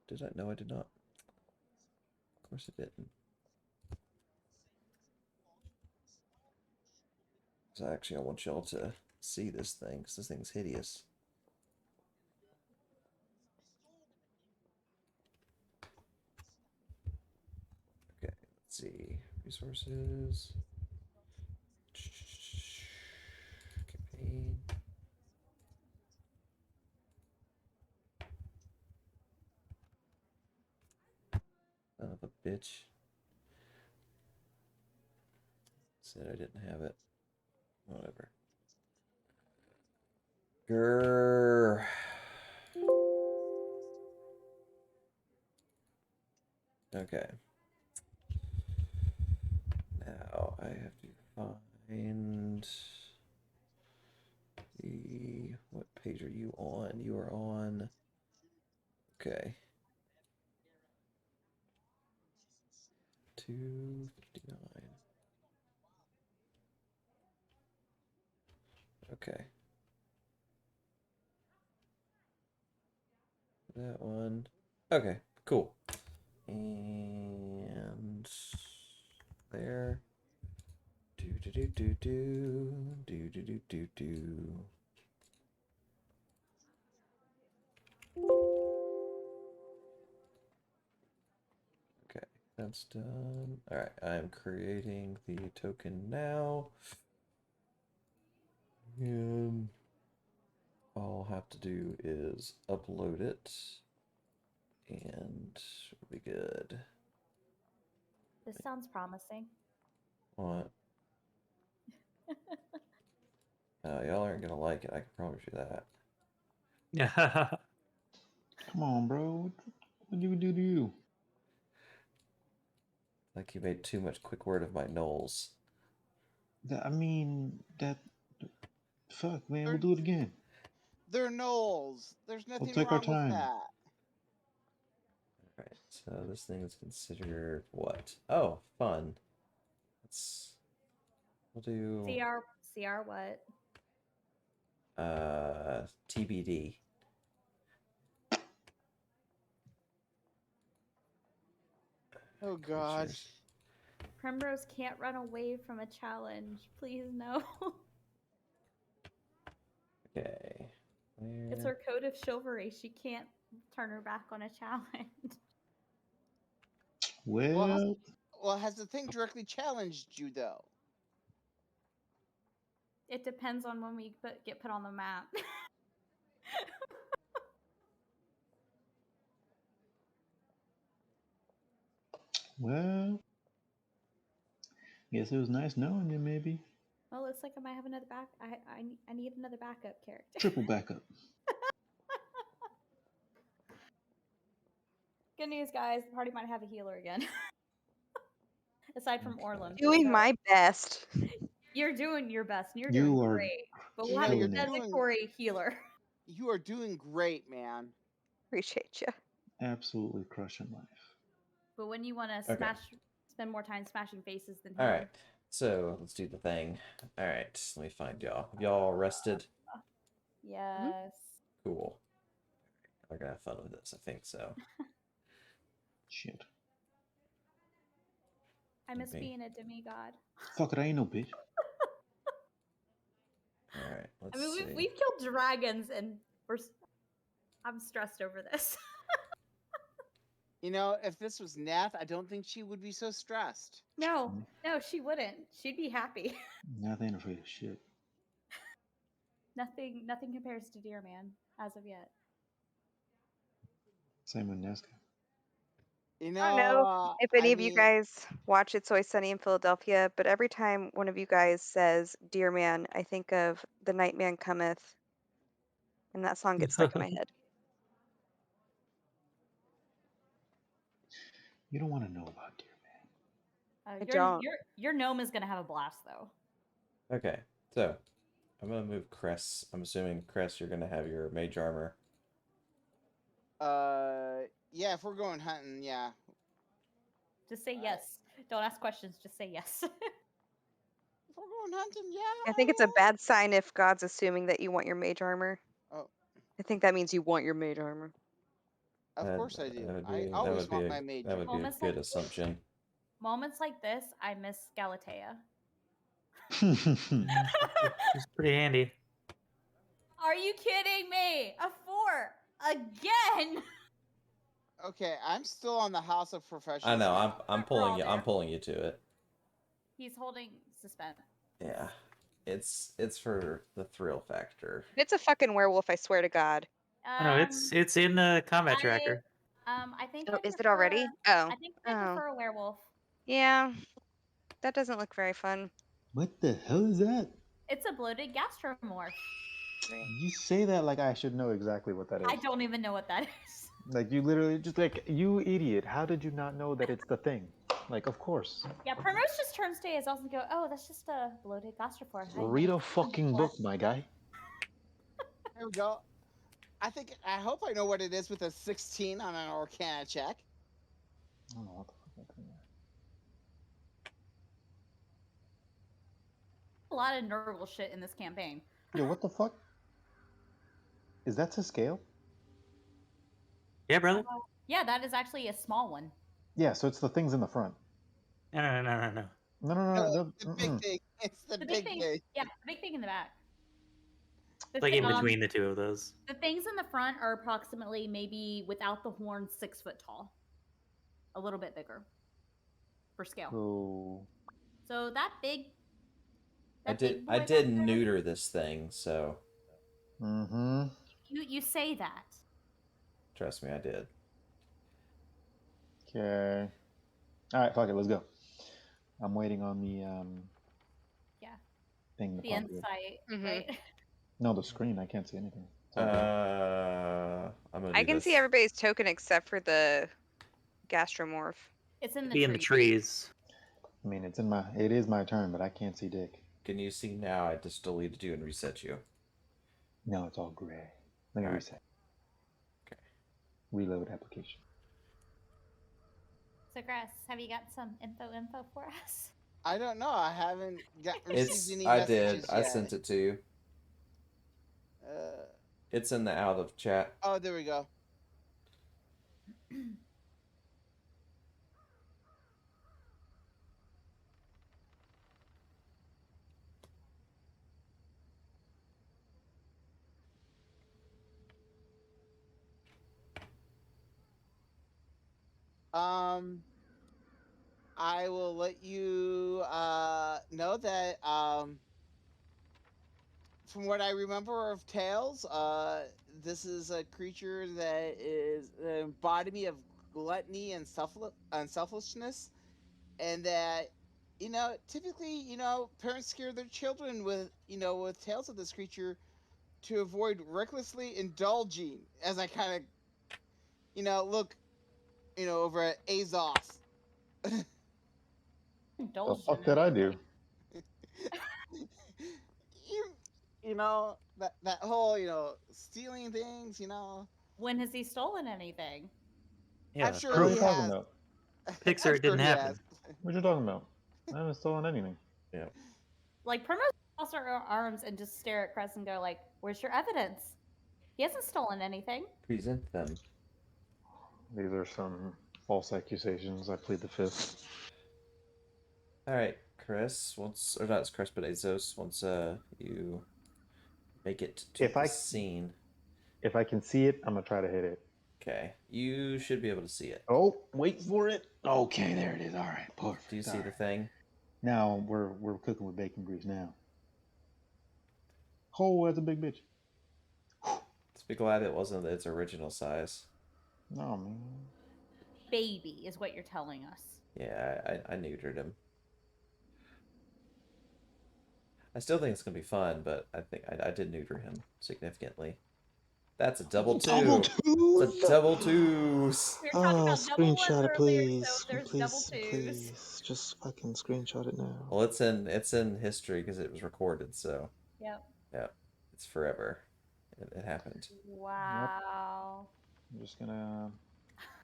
Did I? No, I did not. Of course I didn't. So actually, I want y'all to see this thing, because this thing's hideous. Okay, let's see. Resources. Campaign. Son of a bitch. Said I didn't have it. Whatever. Grrr. Okay. Now I have to find the. What page are you on? You are on. Okay. 259. Okay. That one. Okay, cool. And there. Do do do do do do do do do do. Okay, that's done. All right, I'm creating the token now, and all I'll have to do is upload it, and we'll be good. This sounds promising. What? Y'all aren't gonna like it. I can promise you that. Yeah. Come on, bro. What do we do to you? Like you made too much quick word of my Knowles. I mean, that. Fuck, man. They're, We'll do it again. they're gnolls. There's We'll nothing take our wrong with time. that. Alright, so this thing is considered what? Oh, fun. We'll do CR what? TBD. Oh God. Creatures. Primrose can't run away from a challenge. Please no. Okay. It's Where? her code of chivalry. She can't turn her back on a challenge. Well, Has the thing directly challenged you though? It depends on when we get put on the map. well. Guess it was nice knowing you, maybe. Well, looks like I might have another back. I need another backup character. Triple backup. Good news, guys. The party might have a healer again. Aside from Okay. Orlum. Doing So my best. you're doing your best and you're You doing are great. But You we'll have know, a you're killing it. doing designatory healer. you are doing great, man. Appreciate you. Absolutely crushing life. But when you want to Okay. spend more time smashing faces than All healing. right. So let's do the thing. All right. Let me find y'all. Y'all rested? Yes. Cool. We're gonna have fun with this. I think so. Shit. I miss Okay. being a demigod. Fuck it, I ain't no bitch. All right. Let's I mean, see. we've killed dragons and I'm stressed over this. You know, if this was Nath, I don't think she would be so stressed. No, she wouldn't. She'd be happy. Nah, they ain't afraid of shit. Nothing compares to Deer Man as of yet. Same with Nesca. You I don't know know, if any of you guys watch It's Always Sunny in Philadelphia, but every time one of you guys says Dear Man, I think of The Night Man Cometh, and that song gets stuck in my head. You don't want to know about Deer Man. I don't. Your gnome is gonna have a blast though. Okay. So I'm gonna move Cress. I'm assuming Cress, you're gonna have your mage armor. Yeah, if we're going hunting, yeah. Just say yes. Don't ask questions. Just say yes. If we're going hunting, yeah. I think it's a bad sign if God's assuming that you want your mage armor. Oh, I think that means you want your mage armor. of course I do. That would I be, always want my mage. that would be a Almost good like- assumption. Moments like this, I miss Galatea. She's pretty handy. Are you kidding me? A 4 again. Okay, I'm still on the House of Professionals. I know. I'm We're pulling all you. there. I'm pulling you to it. He's holding suspense. Yeah. It's for the thrill factor. It's a fucking werewolf, I swear to God. I know it's in the combat tracker. I think. Oh, I is it prefer- already? Oh. I think I prefer a werewolf. Yeah. That doesn't look very fun. What the hell is that? It's a bloated gastromorph. You say that like I should know exactly what that is. I don't even know what that is. Like you literally just like, you idiot. How did you not know that it's the thing? Like, of course. Yeah, Primrose just turns to his elf and go, "Oh, that's just a bloated gastromorph." Read a fucking book, my guy. There we go. I hope I know what it is with a 16 on an Arcana check. I don't know what the fuck that thing is. A lot of nerdle shit in this campaign. Yo, what the fuck? Is that to scale? Yeah, brother. Yeah, that is actually a small one. Yeah, so it's the things in the front. No. No. No, the big thing. It's the big thing. Yeah, the big thing in the back. The Like thi- in between the two of those. The things in the front are approximately, maybe without the horns, 6 foot tall. A little bit bigger for scale. So So that big. I that big did boy back did there, neuter this thing, so You say that. trust me, I did. okay. Alright, fuck it, let's go. I'm waiting on the Yeah. thing to The pop up. insight, Mhm. right? No, the screen, I can't see anything. It's all I'm gonna do I can see this. everybody's token except for the gastromorph. It's in the Be in the trees. I mean, it is my turn, but I can't see dick. Can you see now? I just deleted you and reset you. No, it's all gray. Let me Alright. reset. Okay. Reload application. So, Grass, have you got some info for us? I don't know. I haven't received any I messages did. I yet. sent it to you. It's in the out of chat. Oh, there we go. I will let you know that from what I remember of Tales, this is a creature that is the embodiment of gluttony and unselfishness, and that typically parents scare their children with with tales of this creature to avoid recklessly indulging. As I kind of look, over at Azos. The Indulged fuck in did I everything. do? that whole stealing things. When has he stolen anything? Yeah, I'm sure What are proof. you he talking has. about? Pixar, I'm it didn't sure he happen. has. What you talking about? I haven't stolen anything. Yeah. Like, Primrose will cross her arms and just stare at Cress and go, like, where's your evidence? He hasn't stolen anything. Present them. These are some false accusations. I plead the fifth. All right, Chris. Once, or not Chris, but Azos. Once you make it to If the I scene. if I can see it, I'm gonna try to hit it. Okay, you should be able to see it. Oh, wait for it. Okay, there it is. All right, perfect. Do you see all the right. thing? Now we're cooking with bacon grease now. Oh, that's a big bitch. Let's be glad it wasn't its original size. No, man. Baby is what you're telling us. Yeah, I neutered him. I still think it's gonna be fun, but I think I did neuter him significantly. That's a double two. Double two. It's a double twos. We were talking about double ones Screenshot it, earlier, please. so there's double twos. Just fucking screenshot it now. Well, it's in history because it was recorded. So Yep. yeah, it's forever. It happened. Wow. I'm just gonna.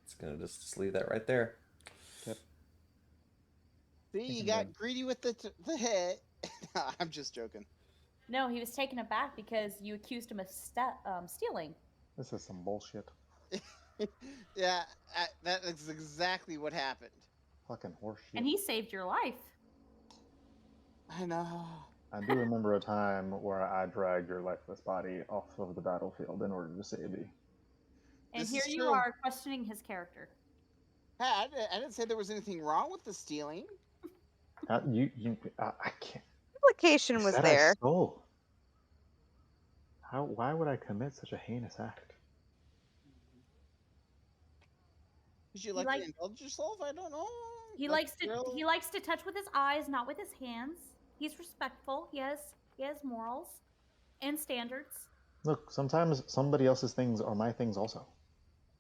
It's gonna just leave that right there. Yep. See, you Thinking got that- greedy with the hit. No, I'm just joking. No, he was taken aback because you accused him of stealing. This is some bullshit. Yeah, that is exactly what happened. Fucking horseshit. And he saved your life. I know. I do remember a time where I dragged your lifeless body off of the battlefield in order to save you. And This here is you true. are questioning his character. Hey, I didn't say there was anything wrong with the stealing. I can't. Application You was said there. I stole. Why would I commit such a heinous act? Would you like to indulge yourself? I don't know. He Let likes the to girl- he likes to touch with his eyes, not with his hands. He's respectful. He has morals and standards. Look, sometimes somebody else's things are my things also.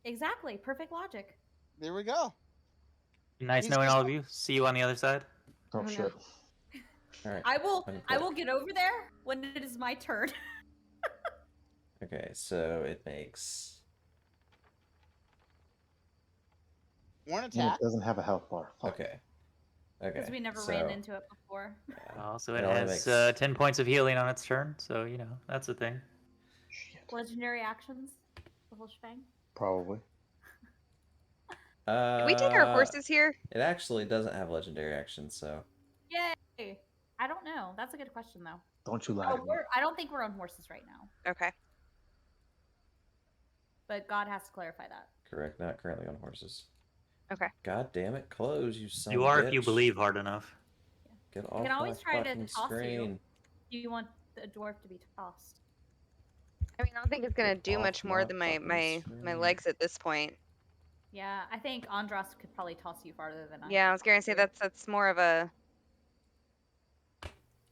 Exactly. Perfect logic. There we go. Nice He's knowing just- all of you. See you on the other side. Oh, Oh, no. shit. All right. I will Unquote. get over there when it is my turn. Okay, so it makes One And attack. it doesn't have a health bar. Fuck. okay. Because Okay. we never so, ran into it before. Also, It it only has makes- 10 points of healing on its turn, so that's a thing. Shit. Legendary actions. The whole shebang. Probably. Did we take our horses here? It actually doesn't have legendary actions, so Yay! I don't know. That's a good question though. Don't you lie Oh, to me. I don't think we're on horses right now. Okay. But God has to clarify that. correct. Not currently on horses. Okay. God damn it! Close, you son. You of a are if you bitch. believe hard enough. Get You off can always my try to fucking toss screen. you. Do you want the dwarf to be tossed? I mean, I don't think it's gonna Get do off much more my than my fucking screen. legs at this point. Yeah, I think Andros could probably toss you farther than I. Yeah, I was gonna could say too. that's more of a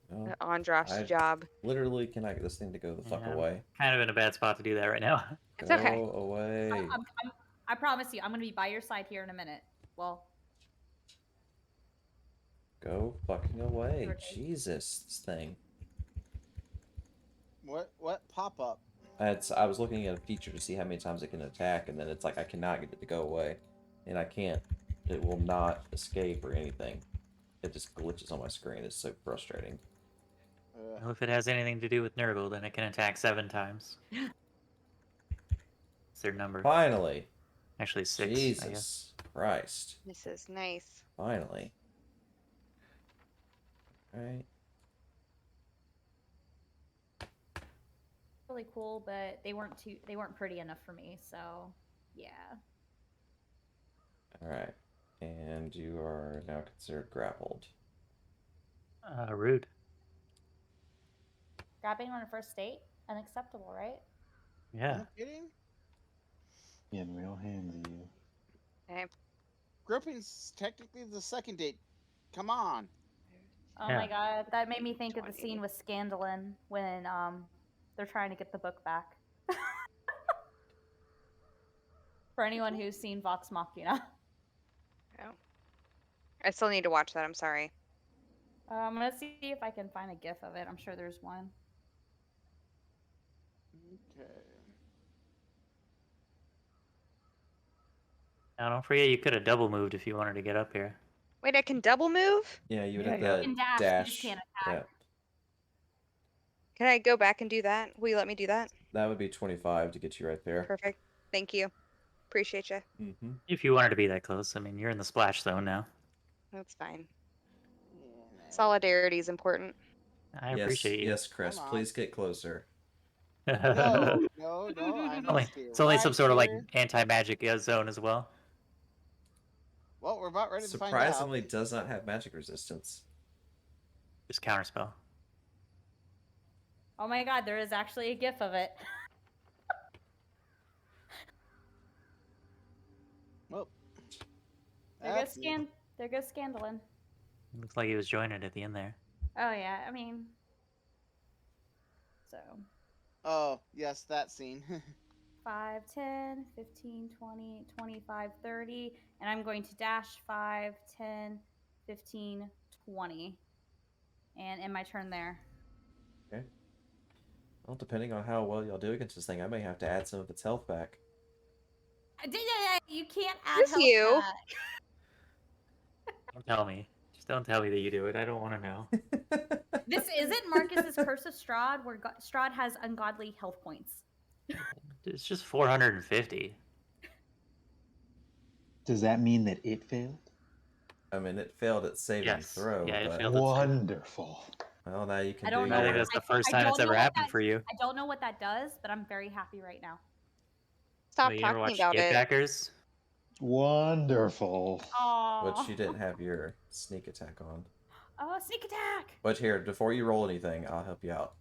No, an Andros I- job. literally cannot get this thing to go the fuck Yeah. away. Kind of in a bad spot to do that right now. It's Go okay. away. I promise you, I'm gonna be by your side here in a minute. Well, Go fucking away. Sure. Jesus, this thing. What pop up? I was looking at a feature to see how many times it can attack, and then it's like I cannot get it to go away, and I can't. It will not escape or anything. It just glitches on my screen. It's so frustrating. Well, if it has anything to do with Nurgle, then it can attack 7 times. It's their number. Finally, Actually, 6. I guess. Jesus Christ! This is nice. Finally. All right. really cool, but they weren't pretty enough for me. So, yeah. All right. And you are now considered grappled. Rude. Grabbing on a first date, unacceptable, right? Yeah. No kidding. In real hands, you. Okay. Groping's technically the second date. Come on. Oh Yeah. my god, that made me think of the 20. scene with Scandalin when they're trying to get the book back. For anyone who's seen Vox Machina. Oh. I still need to watch that. I'm sorry. I'm gonna see if I can find a GIF of it. I'm sure there's one. Okay. Now, don't forget you could have double moved if you wanted to get up here. Wait, I can double move? Yeah, you would Yeah, hit yeah. the You can dash, you just can't Yeah, attack. Can I go back and do that? Will you let me do that? that would be 25 to get you right there. Perfect. Thank you. Appreciate you. Mm-hmm. If you wanted to be that close, I mean, you're in the splash zone now. That's fine. And Solidarity is important. I Yes, appreciate you. yes, Chris. Come on. Please get closer. No, no, I'm gonna Only, stay it's only some right sort of like here. anti-magic zone as well. Well, we're about ready to find out. Surprisingly, does not have magic resistance. Just counterspell. Oh my god, there is actually a GIF of it. Well, There that's goes new. There goes Scandalin. Looks like he was joining at the end there. Oh yeah, I mean, so Oh, yes, that scene. 5, 10, 15, 20, 25, 30, and I'm going to dash 5, 10, 15, 20, and end my turn there. Okay. Well, depending on how well y'all do against this thing, I may have to add some of its health back. You can't add Just health you. back. Don't tell me. Just don't tell me that you do it. I don't want to know. This isn't Marcus's Curse of Strahd, where Strahd has ungodly health points. It's just 450. Does that mean that it failed? I mean, it failed its saving Yes. throw, Yeah, it but failed its save. Wonderful. well, now you can I don't do know I your... think that's the first I time it's don't know ever what happened that- for you. I don't know what that does, but I'm very happy right now. Stop You never talking watched about Get it. Backers? Wonderful. Oh. But you didn't have your sneak attack on. Oh, sneak attack! But here, before you roll anything, I'll help you out.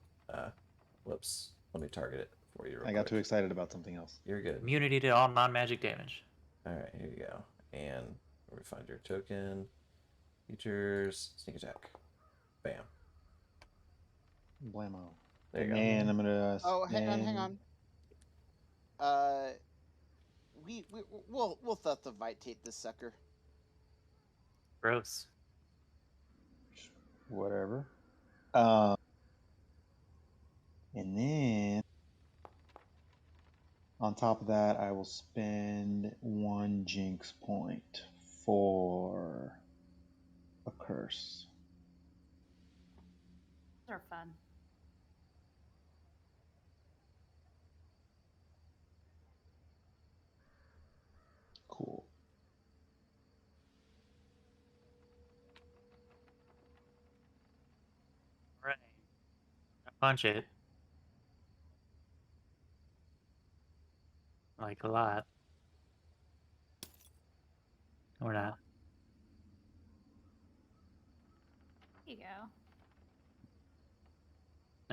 Whoops. Let me target it for you real I got quick. too excited about something else. You're good. Immunity to all non-magic damage. Alright, here you go. And where we find your token. Features. Sneak attack. Bam. Blammo. There you go. And I'm gonna. Oh, hang spend- on. We'll thought vitate this sucker. Gross. Whatever. And then on top of that, I will spend 1 jinx point for a curse. Those are fun. Cool. Right. Punch it. Like a lot. Or not. There you go.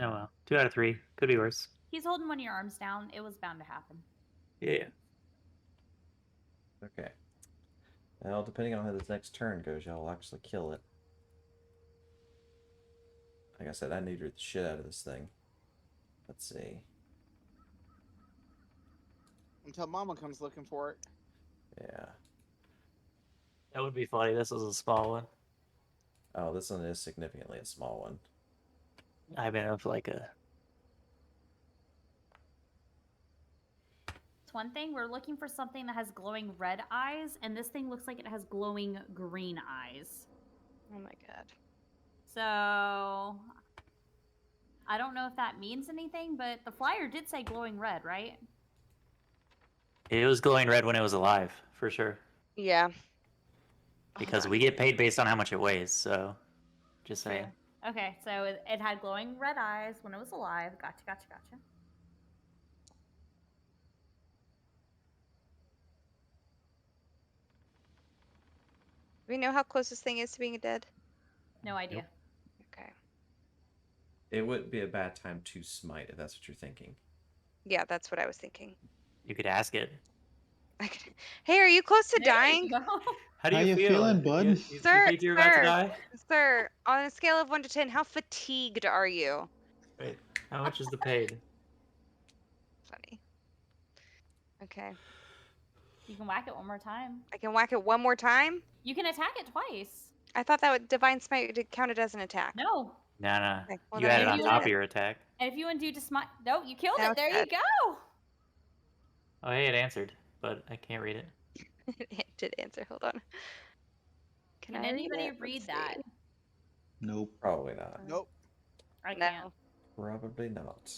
Oh well. 2 out of 3. Could be worse. He's holding one of your arms down. It was bound to happen. Yeah. Okay. Well, depending on how this next turn goes, y'all will actually kill it. Like I said, I need the shit out of this thing. Let's see. Until Mama comes looking for it. Yeah. That would be funny. This was a small one. Oh, this one is significantly a small one. I mean, of like a... It's one thing. We're looking for something that has glowing red eyes, and this thing looks like it has glowing green eyes. Oh my god. So I don't know if that means anything, but the flyer did say glowing red, right? It was glowing red when it was alive, for sure. Yeah. Because Hold we on. get paid based on how much it weighs, so... Just saying. True. Okay, so it had glowing red eyes when it was alive. Gotcha. Do we know how close this thing is to being dead? No idea. Nope. Okay. It wouldn't be a bad time to smite if that's what you're thinking. Yeah, that's what I was thinking. You could ask it. Hey, are you close to There dying? you go. How do How you you feel? feeling, bud? You Sir, think you're about to sir. die? Sir, on a scale of 1 to 10, how fatigued are you? Wait, how much is the paid? Funny. Okay. You can whack it one more time. I can whack it one more time? You can attack it twice. I thought that would Divine Smite counted as an attack. No. No. Okay, well, You then add it if on you top of want- your attack. And if you undo to smite, no, you killed Now it. it's There dead. you go. Oh, hey, it answered, but I can't read it. It did answer. Hold on. Can I anybody Let's read that? see. Nope. Probably not. Nope. I No. can't. Probably not.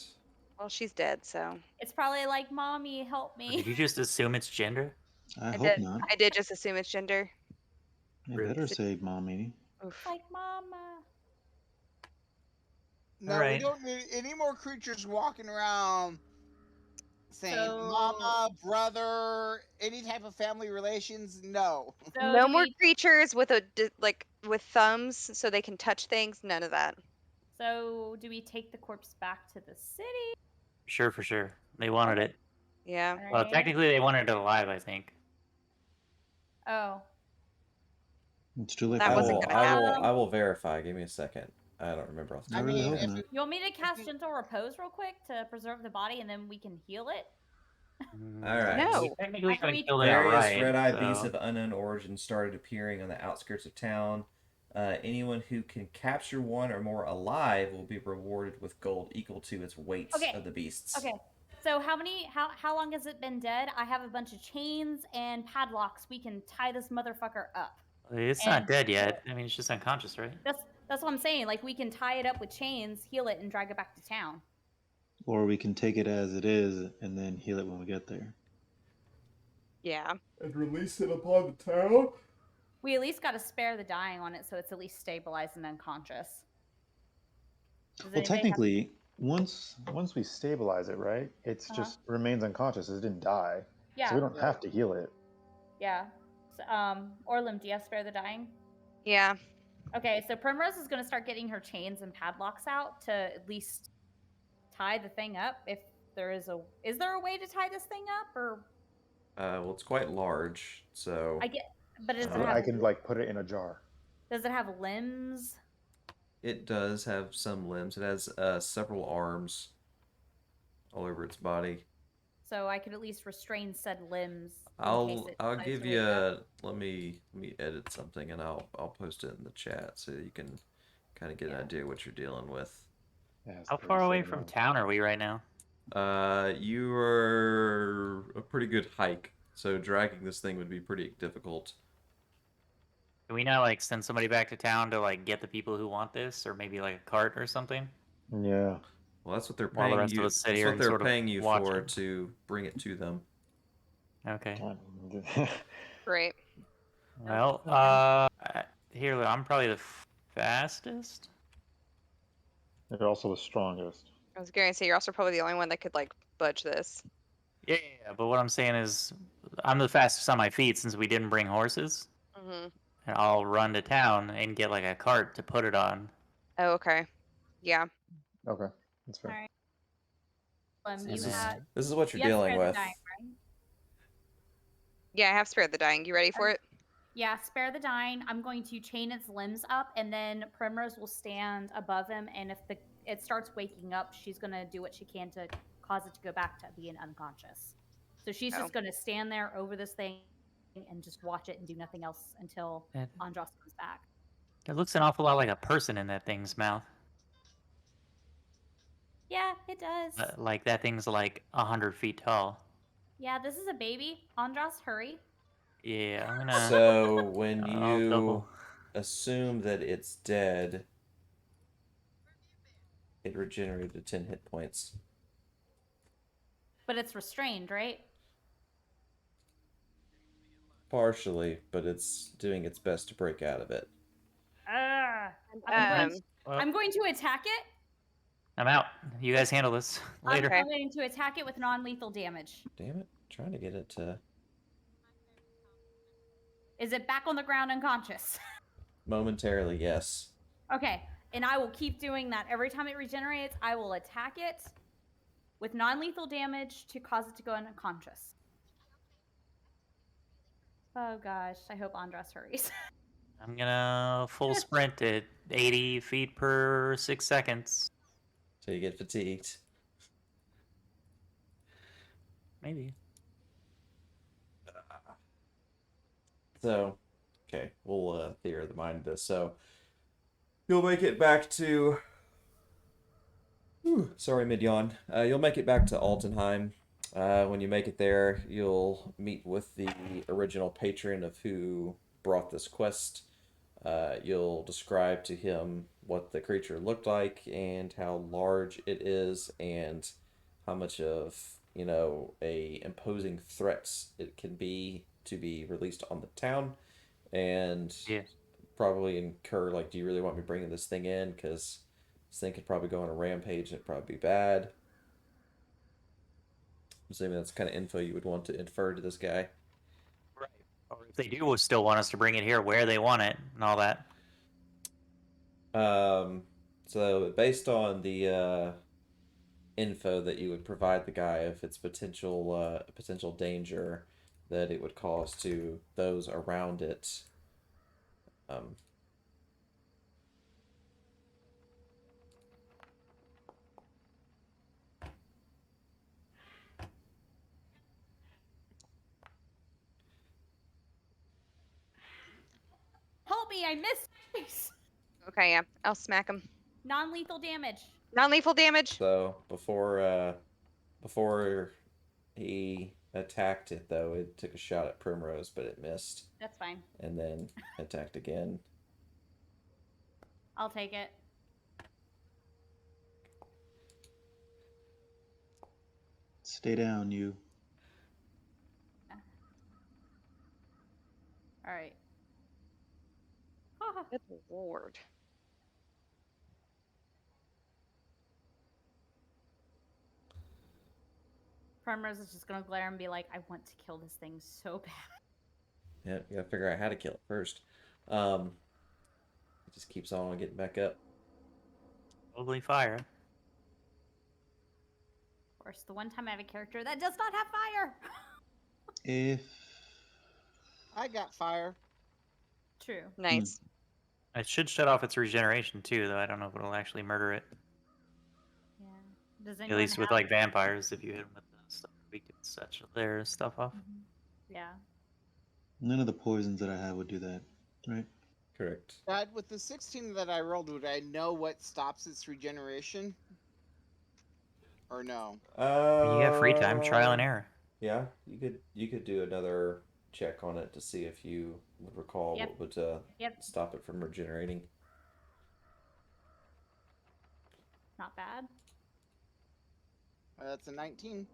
Well, she's dead, so. It's probably like, "Mommy, help Or did me." you just assume it's gender? I I hope did. not. I did just assume it's gender. I Rude. better say mommy. Oof. Like, "Mama." No, Alright. we don't need any more creatures walking around saying So- mama, brother, any type of family relations. No. So No do more we- creatures with with thumbs so they can touch things. None of that. So do we take the corpse back to the city? Sure, for sure. They wanted it. Yeah. Well, Alright. technically, they wanted it alive, I think. Oh. It's too late. That for wasn't that. gonna happen. I will verify. Give me a second. I don't remember off the I top really of my hope head. not. You want me to cast Gentle Repose real quick to preserve the body, and then we can heal it? Alright. No. We technically I thought we- couldn't kill it Various outright. red-eyed beasts so- of unknown origin started appearing on the outskirts of town. Anyone who can capture one or more alive will be rewarded with gold equal to its weight Okay. of the beasts. Okay. So how long has it been dead? I have a bunch of chains and padlocks. We can tie this motherfucker up. It's And- not dead yet. I mean, it's just unconscious, right? That's what I'm saying. Like, we can tie it up with chains, heal it, and drag it back to town. Or we can take it as it is and then heal it when we get there. Yeah. And release it upon the town? We at least got to spare the dying on it, so it's at least stabilized and unconscious. Does Well, anybody have- technically, once we stabilize it, right? It's just remains unconscious. It didn't die, yeah, so we don't have to heal it. yeah. So, Orlim, do you have spare the dying? Yeah. Okay, so Primrose is going to start getting her chains and padlocks out to at least tie the thing up. If there is there a way to tie this thing up, or Well, it's quite large, so but does it I have can like put it in a jar. does it have limbs? it does have some limbs. It has several arms all over its body. So I could at least restrain said limbs. In case it I'll decides give to you wake up. let me edit something and I'll post it in the chat so you can kind of get an Yeah. idea what you're dealing with. Yeah, it's How far away 37 from hours. town are we right now? You are a pretty good hike, so dragging this thing would be pretty difficult. Can we not like send somebody back to town to like get the people who want this, or maybe like a cart or something? Yeah. Well, that's what they're While the paying rest of you. us sit That's here what and they're sort of paying you watch for it. to bring it to them. Okay. Great. Well, here I'm probably the fastest. They're also the strongest. I was going to say you're also probably the only one that could like budge this. Yeah, but what I'm saying is, I'm the fastest on my feet since we didn't bring horses, Mm-hmm. and I'll run to town and get like a cart to put it on. Oh, okay. Yeah. Okay, that's fair. Alright. This You is- have This is what you're you have dealing spare the with. dying, right? Yeah, I have spared the dying. You ready for it? Yeah, spare the dying. I'm going to chain its limbs up, and then Primrose will stand above him. And if it starts waking up, she's gonna do what she can to cause it to go back to being unconscious. So she's Oh. just gonna stand there over this thing and just watch it and do nothing else until It, Andros comes back. it looks an awful lot like a person in that thing's mouth. Yeah, it does. Like that thing's like 100 feet tall. Yeah, this is a baby. Andros, hurry. Yeah, I'm gonna. So when I'll you double. assume that it's dead, it regenerated 10 hit points. But it's restrained, right? Partially, but it's doing its best to break out of it. I'm Well, going to attack it. I'm out. You guys handle this later. Okay. I'm going to attack it with non-lethal damage. Damn it. Trying to get it to Is it back on the ground unconscious? momentarily, yes. Okay, and I will keep doing that. Every time it regenerates, I will attack it with non-lethal damage to cause it to go unconscious. Oh gosh, I hope Andros hurries. I'm gonna full sprint at 80 feet per 6 seconds. So you get fatigued. Maybe. So, okay, we'll theory of the mind this. So, you'll make it back to. Whew, sorry, mid yawn. You'll make it back to Altenheim. When you make it there, you'll meet with the original patron of who brought this quest. You'll describe to him what the creature looked like and how large it is and how much of a imposing threat it can be to be released on the town, and Yes. probably incur like, do you really want me bringing this thing in? Because this thing could probably go on a rampage and it'd probably be bad. I'm assuming that's the kind of info you would want to infer to this guy. Right. Or if they do still want us to bring it here, where they want it, and all that. So based on the info that you would provide the guy of its potential danger that it would cause to those around it, um, Help me! I missed twice. Okay, yeah, I'll smack him. Non-lethal damage. Non-lethal damage. so before he attacked it, though, it took a shot at Primrose, but it missed, That's fine. and then attacked again. I'll take it. Stay down, you. All right. Good lord. Primrose is just gonna glare and be like, "I want to kill this thing so bad." Yeah, you gotta figure out how to kill it first. It just keeps on getting back up. Probably fire. Of course, the one time I have a character that does not have fire. If I got fire. True. Nice. It should shut off its regeneration too, though I don't know if it'll actually murder it. Yeah. Does At anyone least with have- like vampires, if you hit them with the stuff, we can set their stuff off. Mhm. Yeah. none of the poisons that I have would do that, right? Correct. Dad, with the 16 that I rolled, would I know what stops its regeneration? Or no? You have free time, trial and error. Yeah, you could do another check on it to see if you would recall Yep. what would Yep. stop it from regenerating. Not bad. That's a 19.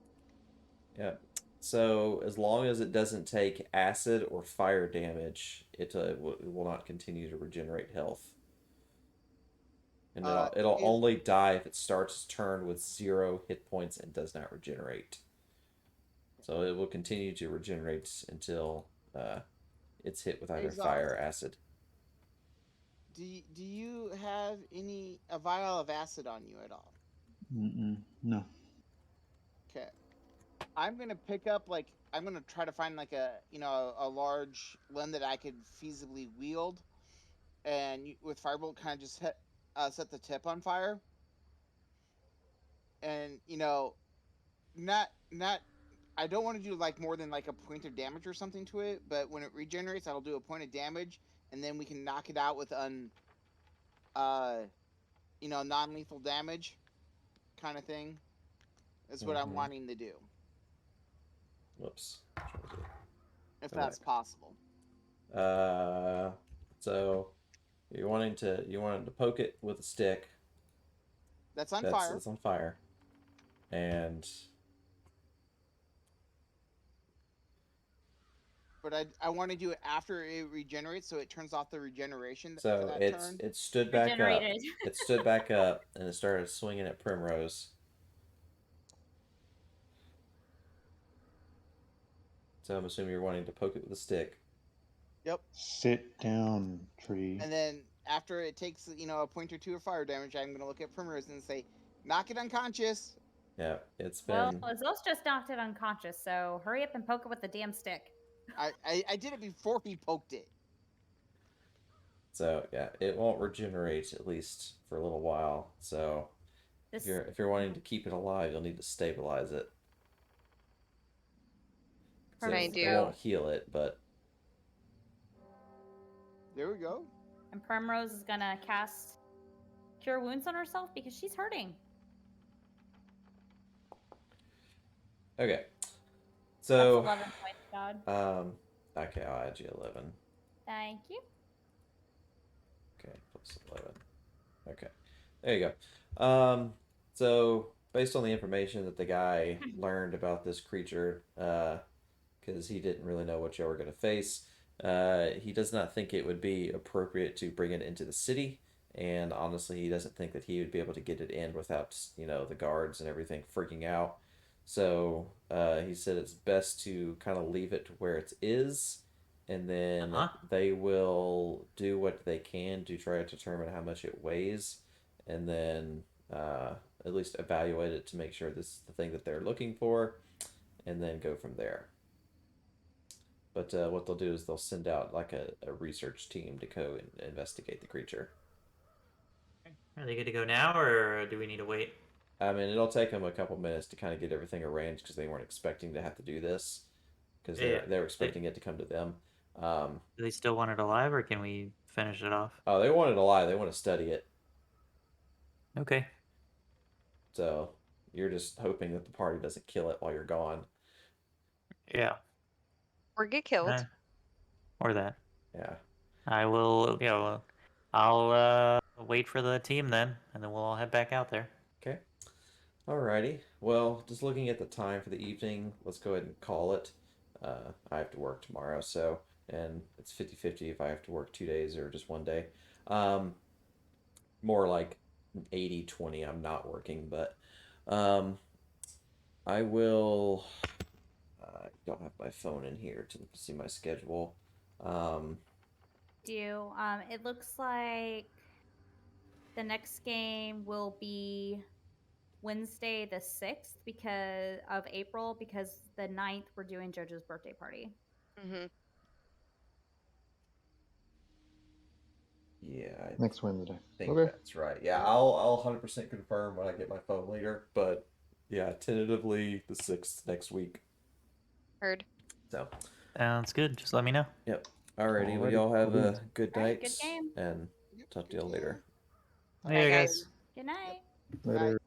Yeah. So as long as it doesn't take acid or fire damage, it will not continue to regenerate health. And it'll is- only die if it starts its turn with 0 hit points and does not regenerate. So it will continue to regenerate until it's hit with either Exhaust. fire or acid. Do you have a vial of acid on you at all? No. Okay. I'm gonna pick up I'm gonna try to find like a large limb that I could feasibly wield, and with firebolt kind of just set the tip on fire, and not I don't want to do like more than like a point of damage or something to it, but when it regenerates, I'll do a point of damage, and then we can knock it out with non-lethal damage kind of thing. Is what I'm Mhm. wanting to do, Whoops. if Go that's back. possible. So you wanted to poke it with a stick. That's on fire. That's on fire, and But I want to do it after it regenerates, so it turns off the regeneration for so that it's turn. it stood back up. Regenerated. It stood back up and it started swinging at Primrose. So I'm assuming you're wanting to poke it with a stick. Yep. Sit down, tree. And then after it takes a point or two of fire damage, I'm gonna look at Primrose and say, "Knock it unconscious." Yeah, it's been. Well, Azos just knocked it unconscious, so hurry up and poke it with the damn stick. I did it before he poked it. So yeah, it won't regenerate at least for a little while. So This if you're wanting to keep it alive, you'll need to stabilize it. So Can I it do- won't heal it, but There we go. And Primrose is gonna cast Cure Wounds on herself because she's hurting. Okay. That's So 11 points, God. okay, I'll add you 11. Thank you. Okay, plus 11. Okay. There you go. So based on the information that the guy learned about this creature, because he didn't really know what y'all were going to face, he does not think it would be appropriate to bring it into the city. And honestly, he doesn't think that he would be able to get it in without, the guards and everything freaking out. So he said it's best to kind of leave it to where it is, and then they will do what they can to try to determine how much it weighs, and then at least evaluate it to make sure this is the thing that they're looking for, and then go from there. But what they'll do is they'll send out like a research team to go and investigate the creature. Are they good to go now, or do we need to wait? I mean, it'll take them a couple minutes to kind of get everything arranged because they weren't expecting to have to do this, because they were expecting it to come to them. Do they still want it alive, or can we finish it off? Oh, they want it alive. They want to study it. Okay. So you're just hoping that the party doesn't kill it while you're gone. Yeah. Or get killed. Or that. Yeah. I will. Yeah. Well, I'll wait for the team then, and then we'll all head back out there. Okay. Alrighty. Well, just looking at the time for the evening, let's go ahead and call it. I have to work tomorrow, so, and it's 50-50 if I have to work 2 days or just one day. More like 80-20, I'm not working, but I will. I don't have my phone in here to see my schedule. It looks like the next game will be Wednesday the 6th because of April, because the 9th we're doing JoJo's birthday party. Mm-hmm. Yeah, I Next Wednesday. think Okay. that's right. Yeah, I'll 100% confirm when I get my phone later, but yeah, tentatively the 6th next week. Heard. So, Sounds good. Just let me know. yep. Alrighty, well, Alrighty, y'all have will do. a good All right, night, good game. and Yep, talk to good y'all game. later. Bye, Yeah, guys. guys. Good night. Later.